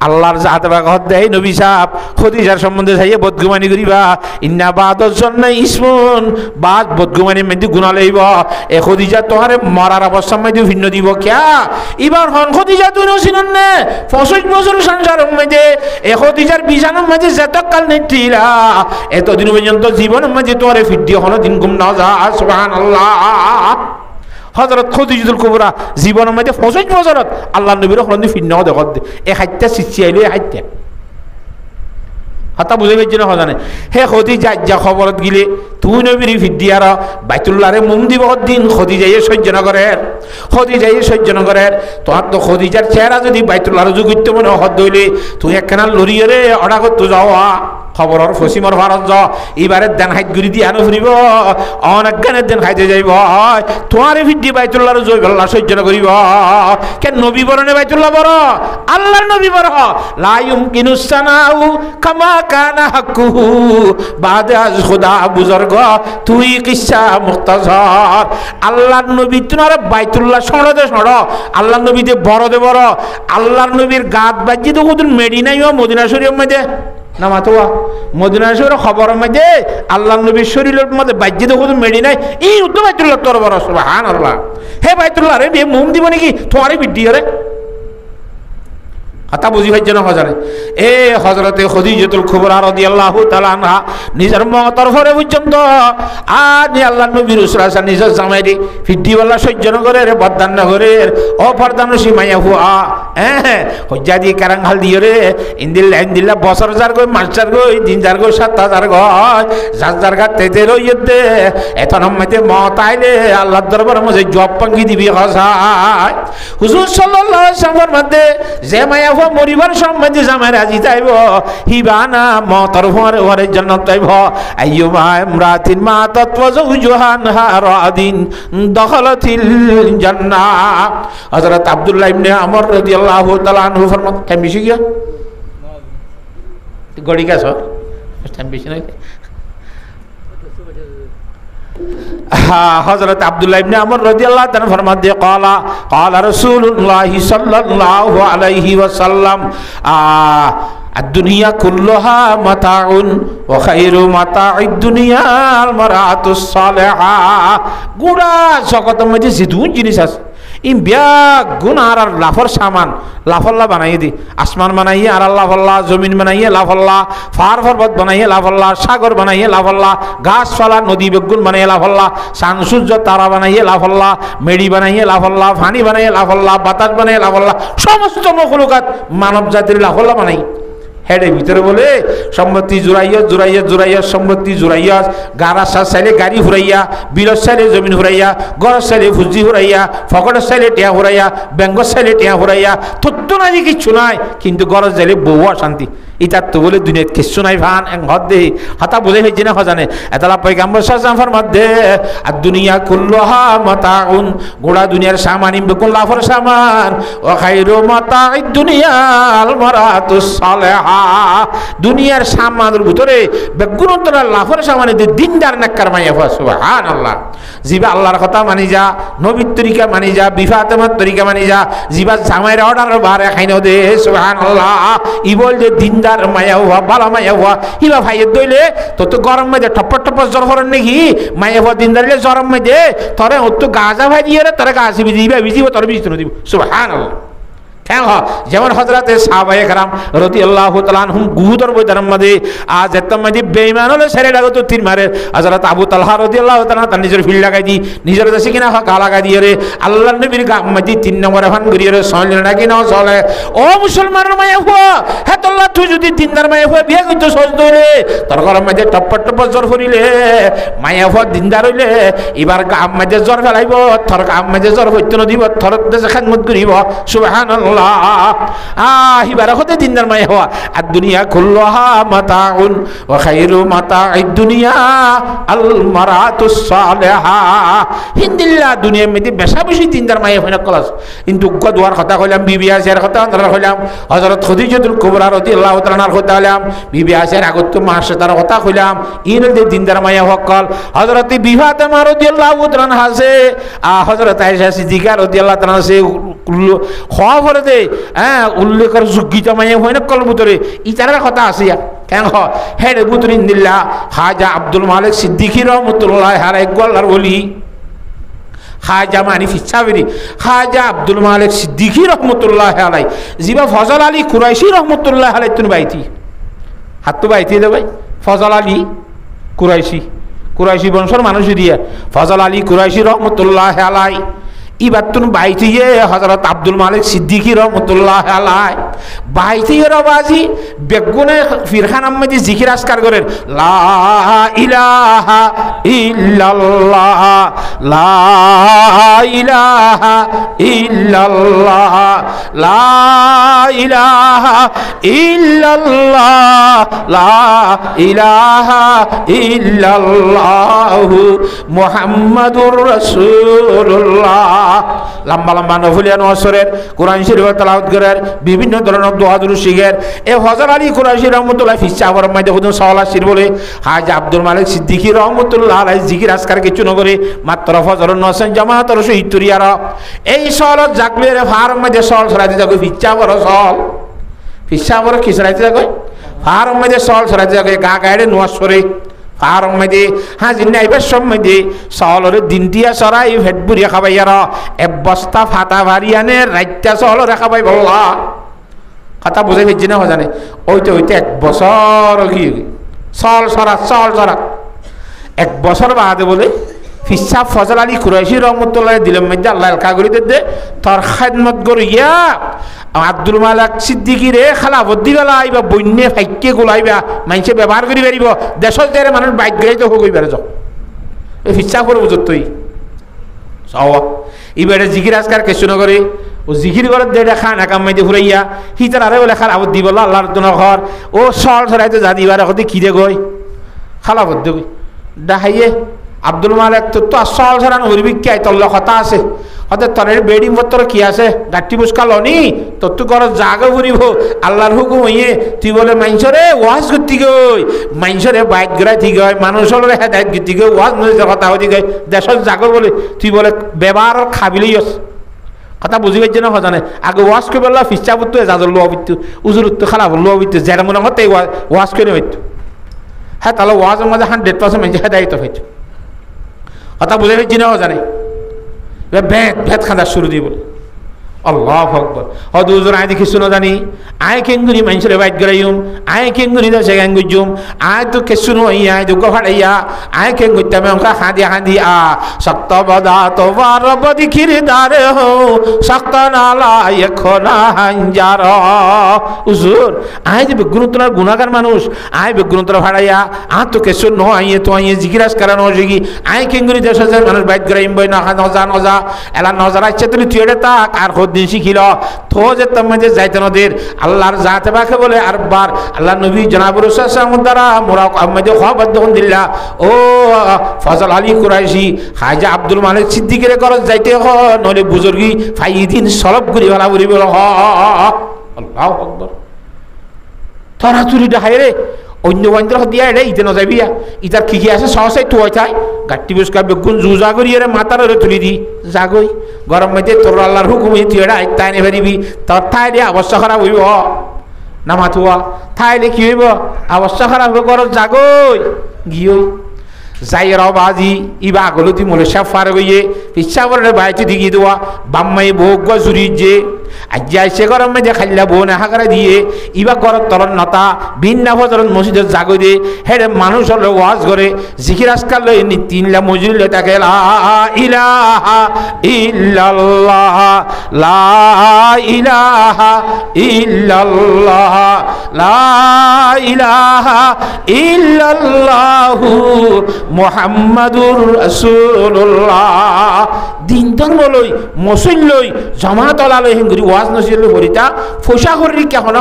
আল্লাহর জাতে বাগত দেয় নবী সাহেব খাদিজার সম্বন্ধে চাইয়ে বদগুমানি করিবা ইন্না বাদর জন্য ইসমুন বাদ বদগুমানি মধ্যে গুণা লইব এ খাদিজা তোমারে মরার অবস্থার মধ্যে ভিন্ন দিব কিয়া এবার হন খাদিজা তুই নছিলেন না 65 বছর সংসারের মধ্যে এ খাদিজার বিছানার মধ্যে যতকাল নেটিলা এতদিন পর্যন্ত জীবনের মধ্যে তোমারে ফিট দিয়ে হনো দিন গুম না যা সুবহানাল্লাহ হযরত খাদিজাতুল কুবরা জীবনের মধ্যে 65 বছরত আল্লাহ নবীর হরন্দি ফিন্নাও দেখত দে এ হাইত্যা সিচি আইলো এ হাইত্যা হাতা বুঝে গেছি না হজানে হে খাদিজা যা খবরত গিলে তুই নবীর ফিদ্দিয়ার বাইতুল্লাহরে মুম দিব দিন খাদিজায়ে সহ্য নগরের তোর তো খাদিজার চেহারা যদি বাইতুল্লাহর যুগিত মনে হদ দইলে তুই একখানা লরিয়ে রে অডা করতে যাওয়া খবরের ফসিমর ভারত যা এবারে দেন হাইট গুড়ি দিয়ে আনো ফুরিব অনেক গানের দেন খাইতে যাইব তোমার ভিডি বাইতুল্লাহর জয়গল্লা সহ্য করিব কেন নবী বরণে বাইতুল্লাহ বড় আল্লাহর নবী বড় লা ইউমকিনুস সানাউ কামা কানা হাক্কুহু বাদে আজ খোদা বুজুর্গ তুই কিসা মুখতাসার আল্লাহর নবী তোমার বাইতুল্লাহ সড়দে সড় আল্লাহর নবী দে বড় আল্লাহর নবীর গাত বাজি তো কোন মেডিনাইও মদিনা শরীফের মধ্যে না মাতোয়া মদিনা শরীফের খবরের মধ্যে আল্লাহর নবীর শরীরের মধ্যে বাজি তো কোন মেডিনাই এই উত্তর বাইতুল্লাহ তোর বড় সুবহানাল্লাহ হে বাইতুল্লাহ রে মুম দিব নাকি তোমারই বিদ্যি রে কথা বুঝি ভাই যেন হজারে এ হযরতে খাদিজাতুল কুবরা রাদিয়াল্লাহু তাআলা আনহা নিজের মতর পরে পর্যন্ত আর আল্লাহর নবী রাসূল সাল্লাল্লাহু নিজের জামাইরে ফিদ্দিওয়ালা সহ্য করে রে বদান করে ও ফরদানসি মাইয়া হুয়া হজ্জা দিয়ে কারাঙ্গাল দিয়ে রে ইন্দিল্লা বছর যার গই মাস্টার গই দিন যার গই 7000 গই যার গাতে রইতে এখন মতে মত আইলে আল্লাহর দরবারে মজে জব পাঙ্গি দিবি হসায় হুজুর সাল্লাল্লাহু আলাইহি ওয়াসাল্লামের মধ্যে যে মাইয়া মরিবার সম্বন্ধে জামাই রাজি তাইব হিবানা মতর ঘরের জন্য তাইব আইয়ুমা ইমরাতিন মাতাত ওয়া যাওজুহা আনহা রাদিন দখালাতিল জান্নাহ হযরত আব্দুল্লাহ ইবনে আমর রাদিয়াল্লাহু তাআলা আনহু ফরমান টাইম বেশি গিয়া গড়ি গেছ টাইম বেশি না হযরত আব্দুল্লাহ ইবনে আমর রাদিয়াল্লাহু তাআলা ফরমান দিয়ে ক্বালা রাসূলুল্লাহ সাল্লাল্লাহু আলাইহি ওয়াসাল্লাম الدنيا كلها متاع وخير متاع الدنيا المرأة الصالحة গোড়া জগতের মধ্যে যেটুকু জিনিস আছে ইম বিয়া গুণ আর লাফর সামান লাফল্লা বানাইয়ে দি আসমান বানাইয়ে আর লাফল্লা জমিন বানাইয়ে লাফল্লা ফার পর্বত বানাইয়ে লাফল্লা সাগর বানাইয়ে লাফল্লা গাছপালা নদী বেগুন বানাইয়ে লাফল্লা চান সূর্য তারা বানাইয়ে লাফল্লা মেড়ি বানাইয়ে লাফল্লা ফানি বানাইয়ে লাফল্লা বাতাস বানাইয়ে লাফল্লা সমস্ত মখলুকাত মানব জাতির লাফল্লা বানাই হেডে ভিতরে বলে সম্পত্তি জোরাইয়া সম্পত্তি জোরাইয়া গাড়ার চাইলে গাড়ি ফুরাইয়া বিলর চাইলে জমিন ফুরাইয়া গড়ের চাইলে ফুজি ফুরাইয়া ফকটের চাইলে টিয়া ফুরাইয়া বেঙ্গর চাইলে টিয়া ফুরাইয়া তত্ত্ব নাই কিচ্ছু নাই কিন্তু গড়ের চাইলে বউ অশান্তি ইতার তো বলে দুনিয়াত কিচ্ছু নাই ভান এক ঘর দে হাতা বলে হয়েছে না হজানে এতলা পয়গাম্বর সাল্লাল্লাহু মধ্যে আর দুনিয়া কুল্লুহা মাতাউন গোড়া দুনিয়ার সামানি বেকুল লাফর সামান ও খায়রু মাতাইদ দুনিয়া আল মারাতুস সালেহা দুনিয়ার সামানের ভিতরে বেগুনতরা লাফর সামানে দিনদার নাক্কার মাইয়া সুবহানাল্লাহ জিবা আল্লাহর কথা মানি যা নবীর তরিকা মানি যা বিফাতেমার তরিকা মানি যা জিবা জামাইর অর্ডার বারে খাইনো দে সুবহানাল্লাহ ই বল যে দিনদার মায়া হওয়া বালা মায়া হওয়া ইবা ভাইয়ের দইলে তো গরম মধ্যে টপর টপর জ্বর করেন নাকি মায়া হওয়া দিনদারিলে জ্বরম মধ্যে তোরে ও তো গাজা ভাই দিয়ে তোরে গাছ ভিজিব তোর ভিজিতে দিব সুবহানাল্লাহ কেন যেমন হজরতে সাহাবায়ে কেরাম রাদিয়াল্লাহু তাআলা আনহুম গুহুদর বৈদারাম মধ্যে আজ একদম মধ্যে বেঈমান হলে ছেড়ে লাগো তো তীর মারে হযরত আবু তালহা রাদিয়াল্লাহু তাআলা তার নিজের ফিল লাগাই দি নিজের দেশে কিনা গা লাগাই দিয়ে রে আল্লাহর নবীর গা মধ্যে 3 নম্বর ফান করিয়ে রে চলে না কিনা চলে ও মুসলমানের মায়া হওয়া হে তোল্লা তুই যদি দিনদার মায়া হওয়া বিয়া কিন্তু সহজ ধরে তোর ঘরের মধ্যে টপ্পর টপ্পর জ্বর করিলে মায়া হওয়া দিনদার হইলে এবার গা মধ্যে জ্বর ফেলাইব তোর গা মধ্যে জ্বর হইতে নদিব তোর দেশে খেদমত করিব সুবহানাল্লাহ হিবারা হতে দিনদার মায়া হওয়া আর দুনিয়া কুল্লুহা মাতাউন ওয়া খায়রু মাতাইদ দুনিয়া আল মারাতুস সালেহা হিন্দিল্লাহ দুনিয়ার মধ্যে বেশা বেশি দিনদার মায়া হয় না কলাস কিন্তু গদওয়ার কথা কইলাম বিবি আয়েশার কথা কইলাম হযরত খাদিজাতুল কুবরা রাদিয়াল্লাহু তাআলার কথা কইলাম বিবি আয়েশার আগত তো মার সাথে কথা কইলাম ইনদে দিনদার মায়া হকল হযরত বিফাতেমা রাদিয়াল্লাহু তাআলা হাসে হযরত আয়েশা সিদ্দিকা রাদিয়াল্লাহু তাআলা সে খবর দে উল্লেখের যোগ্যতা মায়া হয় না কল ভিতরে ইতার কথা আছে কেন হেড বুতরিন দিল্লা খাজা আব্দুল মালিক সিদ্দিকী রহমতুল্লাহ আলাইহি গোল্লার বলি খাজা মানি ফিসাবিরি খাজা আব্দুল মালিক সিদ্দিকী রহমতুল্লাহ আলাইহি জিবা ফজল আলী কুরাইশি রহমতুল্লাহ আলাইহি তুন বাইতি হাত তো বাইতি দে ভাই ফজল আলী কুরাইশি বংশের মানুষ দিয়া ফজল আলী কুরাইশি রহমতুল্লাহ আলাইহি ইবার তুন বাইতিয়ে হযরত আব্দুল মালিক সিদ্দিকী রহমতুল্লাহ আলাইহি বাইতিয়ে রবাজি বেগুনে ফিরখান আহমেদি জিকির আসকার করেন লা ইলাহা ইল্লাল্লাহ লা ইলাহা ইল্লাল্লাহ লা ইলাহা ইল্লাল্লাহ লা ইলাহা ইল্লাল্লাহ মুহাম্মাদুর রাসূলুল্লাহ লম্বা লম্বা নফলিয়া নসরের কোরআন শরীফ তেলাওয়াত করার বিভিন্ন ধরনের দোয়া দুরূদ শিখের এ হযরত আলী কুরাইশি রহমাতুল্লাহ ফিসাবর মধ্যে হুজুর সাওয়ালা শির বলে হাজ আব্দুল মালিক সিদ্দিকী রহমাতুল্লাহ আলাইহি জিকির আজকার কিছু নগরে মাত্র ফজর নসন জামাতের সহিত তুরিয়ার এই সলত জাকলের ফার্ম মধ্যে সল ছড়াইতে যাবে ফিসাবর কি ছড়াইতে যাবে ফার্ম মধ্যে সল ছড়াইতে যাবে গা গাড়ে নসরে ফার্ম মধ্যে হাজির আইবার সময় সলরে দিনটিয়া সরাই ভেট বুড়িয়া খাবাইয়ার এক বস্তা ফাটা ভারিয়ানে রাইত্যা সলরে খাবাই বললা কথা বুঝে ফেলছি না জানে ওইতে এক বছর কি সল সরা এক বছর বাদে বলে ফিসাব ফজল আলী কুরাইশি রহমতুল্লাহ দিলেন মধ্যে আল্লাহ কাগরিতে দে তোর খেদমত করিয়া আব্দুল মালিক সিদ্দিকী রে খালা বদ্দি গলা আইবা বন্যে ফাইকে গোলাইবা মানুষে ব্যবহার করি পারিব দেশত দেরে মানুষ বাইক গেলে তো হই পারে এই ফিসা করে বুঝত তুই চাওয়া এবারে জিকির আজকার কিছু নগরে ও জিকির করে দে খান একাম মাইতে ফুরাইয়া হিতার আরে বলে খালা বদ্দি বলা আল্লাহর জন্য ঘর ও সল সরাইতে যা দিবার এখন খিদে গই খালা বদ্দি গই ডাহাইয়ে আব্দুল মালিক তোর তো আসল সরান হরিবি কে তোর কথা আছে হতে তরের বেডিং পত্র কি আছে গাঠি বুসকা লনি তোর তো ঘর জাগা ফুরিব আল্লাহর হুকুম হইয়ে তুই বলে মাইনসরে ওয়াজ করতে গই মাইনসরে বাইক গড়াই ঠিক হয় মানুষের হেদায়ত গীতি গই ওয়াজ নদীতে কথা হতে গই দেশের জাগর বলে তুই বলে ব্যবহার খাবিলেই আস কথা বুঝি পাইছে না জানে আগে ওয়াজ করে বললা ফিসা পড়তো যাজর লোয়া বিত্তু উজুর উত্তর খারাপ লোয়া বিত্তু যেটা মনে হতে ওয়াজ করে হইতো হ্যাঁ তাহলে ওয়াজের মাঝে 100% মানুষ হেদায়িত হইতো কথা বুঝে ফেলছি না জানে ভেদ ভেদ খাঁদা শুরু দিব আল্লাহু আকবার হদ হুজুর আয় দেখি শুনো জানি আয় কেঙ্গুরি মানুষের বাইট গরাইম আয় কেঙ্গুরি দা সেগান গুজুম আয় তো কে শুনো আয় তো গফাড়াইয়া আয় কেঙ্গুইতা মে অংকা হাদি হাদি আ সক্ত বদা তো বার বদি খিরদারে হো সক্ত নালা এখনা হাঞ্জার হুজুর আয় যে বেগুনতলার গুনাহগার মানুষ আয় বেগুনতলা ভাড়াইয়া আ তো কে শুনো আয় তো আয় জিকিরাস করানো হইগি আয় কেঙ্গুরি দা সেগান মানুষ বাইট গরাইম বই না নজা নজা এলা নজর আইছে তুমি তুইড়ে তাক আর দিন শিখিল তো যে তোমাদের যাইতে নদের আল্লাহর জাতে বাকে বলে আরবার আল্লাহ নবী জনাব রাসূল সাল্লাল্লাহু দ্বারা মোরা আহমদ খবর দন দিল্লা ও ফজল আলী কুরাইশি খাজা আব্দুল মালিক সিদ্দিকের ঘর যাইতে হ নলে বুজুর্গি ফাইদিন সলব করি ভালা করি বল হ আল্লাহু আকবার তারা চুরি ডাহাই রে অন্য বন্ধর দিয়া এটা ইতে নজাবিয়া ইতার কি কি আছে সহসাই তুই থাই গাটি বসকা বেগুন জুজা করি রে মাথার রে তুলি দি জাগই গরম মধ্যে তোর আল্লাহর হুকুমে তুই এটা আইতাই নে পারিবি তোর ঠাই দিয়ে অবস্থা খারাপ হইব না মাথুয়া ঠাইলে কি হইব অবস্থা খারাপ হইব গরম জাগই গিয়ই যাই রাবাজি ইবা গলতি মলে সাফার গইয়ে পিছাবরে বাইতে দিগি দেওয়া বাম্মাই ভোগ জুরি যে আজ্জাই সে গরম মধ্যে খাইলা বোন হাকারা দিয়ে ইবা গরম তরন নতা ভিন্ন ফজরন মসজিদের জাগই দে হেরে মানুষ হলে ওয়াজ করে জিকির আজকাল লই নি তিনলা মজুরি লই তাকে লা ইলাহা ইল্লাল্লাহ লা ইলাহা ইল্লাল্লাহ লা ইলাহা ইল্লাল্লাহ মুহাম্মাদুর রাসূলুল্লাহ দিন ধর্ম লই মসজিদ লই জামাত আলাই হিঙ্গুরি ওয়াজ নসিল হরিতা ফসা হরি কেন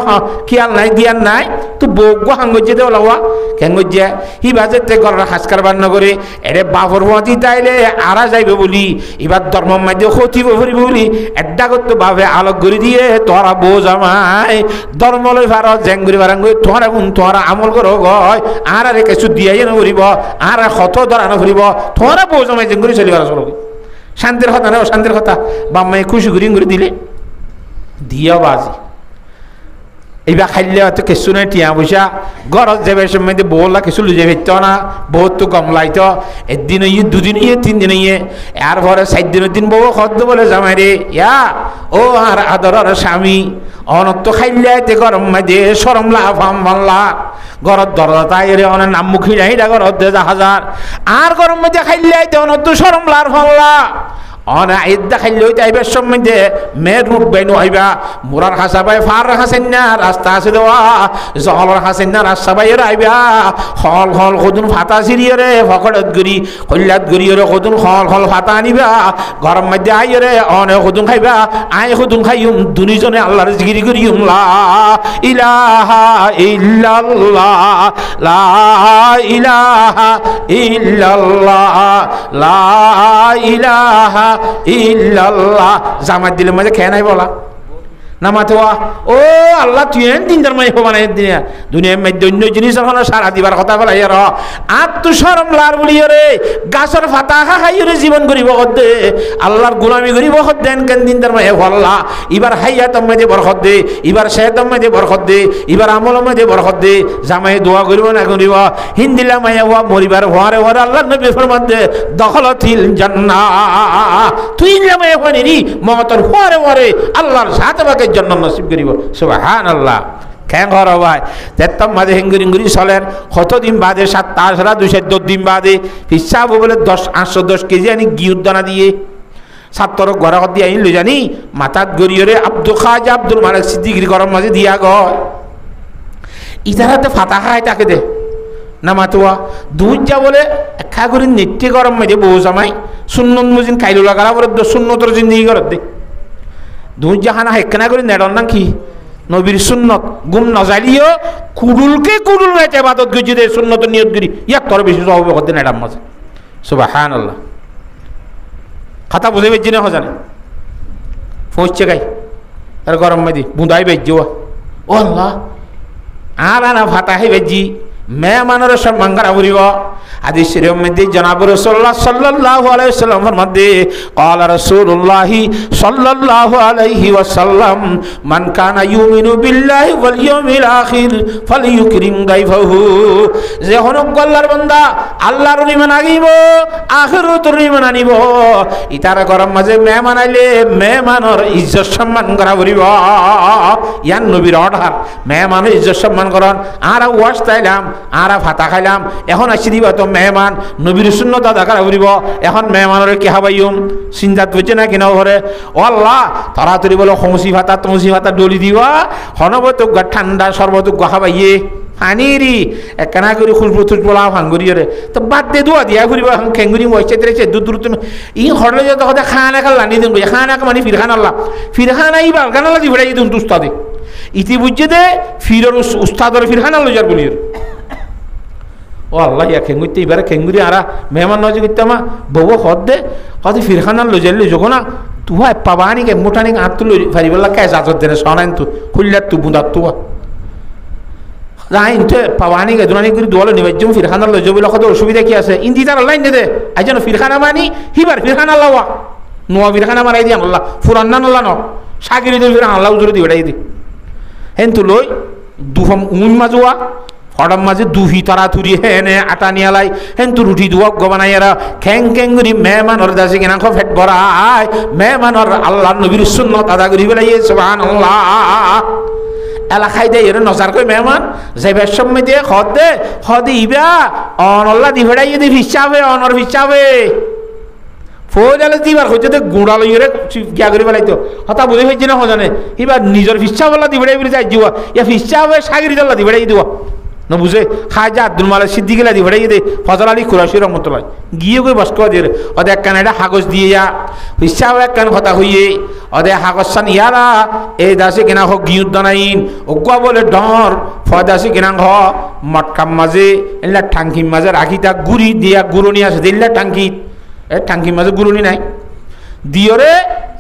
খেয়াল নাই দিয়ার নাই তো বগ্য হাঙ্গজ্জে দেওয়া লাওয়া কেঙ্গজ্জে হি বাজেতে গর হাসকার বান্ন করে এরে বাবর মতি তাইলে আরা যাইবে বলি এবার ধর্ম মাঝে ক্ষতিব ভরিব বলি এড্ডা করতে ভাবে আলোক করে দিয়ে তোরা বউ জামাই ধর্ম লই ভারত জেঙ্গুরি বারাঙ্গুই তোরা গুণ তোরা আমল করো গয় আর আরে কিছু দিয়াই না করিব আর কত ধরানো করিব তোরা বউ জামাই জেঙ্গুরি চলিবার চলবে শান্তির কথা না শান্তির কথা বাম্মাই খুশি ঘুরি ঘুরি দিলে দিয়া বাজি এইবার খাইলে হয়তো কিছু নাই টিয়া পয়সা ঘরত যাবে সময় বউলা কিছু লুজে ফেরত না বহুত তো কমলাইত একদিন ইয়ে দুদিন ইয়ে 3 দিন ইয়ে আর পরে 4 দিনের দিন বউ খদ্দ বলে জামাই রে ইয়া ও আর আদরের স্বামী অনত্য খাইলে তে গরম মাঝে সরম লাফাম বাংলা ঘরত দরজা তাই রে অনেক নাম মুখী যাইটা ঘরত 1000 আর গরম মাঝে খাইলে তে অনত্য সরম লার ফাল্লা অনা ইদ্দা খাইলে তাইবার সম্বন্ধে মেয়ের রূপ বেনু হইবা মুরার হাসাবাই ফার হাসেন না রাস্তা আছে দেওয়া জহলর হাসেন না রাস্তা বাইর আইবা হল হল কদুন ফাতা সিরিয়ে রে ফকড়ত গরি কল্যাত গরি রে কদুন হল হল ফাতা আনিবা গরম মধ্যে আইয়ে রে অনে কদুন খাইবা আই কদুন খাইম দুনিজনে আল্লাহর জিকির করিম লা ইলাহা ইল্লাল্লাহ লা ইলাহা ইল্লাল্লাহ লা ইলাহা ইল্লাল্লাহ জামাত দিলে মাঝে খেয়ে নাই বলা নামাতোয়া ও আল্লাহ তুই দিন ধর্মাই হবানাই দুনিয়ার মধ্যে অন্য জিনিস এখন সারা দিবার কথা বলাই আর আত্মশরম লার বলি রে গাছের ফাতা খাই রে জীবন করিব দে আল্লাহর গোলামি করিব দেন কেন দিন ধর্মাই হল্লা এবার হাইয়া তোমাদের বরকত দে এবার সে তোমাদের বরকত দে এবার আমল মধ্যে বরকত দে জামাই দোয়া করিব না করিব হিন্দিলা মাইয়া হওয়া মরিবার হওয়ারে হওয়ার আল্লাহ নবী ফরমান দে দখলতিল জান্নাহ তুই জামাই হওয়ানি নি মহতর হওয়ারে হওয়ারে আল্লাহর সাথে বাকে জন্য নসিব করিব সুবহানাল্লাহ কেন ঘর ভাই তেতম মাঝে হেঙ্গুরি হেঙ্গুরি চলেন কতদিন বাদে 27 দিন বাদে হিসাব বলে 810 কেজি আনি গিউর দানা দিয়ে ছাত্র ঘর দিয়ে আইন লই জানি মাথাত গড়িয়ে আব্দুল খাজা আব্দুল মালিক সিদ্দিকীর গরম মাঝে দিয়া গয় ইতারাতে ফাতা খায় তাকে দে না মাতুয়া দুধ যা বলে একা করে নেটে গরম মাঝে বউ জামাই সুন্নত মুজিন কাইলো লাগালা বলে সুন্নতর জিন্দিগি করত দে দুধ জাহানা হেকনা করে নেড়ন না কি নবীর সুন্নত গুম নজালিও কুডুলকে কুডুল মেতে বাদত গজি দে সুন্নত নিয়ত করি ইয়াক তোর বেশি হবে কত নেড়াম মাঝে সুবহানাল্লাহ খাতা বুঝে বেজি না হজানে ফৌজছে গাই আর গরম মাঝে বুঁদাই বেজিও ও আল্লাহ আর আনা ফাতা হে বেজি মেহমানের সব মাঙ্গারা ফুরিব হাদিস শরীফের মধ্যে জনাব রাসূলুল্লাহ সাল্লাল্লাহু আলাইহি ওয়াসাল্লামের মধ্যে قال رسول الله صلى الله عليه وسلم من كان يؤمن بالله واليوم الاخر فليكرم ضيفه যে হন আল্লাহর বান্দা আল্লাহর ঈমান আনিব আখিরাতের ঈমান আনিব ইতার গরম মাঝে মেহমান আইলে মেহমানের ইজ্জত সম্মান করা বলিব ইয়ান নবীর অর্ডার মেহমানের ইজ্জত সম্মান করন আর ওয়াজ তাইলাম আর ভাতা খাইলাম এখন আসি দিবা তো মেহমান নবীর সুন্নত আদা করা বলিব এখন মেহমানের কি হাবাইম চিন্তাত বুঝছে না কিনা ঘরে ও আল্লাহ তাড়াতাড়ি বলো খমসি ভাতা তমসি ভাতা ডলি দিবা হনবত ঠান্ডা সর্বত খাবাইয়ে পানিরি একখানা করে খুলপুর বলা ভাঙ্গুরি রে তো বাদ দে দোয়া দিয়া ঘুরিব খেঙ্গুরি মসজিদ রেছে দূর দূর তুমি ই হরলে যে তখন খানা খাল লানি দিন খানা মানে ফিরখান আল্লাহ ফিরখান আই বালখান আল্লাহ দিবড়াই দিন তুস্তাদে ইতি বুঝছে দে ফিরর উস্তাদর ফিরখান আল্লাহ যার বলি ও আল্লাহ ইয়া খেঙ্গুরতে এবারে খেঙ্গুরি আরা মেহমান নজর করতে আমা বউ হদ দে হতে ফিরখান আল্লাহ যাইলে যখন না তুহা পাবানি কে মোটানি আট তুলো ফারিবল্লা কে জাজত দেনে সনাইন তু খুললার তু বুঁদার তুয়া ইনতে পাওয়ানি গে দুরানি করে দোয়ালো নিবাজ্জম ফিরখানা লজো বলে কত অসুবিধা কি আছে ইন্দি তার আল্লাহ ইনতে দে আইজন ফিরখানা মানি হিবার ফিরখানা আল্লাহ ওয়া নোয়া ফিরখানা মারাই দি আল্লাহ ফুরান্না আল্লাহ ন সাগিরি দে ফিরখানা আল্লাহ উজুরি দিবড়াই দি হেন তু লই দুহম উম মাজুয়া হড়ম মাঝে দুহি তারা তুরি হেনে আটা নিয়ালাই হেন তু রুটি দুয়া গবানাইরা খ্যাং খ্যাং করি মেহমানর দাসে কিনা খো ফেট ভরায় মেহমানর আল্লাহ নবীর সুন্নত আদা করি বেলাইয়ে সুবহানাল্লাহ এলাকায় দে এর নজার কই মেহমান যাইবার সময় দিয়ে খদ ইবা অনল্লা দি ভেড়াইয়ে দি হিসাবে অনর হিসাবে ফৌজালে দিবার হইতে তো গুড়া লইরে গিয়া করি বেলাইতো হতা বুঝে হইছে না হজানে এবার নিজের হিসাবলা দি ভেড়াই বলে যাই দিবা ইয়া হিসাবে সাগরি দল্লা দি ভেড়াই দিবা না বুঝে খাজা আব্দুল মালিক সিদ্দিকিলা দি ভেড়াই দে ফজল আলী কুরাশি রহমতুল্লাহ গিয়ে কই বস করে দিয়ে ওদের একখান এটা কাগজ দিয়ে যা হিসাব একখান কথা হইয়ে ওদের কাগজ সান ইয়ারা এই দাসে কিনা হোক গিয়ুদ্ধ নাইন ওগুয়া বলে ডর ফদাসে কিনা হ মটকাম মাঝে এলা টাঙ্কির মাঝে রাখি তা গুড়ি দিয়া গুরুনি আছে দিল্লা টাঙ্কি এ টাঙ্কির মাঝে গুরুনি নাই দিয়রে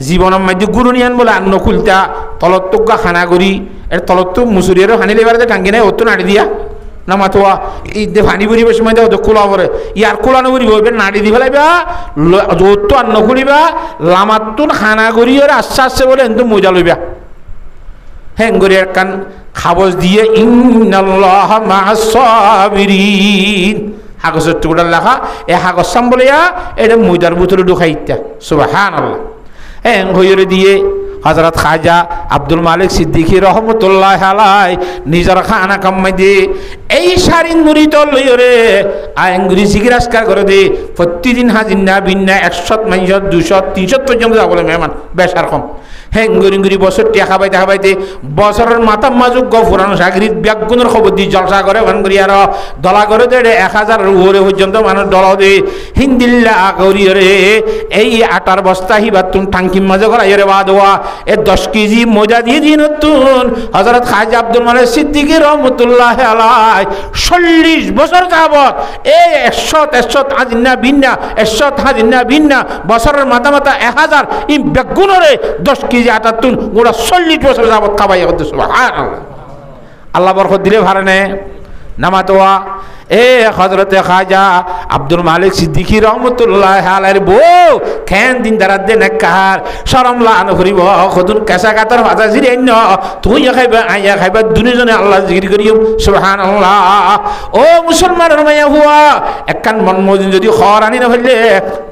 জীবনের মধ্যে গুরুনি আন বলে আন্ন খুলতা তলত তোকা খানা করি এর তলত তো মুসুরিয়ারও হানিলে এবারে টাঙ্কি নাই ওর তো নাড়ি দিয়া না মাতোয়া এই দে ভানি বুড়ি সময় দেওয়া খোলা পরে ইয়ার খোলানো বুড়ি বলবে নাড়ি দি ফেলাইবা ওর তো আন্ন খুলিবা লামাতুন খানা করি ওর আস্তে আস্তে বলে কিন্তু মজা লইবা হ্যাঁ করে একখান খাবজ দিয়ে ইন্নাল্লাহ মা'আস সাবিরিন হাগজের টুকরা লেখা এ হাগজ সাম বলিয়া এটা ময়দার ভিতরে ঢুকাইতা সুবহানাল্লাহ হ্যাঁ হইরে দিয়ে হযরত খাজা আব্দুল মালিক সিদ্দিকী রহমতুল্লাহ আলাই নিজের খানা কামাই দিয়ে এই সারিন মুড়িত লইরে আইঙ্গুরি জিজ্ঞাসা করে দে প্রতিদিন হাজিনা বিন্না 100 মানুষ 200 300 পর্যন্ত যাবলে মেহমান বেশার কম হ্যাঁ গুরি বছর টিয়া খাবাইতে বছরের মাথা মাজুক ফুরানো সাগরিত ব্যাগুনের খবর দিয়ে জলসা করে ভানগুরি আর দলা করে দে 1000 ওরে পর্যন্ত মানুষ দলা দে হিন্দিল্লা করি রে এই আটার বস্তা হিবার তুন টাঙ্কির মাঝে করা এরে বাদোয়া এ 10 কেজি মজা দিয়ে দিন নতুন হযরত খাজা আব্দুল মালিক সিদ্দিকী রহমতুল্লাহ আলাই 40 বছর যাবত এই 100 হাজিনা বিন্না 100 হাজিনা বিন্না বছরের মাথা 1000 ই ব্যাগুনরে 10 কেজি আটা তুন গোড়া 40 বছর যাবত খাবাই সুবহানাল্লাহ আল্লাহ বরকত দিলে ভারে নে নামাতোয়া এ হযরতে খাজা আব্দুল মালিক সিদ্দিকী রহমতুল্লাহ আলাইহির বউ খেন দিন দারাত দে নেকার শরম লান করিব খদুন কাসা কাতর ভাজা জিরেন তুই খাইবা আইয়া খাইবা দুনিজনে আল্লাহ জিকির করিম সুবহানাল্লাহ ও মুসলমানের মায়া হুয়া একখান মন মজিন যদি খর আনি না হইলে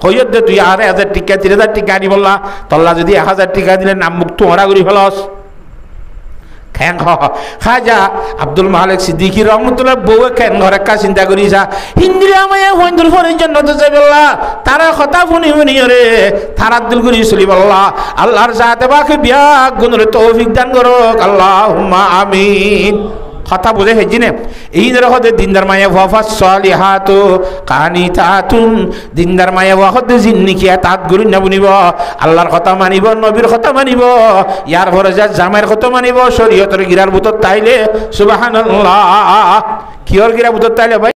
কইত দে তুই 1000 টাকা 3000 টাকা আনি বললা তল্লা যদি 1000 টাকা দিলে নাম মুখ তো ওরা করি ফেলস খেং খাজা আব্দুল মালিক সিদ্দিকী রহমতুল্লাহ বউ খেন ঘরে কা চিন্তা করিছা হিন্দিরা মায়া হইন্দুল ফরের জন্য তো যাই বললা তারা কথা শুনি রে তারা আব্দুল করি চলি বললা আল্লাহর সাথে বাকি বিয়া গুণরে তৌফিক দান করো আল্লাহুম্মা আমিন কথা বুঝে হেজিনে এই রহদে দিনদার মায়া ওয়াফাস সালিহাতু কানিতাতুন দিনদার মায়া ওয়াহদে জিন্নিকিয়া তাত গুরু না বনিব আল্লাহর কথা মানিব নবীর কথা মানিব ইয়ার ভরজা জামাইর কথা মানিব শরীয়তের গিরার ভিতর তাইলে সুবহানাল্লাহ কিয়র গিরার ভিতর তাইলে ভাই